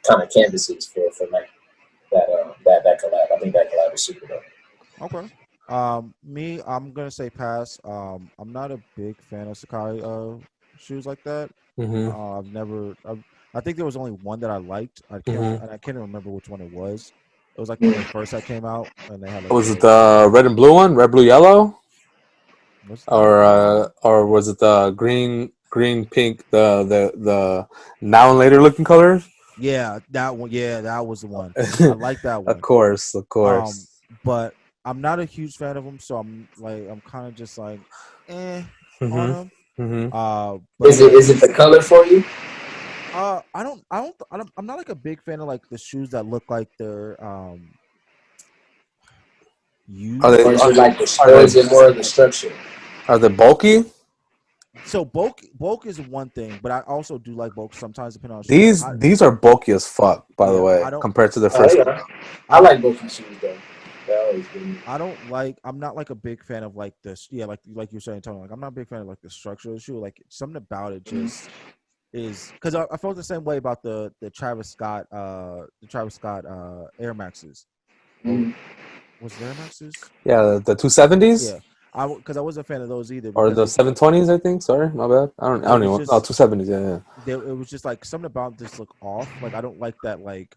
S3: kind of canvases for like that collab. I think that collab is super dope.
S2: Okay. I'm gonna say pass. I'm not a big fan of Sakai shoes like that.
S1: Mm-hmm.
S2: I think there was only one that I liked. I can't remember which one it was. It was like when they first that came out, and they had. Like,
S1: was it the red and blue one, red, blue, yellow, or was it the green, pink, the now and later looking colors?
S2: Yeah, that one. Yeah, that was the one. I like that one.
S1: Of course.
S2: But I'm not a huge fan of them, so I'm kind of just like, on them.
S1: Mm-hmm.
S3: Is it the color for you?
S2: I'm not like a big fan of like the shoes that look like they're used.
S3: Or is it more of the structure?
S1: Are they bulky?
S2: So bulk is one thing, but I also do like bulk sometimes depending on
S1: shoes. These are bulky as fuck, by the way, compared to the first one.
S3: I like bulky shoes though.
S2: I'm not like a big fan of like this. Yeah, like you're saying, Tony. Like I'm not a big fan of like the structure of the shoe. Like something about it just is because I felt the same way about the Travis Scott Air Maxes. Was it Air Maxes?
S1: Yeah, the 270s.
S2: Yeah. Because I wasn't a fan of those either.
S1: Or the 720s, I think. Sorry, my bad. I don't even. 270s. Yeah.
S2: It was just like something about this look off. Like I don't like that. Like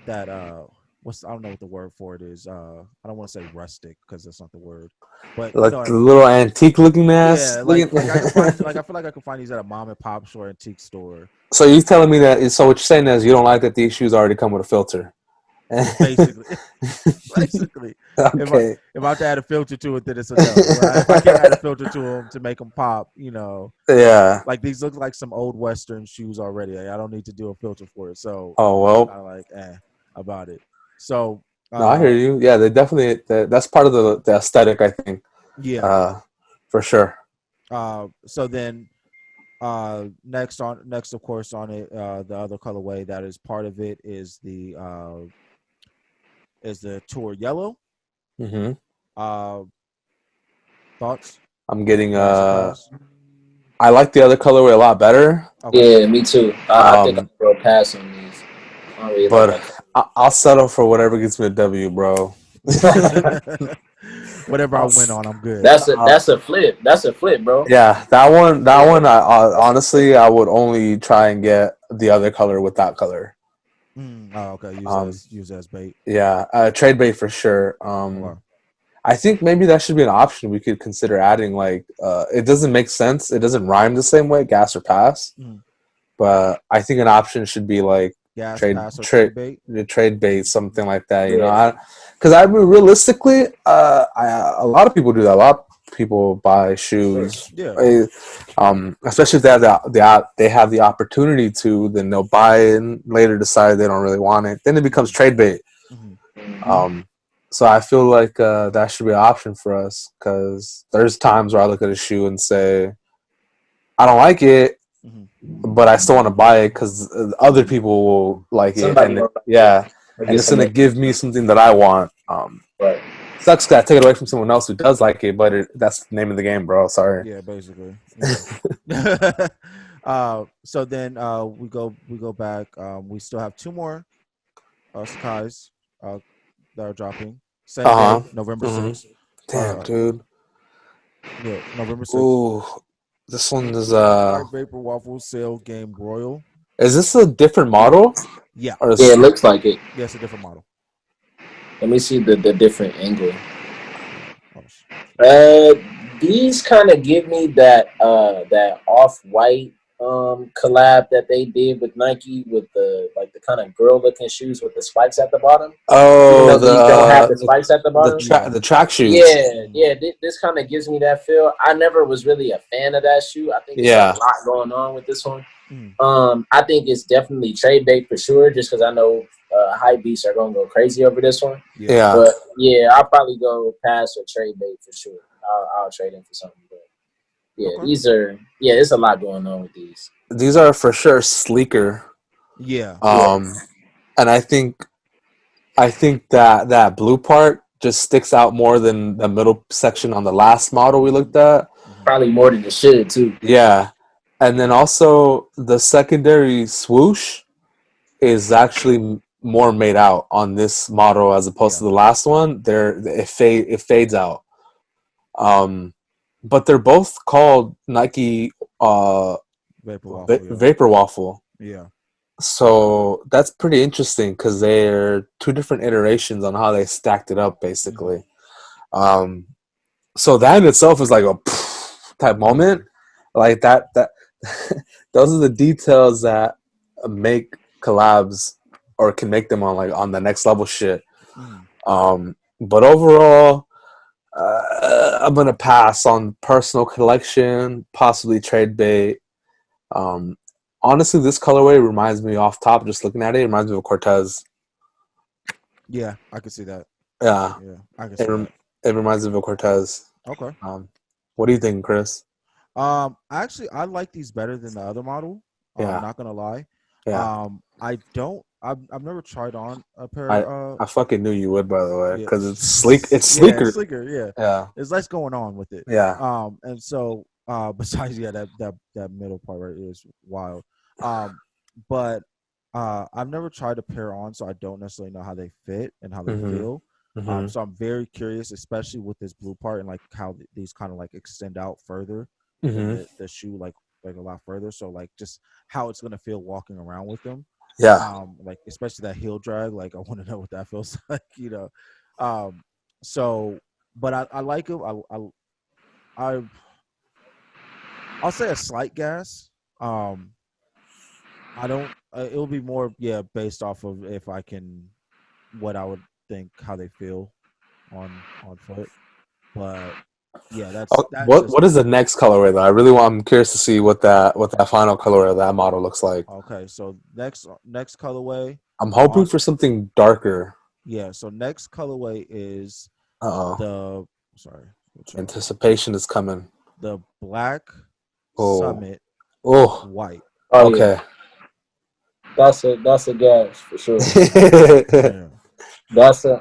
S2: that. I don't know what the word for it is. I don't want to say rustic because that's not the word. But
S1: like the little antique looking mask.
S2: Yeah, like I can find. Like I feel like I can find these at a mom and pop store, antique store.
S1: So you're telling me that? So what you're saying is you don't like that these shoes already come with a filter,
S2: Basically. Basically.
S1: Okay.
S2: If I have to add a filter to it, then it's a no. Right? If I can't add a filter to them to make them pop,
S1: Yeah.
S2: like these look like some old Western shoes already. I don't need to do a filter for it. So
S1: Oh well.
S2: I like about it. So
S1: No, I hear you. Yeah, they definitely. That's part of the aesthetic, I think.
S2: yeah.
S1: For sure.
S2: So then next of course on it, the other colorway that is part of it is the tour yellow.
S1: Mm-hmm.
S2: Thoughts?
S1: I'm getting
S2: Surprise?
S1: I like the other colorway a lot better.
S2: Okay.
S3: Yeah, me too. I think I'll throw a pass on these. I don't really
S1: But
S3: like
S1: I'll settle for whatever gets me a W, bro.
S3: that.
S2: Whatever I win on, I'm good.
S3: That's a flip. That's a flip, bro.
S1: Yeah, that one. I honestly, I would only try and get the other color with that color.
S2: Oh, okay. Use as bait.
S1: Yeah, trade bait for sure.
S2: Okay.
S1: I think maybe that should be an option we could consider adding. Like, it doesn't make sense. It doesn't rhyme the same way, gas or pass. But I think an option should be like
S2: Gas,
S1: trade
S2: pass, or trade bait.
S1: Trade bait, something like that. You
S3: Yeah.
S1: know, because I mean, realistically, a lot of people do that. A lot of people buy shoes.
S2: Yeah.
S1: Especially if they have the opportunity to, then they'll buy it and later decide they don't really want it. Then it becomes trade bait. So I feel like that should be an option for us, because there's times where I look at a shoe and say, I don't like it, but I still want to buy it because other people will like it, and it's gonna give me something that I want.
S3: Right.
S1: Sucks that I take it away from someone else who does like it, but that's the name of the game, bro. Sorry.
S2: Yeah, basically. Yeah. So then we go back. We still have two more Skies that are dropping. Same day, November 6th.
S1: Damn, dude.
S2: Yeah, November 6th.
S1: Ooh, this one is
S2: Vapor Waffle Sail Game Royal.
S1: Is this a different model?
S2: Yeah.
S3: Yeah, it looks like it.
S2: Yeah, it's a different model.
S3: Let me see the different angle.
S2: Oh,
S3: These kind of give me that off-white collab that they did with Nike, with the kind of girl looking shoes with the spikes at the bottom.
S1: Oh,
S3: these don't have the spikes at the bottom.
S1: The track shoes.
S3: Yeah. This kind of gives me that feel. I never was really a fan of that shoe. I think there's a lot going on with this one. I think it's definitely trade bait for sure, just because I know Hypebeast are gonna go crazy over this one.
S1: Yeah.
S3: But yeah, I'll probably go pass or trade bait for sure. I'll trade in for something. But yeah, these are there's a lot going on with these.
S1: These are for sure sleeker.
S2: Yeah.
S1: And I think that blue part just sticks out more than the middle section on the last model we looked at.
S3: Probably more than it should too.
S1: Yeah. And then also the secondary swoosh is actually more made out on this model as opposed to the last one. It fades out. But they're both called Nike Vapor Waffle.
S2: Yeah.
S1: So that's pretty interesting because they're two different iterations on how they stacked it up, basically. So that in itself is like a type moment, like that. Those are the details that make collabs or can make them on the next level shit. But overall, I'm gonna pass on personal collection, possibly trade bait. Honestly, this colorway reminds me off top. Just looking at it, reminds me of Cortez.
S2: Yeah, I can see that.
S1: Yeah,
S2: I can see that.
S1: It reminds me of Cortez.
S2: Okay.
S1: What do you think, Chris?
S2: Actually, I like these better than the other model.
S1: Yeah.
S2: I'm not gonna lie.
S1: Yeah.
S2: I've never tried on a pair.
S1: I fucking knew you would, by the way, because it's sleek. It's sleeker.
S2: Yeah, it's sleeker.
S1: Yeah.
S2: There's less going on with it.
S1: Yeah.
S2: And so besides that middle part right is wild. But I've never tried a pair on, so I don't necessarily know how they fit and how they feel. So I'm very curious, especially with this blue part and like how these kind of like extend out further, the shoe like a lot further. So like just how it's gonna feel walking around with them.
S1: Yeah.
S2: Like especially that heel drag. Like I want to know what that feels like, you know. So, but I like them. I'll say a slight gas. I don't. It'll be more based off of if I can what I would think how they feel on foot. But yeah, that's just
S1: what is the next colorway though? I'm curious to see what that final colorway of that model looks like.
S2: okay. So next colorway.
S1: I'm hoping for something darker.
S2: Yeah. So next colorway is
S1: Uh-oh.
S2: sorry.
S1: Anticipation is coming.
S2: The Black
S1: Oh.
S2: Summit
S1: Oh.
S2: white.
S3: Oh,
S1: Okay.
S3: Yeah. That's a gas for sure.
S2: Yeah.
S3: That's a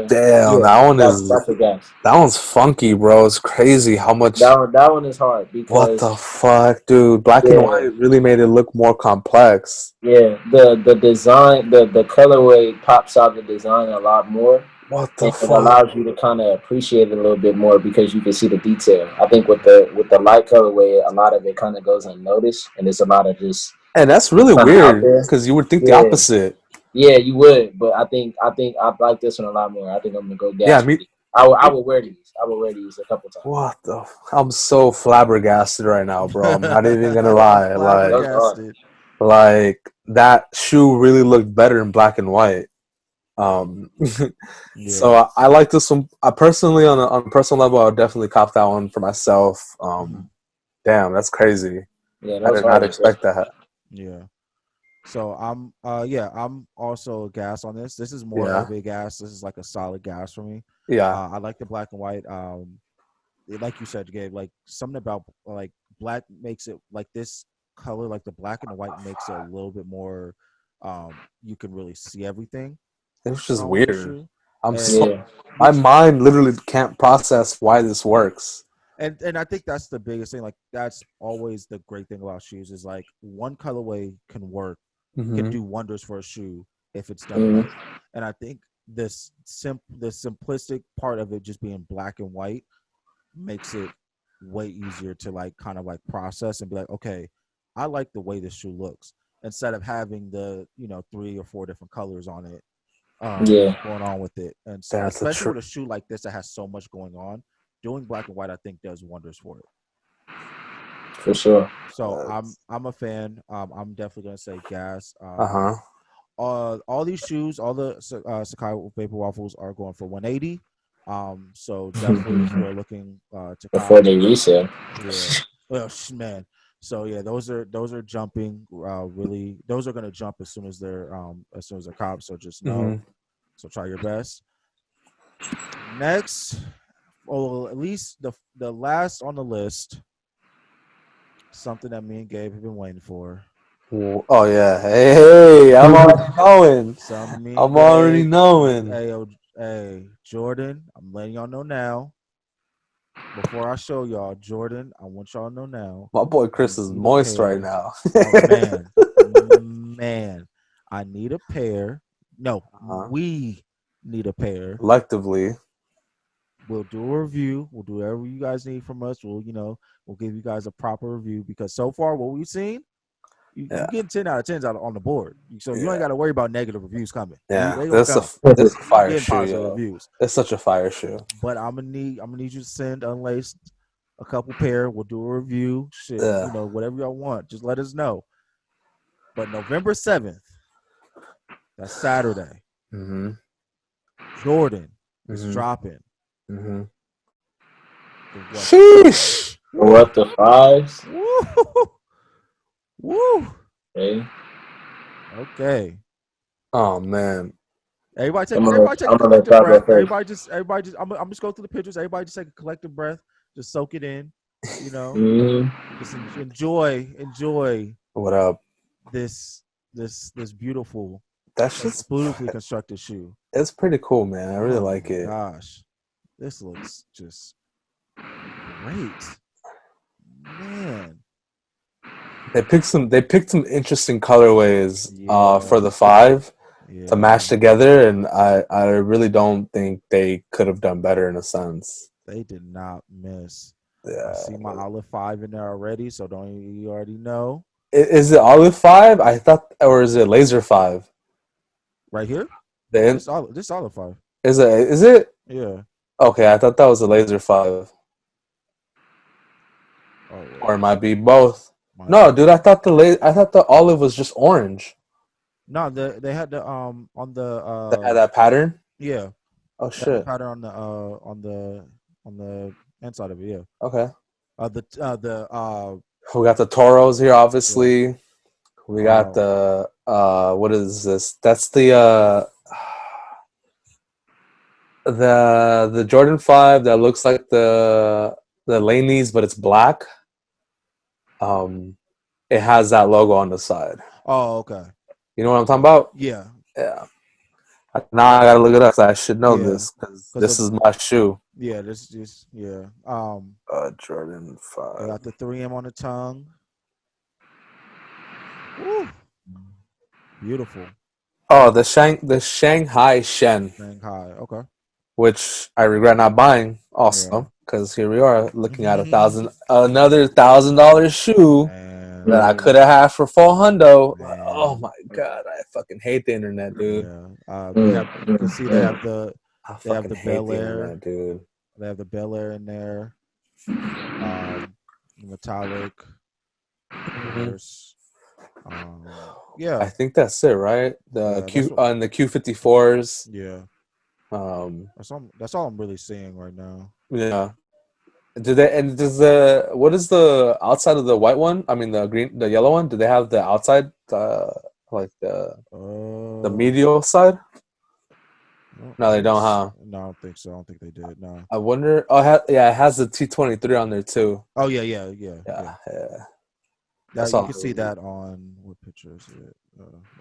S1: Damn,
S3: yeah, that's a gas.
S1: that one's funky, bro. It's crazy how much.
S3: That one is hard
S1: What
S3: because
S1: the fuck, dude? Black and white really made it look more complex.
S3: yeah, the design, the colorway pops out the design a lot more.
S1: What the
S3: And it
S1: fuck?
S3: allows you to kind of appreciate it a little bit more because you can see the detail. I think with the light colorway, a lot of it kind of goes unnoticed, and it's a lot of just.
S1: And that's really weird
S3: there.
S1: because you would think the
S3: Yeah.
S1: opposite.
S3: Yeah, you would, but I think I like this one a lot more. I think I'm gonna go gas.
S1: Yeah,
S3: with it. I would wear these. I would wear these a couple times.
S1: What the? I'm so flabbergasted right now, bro. I'm not even gonna lie. Like that shoe really looked better in black and white.
S2: Yeah.
S1: So I like this one. I personally, on a personal level, I would definitely cop that one for myself. Damn, that's crazy.
S3: Yeah,
S1: I did not expect that.
S2: Yeah. So I'm also a gas on this. This is more of a gas. This is like a solid gas for me.
S1: Yeah.
S2: I like the black and white. Like you said, Gabe, like something about like black makes it like this color, like the black and the white makes it a little bit more. You can really see everything.
S1: It's just weird.
S2: My
S1: mind literally can't process why this works.
S2: And I think that's the biggest thing. Like that's always the great thing about shoes is like one colorway can work, can do wonders for a shoe if it's done right. And I think the simplistic part of it just being black and white makes it way easier to like kind of like process and be like, okay, I like the way this shoe looks instead of having the 3 or 4 different colors on it. Going on with it. And so especially with a shoe like this that has so much going on, doing black and white I think does wonders for it.
S3: For sure.
S2: So I'm a fan. I'm definitely gonna say gas. All these shoes, all the Sakai Vapor Waffles are going for 180. So definitely if you're looking to
S3: before they resale.
S2: Yeah. Man. So yeah, those are jumping really. Those are gonna jump as soon as they're cops. So just know. So try your best. Next, at least the last on the list, something that me and Gabe have been waiting for.
S1: Oh yeah, hey, I'm already knowing.
S2: Hey, Jordan, I'm letting y'all know now. Before I show y'all, Jordan, I want y'all to know now.
S1: My boy Chris is moist right now.
S2: Oh, man, I need a pair. No, we need a pair.
S1: Collectively.
S2: We'll do a review. We'll do whatever you guys need from us. We'll give you guys a proper review because so far what we've seen, you get 10 out of 10s out on the board. So you ain't got to worry about negative reviews coming.
S1: Yeah, this is a fire shoe.
S2: Reviews.
S1: It's such a fire shoe.
S2: But I'm gonna need you to send Unlaced a couple pair. We'll do a review. Shit, whatever y'all want. Just let us know. But November 7th, that's Saturday. Jordan is dropping.
S1: Sheesh.
S3: What the fives?
S2: Woo. Okay.
S1: Oh man.
S2: Everybody take a collective breath. Everybody just I'm just go through the pictures. Everybody just take a collective breath. Just soak it in. Just enjoy.
S1: What up?
S2: This beautiful.
S1: That's just
S2: beautifully constructed shoe.
S1: It's pretty cool, man. I really like it.
S2: Gosh, this looks just great, man.
S1: They picked some interesting colorways for the 5 to match together, and I really don't think they could have done better in a sense.
S2: They did not miss.
S1: Yeah.
S2: I see my Olive 5 in there already, so you already know.
S1: Is it Olive 5? I thought, or is it Laser 5?
S2: Right here?
S1: This
S2: Olive 5.
S1: Is it?
S2: Yeah.
S1: Okay, I thought that was a Laser 5.
S2: Oh, yeah.
S1: Or it might be both. No, dude, I thought the olive was just orange.
S2: No, they had the on the
S1: They had that pattern.
S2: yeah.
S1: Oh
S2: They had the
S1: shit.
S2: pattern on the inside of it. Yeah.
S1: Okay.
S2: The
S1: We got the Toros here, obviously. We got
S2: um
S1: the what is this? That's the Jordan 5 that looks like the Laneys, but it's black. It has that logo on the side.
S2: oh okay.
S1: You know what I'm talking about?
S2: Yeah.
S1: Yeah. Now I gotta look it up. 'Cause I should know
S2: Yeah.
S1: this because
S2: Because
S1: this is my shoe.
S2: yeah, this is yeah.
S1: Jordan
S2: They
S1: 5.
S2: got the 3M on the tongue. Woo. Beautiful.
S1: Oh, the Shanghai Shen,
S2: Shanghai. Okay.
S1: which I regret not buying
S2: Yeah.
S1: also because here we are looking at another $1,000 shoe
S2: Man.
S1: that I
S3: Mm.
S1: could have had for 400. Oh
S2: Man.
S1: my god, I fucking hate the internet, dude.
S2: Yeah.
S3: Mm.
S2: You can see they
S3: Mm.
S2: have the
S1: I
S2: they have
S1: fucking
S2: the
S1: hate
S2: Bel
S1: the
S2: Air.
S1: internet, dude.
S2: They have the Bel Air in there. Metallic, of
S1: Mhm.
S2: course. Yeah.
S1: I think that's it, right? The
S2: Yeah, that's
S1: Q
S2: what
S1: on the Q54s.
S2: yeah.
S1: Um,
S2: That's all I'm really seeing right now.
S1: yeah. Do they and does the what is the outside of the white one? I mean the yellow one. Do they have the outside like the
S2: Uh
S1: medial side?
S2: I
S1: No, they
S2: don't
S1: don't. Huh?
S2: no, I don't think so. I don't think they did. No.
S1: I wonder. Oh, yeah, it has the T23 on there too.
S2: Oh yeah.
S1: Yeah. That's
S2: That you
S1: all.
S2: can see that on what picture is it?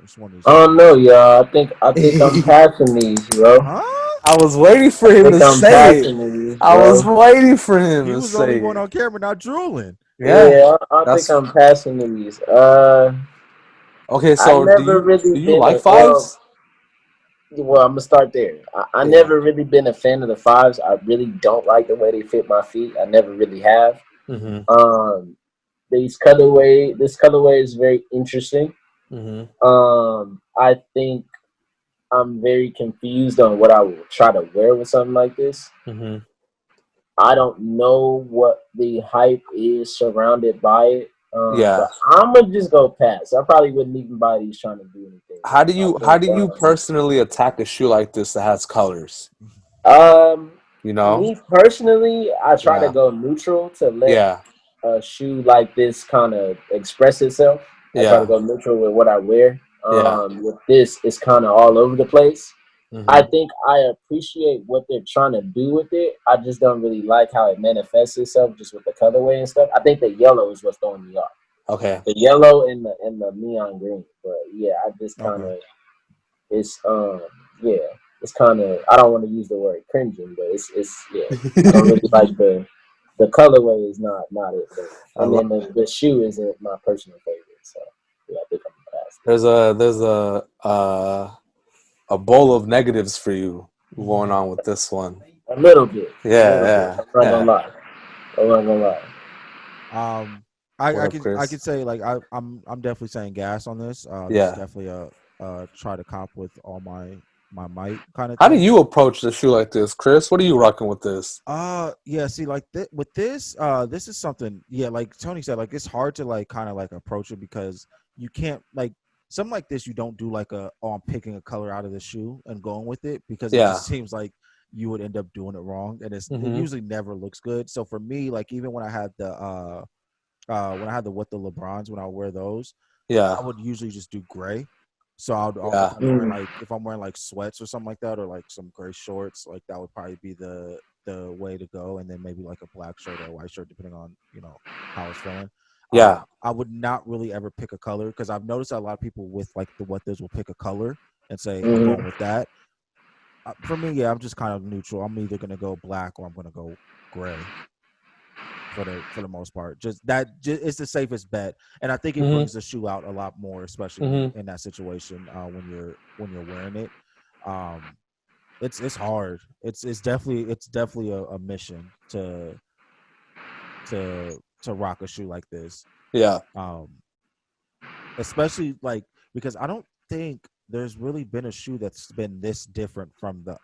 S2: It's one of these
S3: I don't
S2: pictures.
S3: know, y'all. I think I'm passing these, bro.
S2: Huh?
S1: I was waiting for
S3: I
S1: him
S3: think
S1: to
S3: I'm
S1: say it.
S3: passing these,
S1: I was
S3: bro.
S1: waiting for him
S2: He
S1: to
S2: was the only
S1: say
S2: one
S1: it.
S2: on camera not drooling.
S1: Yeah,
S3: Yeah, I think
S1: that's
S3: I'm passing these.
S1: okay.
S3: I
S1: So
S3: never really
S1: do you
S3: been
S1: like
S3: a
S1: fives?
S3: well, I'm gonna start there. I
S1: Yeah.
S3: never really been a fan of the fives. I really don't like the way they fit my feet. I never really have.
S1: Mhm.
S3: Um, this colorway is very interesting.
S1: Mhm.
S3: I think I'm very confused on what I will try to wear with something like this.
S1: Mhm.
S3: I don't know what the hype is surrounded by it.
S1: Yeah.
S3: But I'm gonna just go pass. I probably wouldn't even buy these trying to do anything with them. I
S1: How
S3: think
S1: do you personally attack a shoe like this that has colors?
S3: um
S1: You know?
S3: me personally, I try to
S1: Yeah.
S3: go neutral to let
S1: Yeah.
S3: a shoe like this kind of express itself. I try to
S1: Yeah.
S3: go neutral with what I wear.
S1: Yeah.
S3: With this, it's kind of all over the place. I
S1: Mhm.
S3: think I appreciate what they're trying to do with it. I just don't really like how it manifests itself, just with the colorway and stuff. I think the yellow is what's throwing me off.
S1: Okay.
S3: The yellow and the neon green. But yeah, I just kind
S2: Okay.
S3: of it's yeah, it's kind of, I don't want to use the word cringing, but it's yeah. I don't really like the colorway is not it for me.
S1: I
S3: And
S1: love
S3: then
S1: it.
S3: the shoe isn't my personal favorite. So yeah, I think I'm gonna pass this.
S1: There's a bowl of negatives for you going on with this one.
S3: A little bit, a
S1: Yeah,
S3: little bit.
S1: yeah,
S3: I'm not gonna
S1: yeah.
S3: lie. I'm not gonna lie.
S1: What up,
S2: I
S1: Chris?
S2: could say like I'm definitely saying gas on this. This is
S1: Yeah.
S2: definitely a try to cop with all my might kind of
S1: How do
S2: thing.
S1: you approach the shoe like this, Chris? What are you rocking with this?
S2: Yeah, see, like with this, this is something. Yeah, like Tony said, like it's hard to like kind of like approach it because you can't like something like this. You don't do like oh, I'm picking a color out of the shoe and going with it because it
S1: Yeah.
S2: just seems like you would end up doing it wrong, and it
S1: Mhm.
S2: usually never looks good. So for me, like even when I had the with the LeBrons when I wear those,
S1: Yeah.
S2: I would usually just do gray. So
S1: Yeah.
S2: if I'm wearing like sweats or something like that, or like some gray shorts, like that would probably be the way to go. And then maybe like a black shirt or a white shirt, depending on how it's feeling.
S1: Yeah.
S2: I would not really ever pick a color because I've noticed that a lot of people with like the what this will pick a color and say I'm going with that. For me, yeah, I'm just kind of neutral. I'm either gonna go black or I'm gonna go gray for the most part. It's the safest bet, and I think it
S1: Mhm.
S2: brings the shoe out a lot more, especially
S1: Mhm.
S2: in that situation when you're wearing it. It's hard. It's definitely a mission to rock a shoe like this.
S1: Yeah.
S2: Um, especially like because I don't think there's really been a shoe that's been this different from the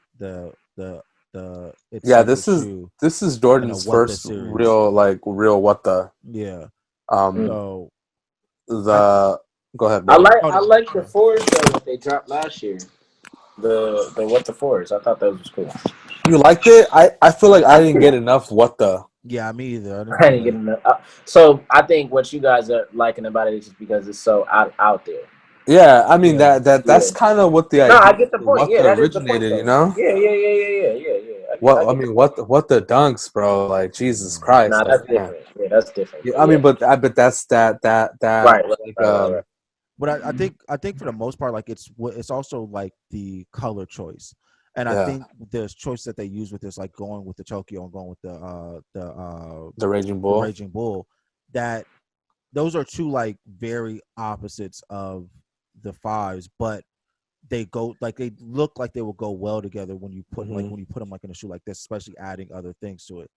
S2: its
S1: Yeah.
S2: signature shoe
S1: This is
S2: in a
S1: Jordan's
S2: what the
S1: first
S2: series.
S1: real what the
S2: Yeah.
S1: um
S2: So I
S1: the Go ahead,
S3: I
S1: bro.
S3: like the fours though that they dropped last year. The what the fours. I thought that was cool.
S1: You liked it? I feel like I didn't get enough. What the?
S2: Yeah, me either.
S3: I didn't get enough. So I think what you guys are liking about it is just because it's so out there.
S1: Yeah, I mean that's kind of what the
S3: No, I
S1: idea,
S3: get the point.
S1: what
S3: Yeah,
S1: the
S3: that is the point
S1: originated, you
S3: though.
S1: know?
S3: Yeah.
S1: What I mean, what the dunks, bro? Like Jesus Christ,
S3: Nah,
S1: like
S3: that's
S1: man.
S3: different. Yeah, that's different.
S1: Yeah,
S3: But
S1: I mean,
S3: yeah.
S1: but that's that like
S3: Right.
S2: But I think for the most part, like it's also like the color choice, and I
S1: yeah,
S2: think there's choice that they use with this, like going with the Tokyo and going with
S1: the Raging
S2: the
S1: Bull.
S2: Raging Bull. That those are two like very opposites of the fives, but they go like they look like they will go well together when you put like when you put them like in a shoe like this, especially adding other things to it.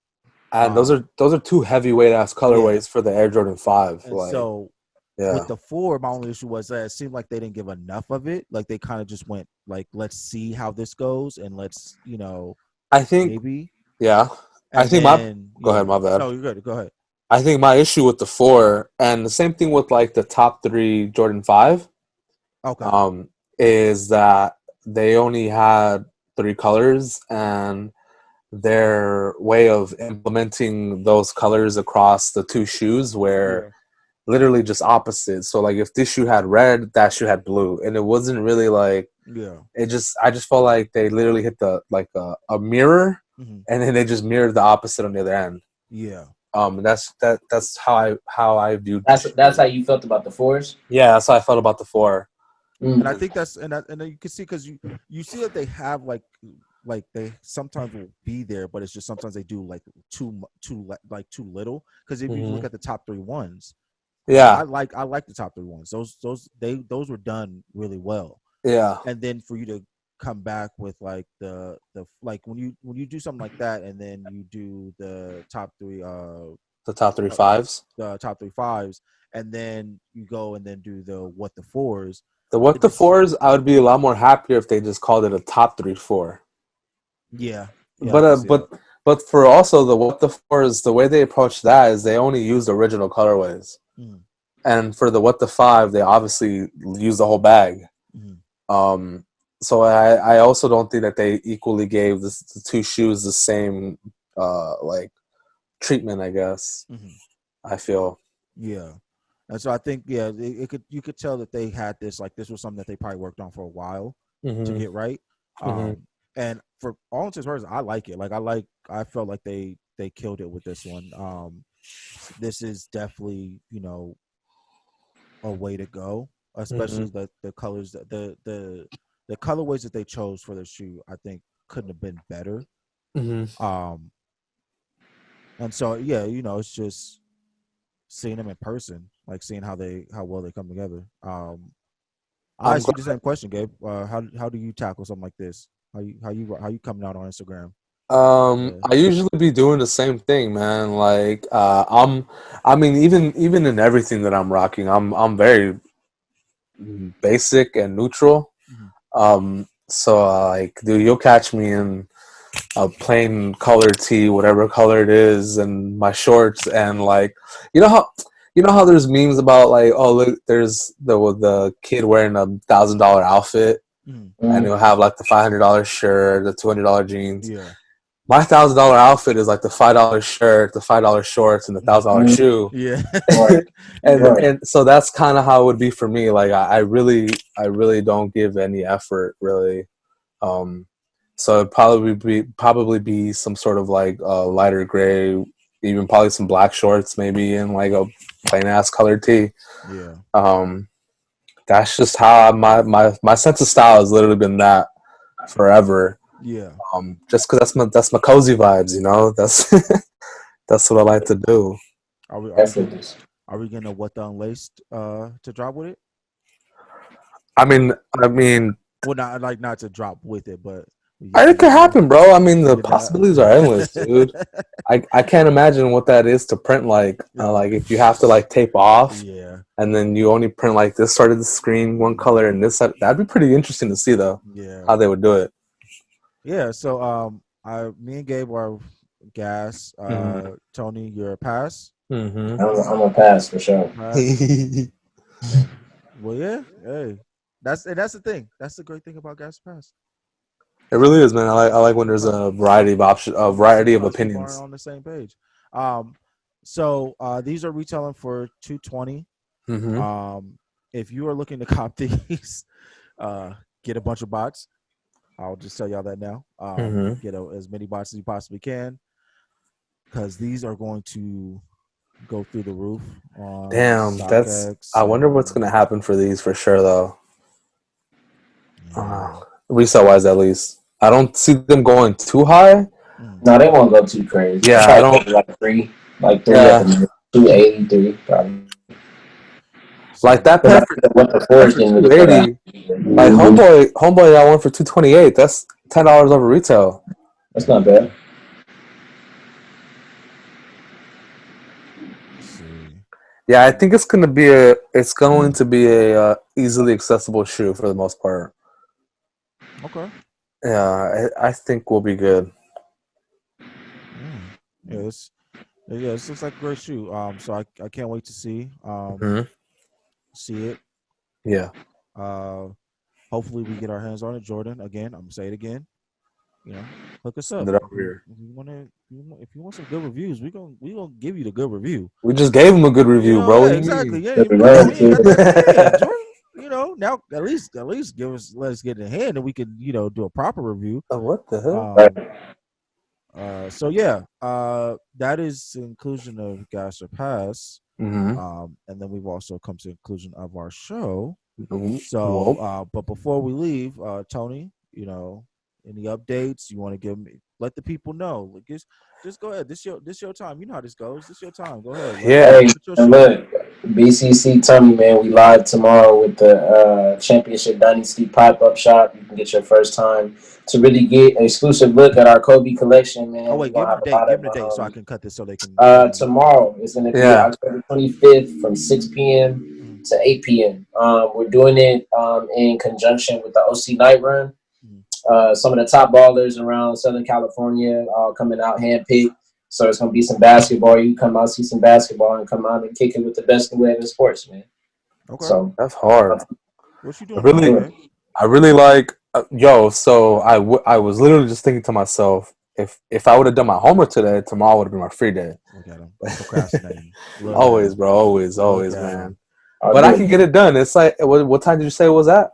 S1: And those are two heavyweight ass colorways for the Air Jordan 5.
S2: And
S1: Like,
S2: so
S1: yeah,
S2: with the 4, my only issue was that it seemed like they didn't give enough of it. Like they kind of just went like, let's see how this goes, and let's
S1: I think
S2: maybe.
S1: yeah,
S2: And
S1: I think
S2: then
S1: go ahead, my bad.
S2: No, you're good. Go ahead.
S1: I think my issue with the 4 and the same thing with like the top 3 Jordan 5
S2: Okay.
S1: is that they only had 3 colors, and their way of implementing those colors across the 2 shoes were literally just opposite. So like if this shoe had red, that shoe had blue, and it wasn't really like I just felt like they literally hit the like a mirror, and then they just mirrored the opposite on the other end. That's how I viewed.
S3: That's how you felt about the fours.
S1: Yeah, that's how I felt about the 4.
S2: And I think that's and you can see because you see that they have like they sometimes will be there, but it's just sometimes they do like too little. Because if you look at the top 3 ones, I like the top 3 ones. Those were done really well.
S1: Yeah.
S2: And then for you to come back with like the like when you do something like that, and then you do the top 3
S1: the top 3 fives,
S2: the top 3 fives, and then you go and then do the what the fours.
S1: The what the fours, I would be a lot more happier if they just called it a top 3 4.
S2: Yeah.
S1: But for also the what the fours, the way they approach that is they only used original colorways. And for the what the 5, they obviously use the whole bag. So I also don't think that they equally gave the 2 shoes the same like treatment, I guess. I feel.
S2: Yeah. And so I think you could tell that they had this was something that they probably worked on for a while to get right. And for all intents and purposes, I like it. Like I felt like they killed it with this one. This is definitely a way to go, especially the colors the colorways that they chose for the shoe. I think couldn't have been better. And so it's just seeing them in person, like seeing how well they come together. I asked you the same question, Gabe. How do you tackle something like this? How you coming out on Instagram?
S1: I usually be doing the same thing, man. Like I mean even in everything that I'm rocking, I'm very basic and neutral. So like dude, you'll catch me in a plain color tee, whatever color it is, and my shorts, and like you know how there's memes about like, oh look, there's the kid wearing $1,000 outfit, and he'll have like the $500 shirt, the $200 jeans. My $1,000 outfit is like the $5 shirt, the $5 shorts, and the $1,000 shoe. And so that's kind of how it would be for me. Like I really don't give any effort really. So it'd probably be some sort of like lighter gray, even probably some black shorts, maybe, and like a plain ass colored tee. That's just how my sense of style has literally been that forever. Just because that's my cozy vibes, that's what I like to do.
S2: Are we gonna what the Unlaced to drop with it?
S1: I mean,
S2: well, not to drop with it, but
S1: it could happen, bro. I mean, the possibilities are endless, dude. I can't imagine what that is to print like if you have to like tape off, and then you only print like this side of the screen, one color, and this side. That'd be pretty interesting to see, though. How they would do it.
S2: Yeah. So me and Gabe are gas. Tony, you're a pass.
S3: I'm a pass for sure.
S2: Well, yeah, hey, that's the thing. That's the great thing about Gas Pass.
S1: It really is, man. I like when there's a variety of options, a variety of
S2: People aren't
S1: opinions.
S2: on the same page. So these are retailing for $220.
S1: Mm-hmm.
S2: If you are looking to cop these, get a bunch of bots. I'll just tell y'all that now.
S1: Mm-hmm.
S2: Get as many bots as you possibly can, because these are going to go through the roof on
S1: Damn,
S2: StockX.
S1: I wonder what's gonna happen for these for sure, though.
S2: Yeah.
S1: Resale wise, at least, I don't see them going too high.
S3: No, they won't go too crazy.
S1: Yeah, I don't.
S3: Like three at
S1: Yeah,
S3: the 283 probably.
S1: like
S2: So
S1: that pair for
S3: What the force didn't really go down.
S1: 280. Like homeboy got one for 228. That's $10 over retail.
S3: That's not bad.
S2: let's see.
S1: Yeah, I think it's going to be a easily accessible shoe for the most part.
S2: Okay.
S1: Yeah, I think we'll be good.
S2: Yeah, this looks like a great shoe. So I can't wait to see
S1: Mhm.
S2: see it.
S1: Yeah.
S2: Hopefully we get our hands on it. Jordan, again, I'm gonna say it again. You know, hook us up
S1: Send it over here.
S2: if you want to. If you want some good reviews, we gonna give you the good review.
S1: We just gave him a good review, bro.
S2: Yeah,
S1: What do you
S2: exactly.
S1: mean?
S2: Yeah, we ain't got that in hand, Jordan. Now at least let's get it in hand, and we can do a proper review.
S1: What the hell?
S2: So yeah, that is the inclusion of Gas or Pass.
S1: Mm-hmm.
S2: And then we've also come to the conclusion of our show.
S1: Mm-hmm.
S2: So, but before we leave, Tony, any updates you want to give me? Let the people know. Just go ahead. This your time. You know how this goes. This your time. Go ahead.
S3: Hey, and look, BCC Tony, man, we live tomorrow with the Championship Dynasty pop-up shop. You can get your first time to really get an exclusive look at our Kobe collection, man.
S2: Oh wait, give them the date. Give them the date so I can cut this so they can.
S3: Tomorrow is going to be October 25th from 6 p.m. to 8 p.m. We're doing it in conjunction with the OC Night Run. Some of the top ballers around Southern California coming out handpicked. So it's going to be some basketball. You come out, see some basketball, and come out and kick it with the best new wave in sports, man.
S2: Okay.
S3: So
S1: that's hard.
S2: What you doing?
S1: I really like, so I was literally just thinking to myself, if I would have done my homework today, tomorrow would have been my free day.
S2: Look at him procrastinating.
S1: Always, bro. Always, man.
S3: But
S1: I can get it done. It's like, what time did you say it was at?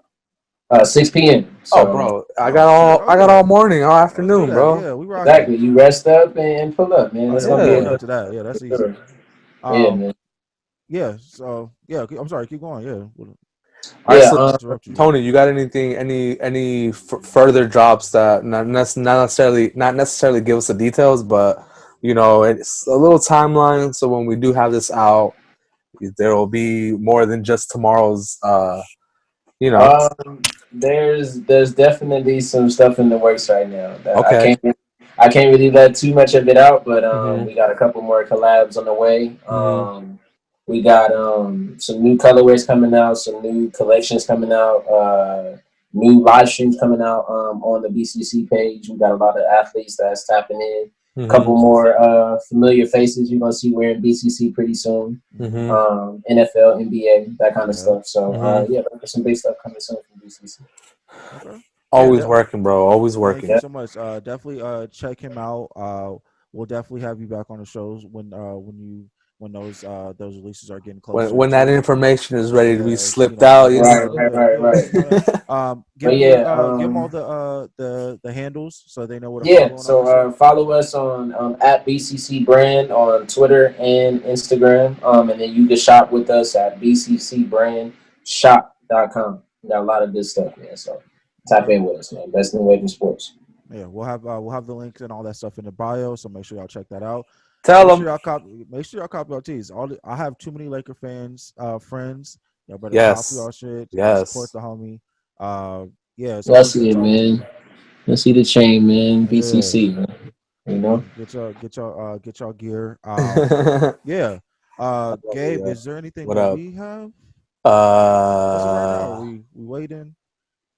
S3: 6 p.m. So,
S1: oh, bro, I got all morning, all afternoon, bro.
S2: Yeah, we rocking.
S3: Exactly. You rest up and pull up, man.
S2: It's gonna be to that. Yeah, that's easy.
S3: Yeah, man.
S2: Yeah. So yeah, I'm sorry. Keep going. Yeah.
S1: All right, so Tony, you got any further drops that not necessarily give us the details, but it's a little timeline. So when we do have this out, there will be more than just tomorrow's.
S3: There's definitely some stuff in the works right now that
S1: okay.
S3: I can't really let too much of it out, but we got a couple more collabs on the way. We got some new colorways coming out, some new collections coming out, new live streams coming out on the BCC page. We got a lot of athletes that's tapping in. A couple more familiar faces you're gonna see wearing BCC pretty soon. NFL, NBA, that kind of stuff. So there's some big stuff coming soon from BCC.
S2: Okay.
S1: Always working, bro. Always working.
S2: Thank you so much. Definitely check him out. We'll definitely have you back on the shows when those releases are getting closer.
S1: When that information is ready to be slipped
S3: out,
S2: right. Give them all the handles so they know where to follow.
S3: So follow us on at BCC Brand on Twitter and Instagram, and then you can shop with us at bccbrandshop.com. We got a lot of good stuff, man. So tap in with us, man. Best new wave in sports.
S2: Yeah, we'll have the links and all that stuff in the bio, so make sure y'all check that out.
S1: Make
S2: sure y'all copy our tees. I have too many Laker fans, friends. Y'all better copy our shit. Support the homie. So
S3: let's see it, man. Let's see the chain, man. BCC, man. You know,
S2: get y'all gear. Gabe, is there anything we have? Right now, we waiting.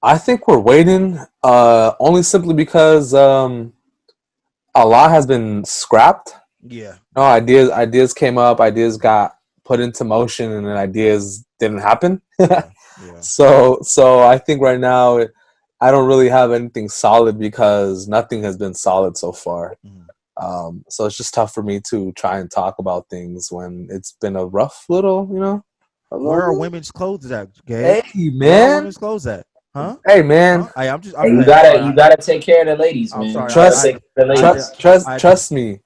S1: I think we're waiting. Only simply because a lot has been scrapped.
S2: Yeah.
S1: No, ideas came up, ideas got put into motion, and then ideas didn't happen.
S2: Yeah.
S1: So I think right now I don't really have anything solid because nothing has been solid so far. So it's just tough for me to try and talk about things when it's been a rough little, you know.
S2: Where are women's clothes at,
S1: Hey
S2: Gabe? Where are
S1: man.
S2: women's clothes at? Huh?
S1: Hey man.
S2: Huh? I'm
S3: Hey, you
S2: sorry.
S3: gotta take care of the ladies,
S2: I'm
S3: man.
S2: sorry.
S3: You gotta take care of the ladies.
S1: Trust me.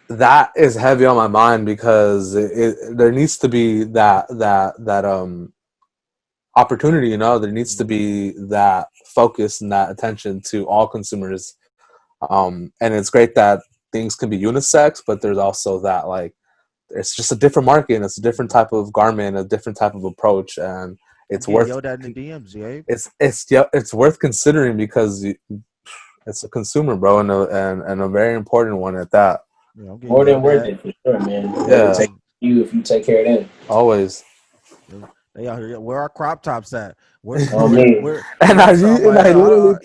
S1: That is heavy on my mind because there needs to be that opportunity, you know. There needs to be that focus and that attention to all consumers. And it's great that things can be unisex, but there's also that, like, it's just a different market and it's a different type of garment, a different type of approach, and it's worth
S2: yelled at in the DMs, Gabe.
S1: It's worth considering because it's a consumer, bro, and a very important one at that.
S2: Yeah,
S3: more than worth it, for sure, man.
S1: Yeah.
S3: Take you if you take care of them.
S1: Always.
S2: They out here. Where are crop tops at? Where?
S1: And I literally,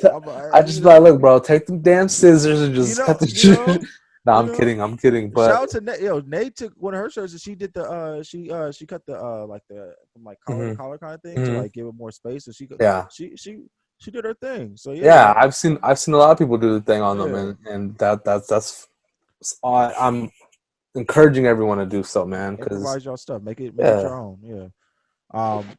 S1: I just be like, look, bro, take them damn scissors and just cut the shit. No, I'm kidding. But
S2: shout out to Nate. Nate took one of her shirts and she did the she cut the like the from like collar kind of thing to like give it more space, and she did her thing. So
S1: yeah, I've seen a lot of people do the thing on them, and that's I'm encouraging everyone to do so, man.
S2: Improvise y'all stuff, make it your own.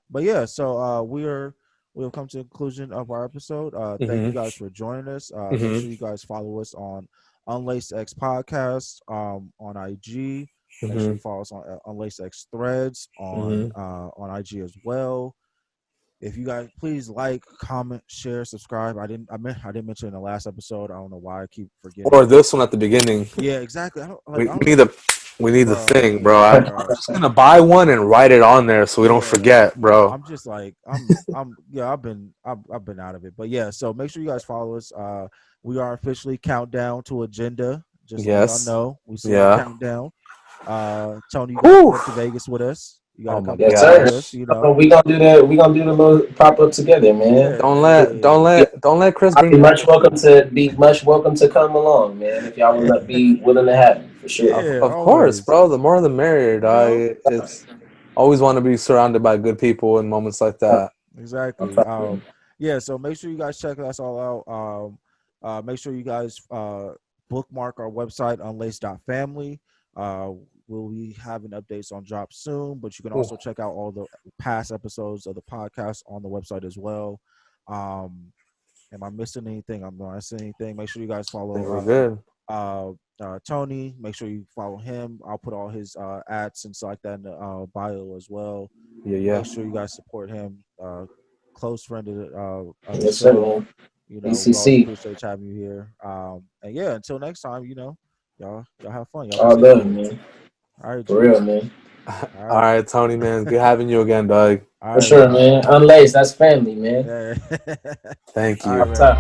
S2: But yeah, so we've come to the conclusion of our episode. Thank you guys for joining us. Make sure you guys follow us on Unlaced X Podcast on IG. Make sure you follow us on Unlaced X Threads on IG as well. If you guys please like, comment, share, subscribe. I didn't mention in the last episode. I don't know why I keep forgetting.
S1: Or this one at the beginning.
S2: Yeah, exactly.
S1: We need the thing, bro. I'm just gonna buy one and write it on there so we don't forget, bro.
S2: I'm just like I've been out of it, but yeah. So make sure you guys follow us. We are officially countdown to agenda. Just so y'all know, we see the countdown. Tony, you gotta come to Vegas with us. You gotta come to
S3: us. You know, we gonna do the little pop up together, man.
S1: Yeah. Don't let Chris bring.
S3: Much welcome to come along, man. If y'all will be willing to have me, for sure.
S1: Of course, bro. The more the merrier, dog. It's always want to be surrounded by good people in moments like that.
S2: Exactly. So make sure you guys check us all out. Make sure you guys bookmark our website, unlaced.family. We'll be having updates on drop soon, but you can also check out all the past episodes of the podcast on the website as well. Am I missing anything? I'm not missing anything. Make sure you guys follow Tony. Make sure you follow him. I'll put all his ads and stuff like that in the bio as well.
S1: Yeah.
S2: Make sure you guys support him. Close friend of
S3: the show.
S2: You know, we appreciate having you here. And yeah, until next time, you know, y'all have fun.
S3: All done, man.
S2: All right,
S3: for real, man.
S1: All right, Tony, man. Good having you again, dog.
S3: For sure, man. Unlaced, that's family, man.
S1: Thank you.
S3: Up top.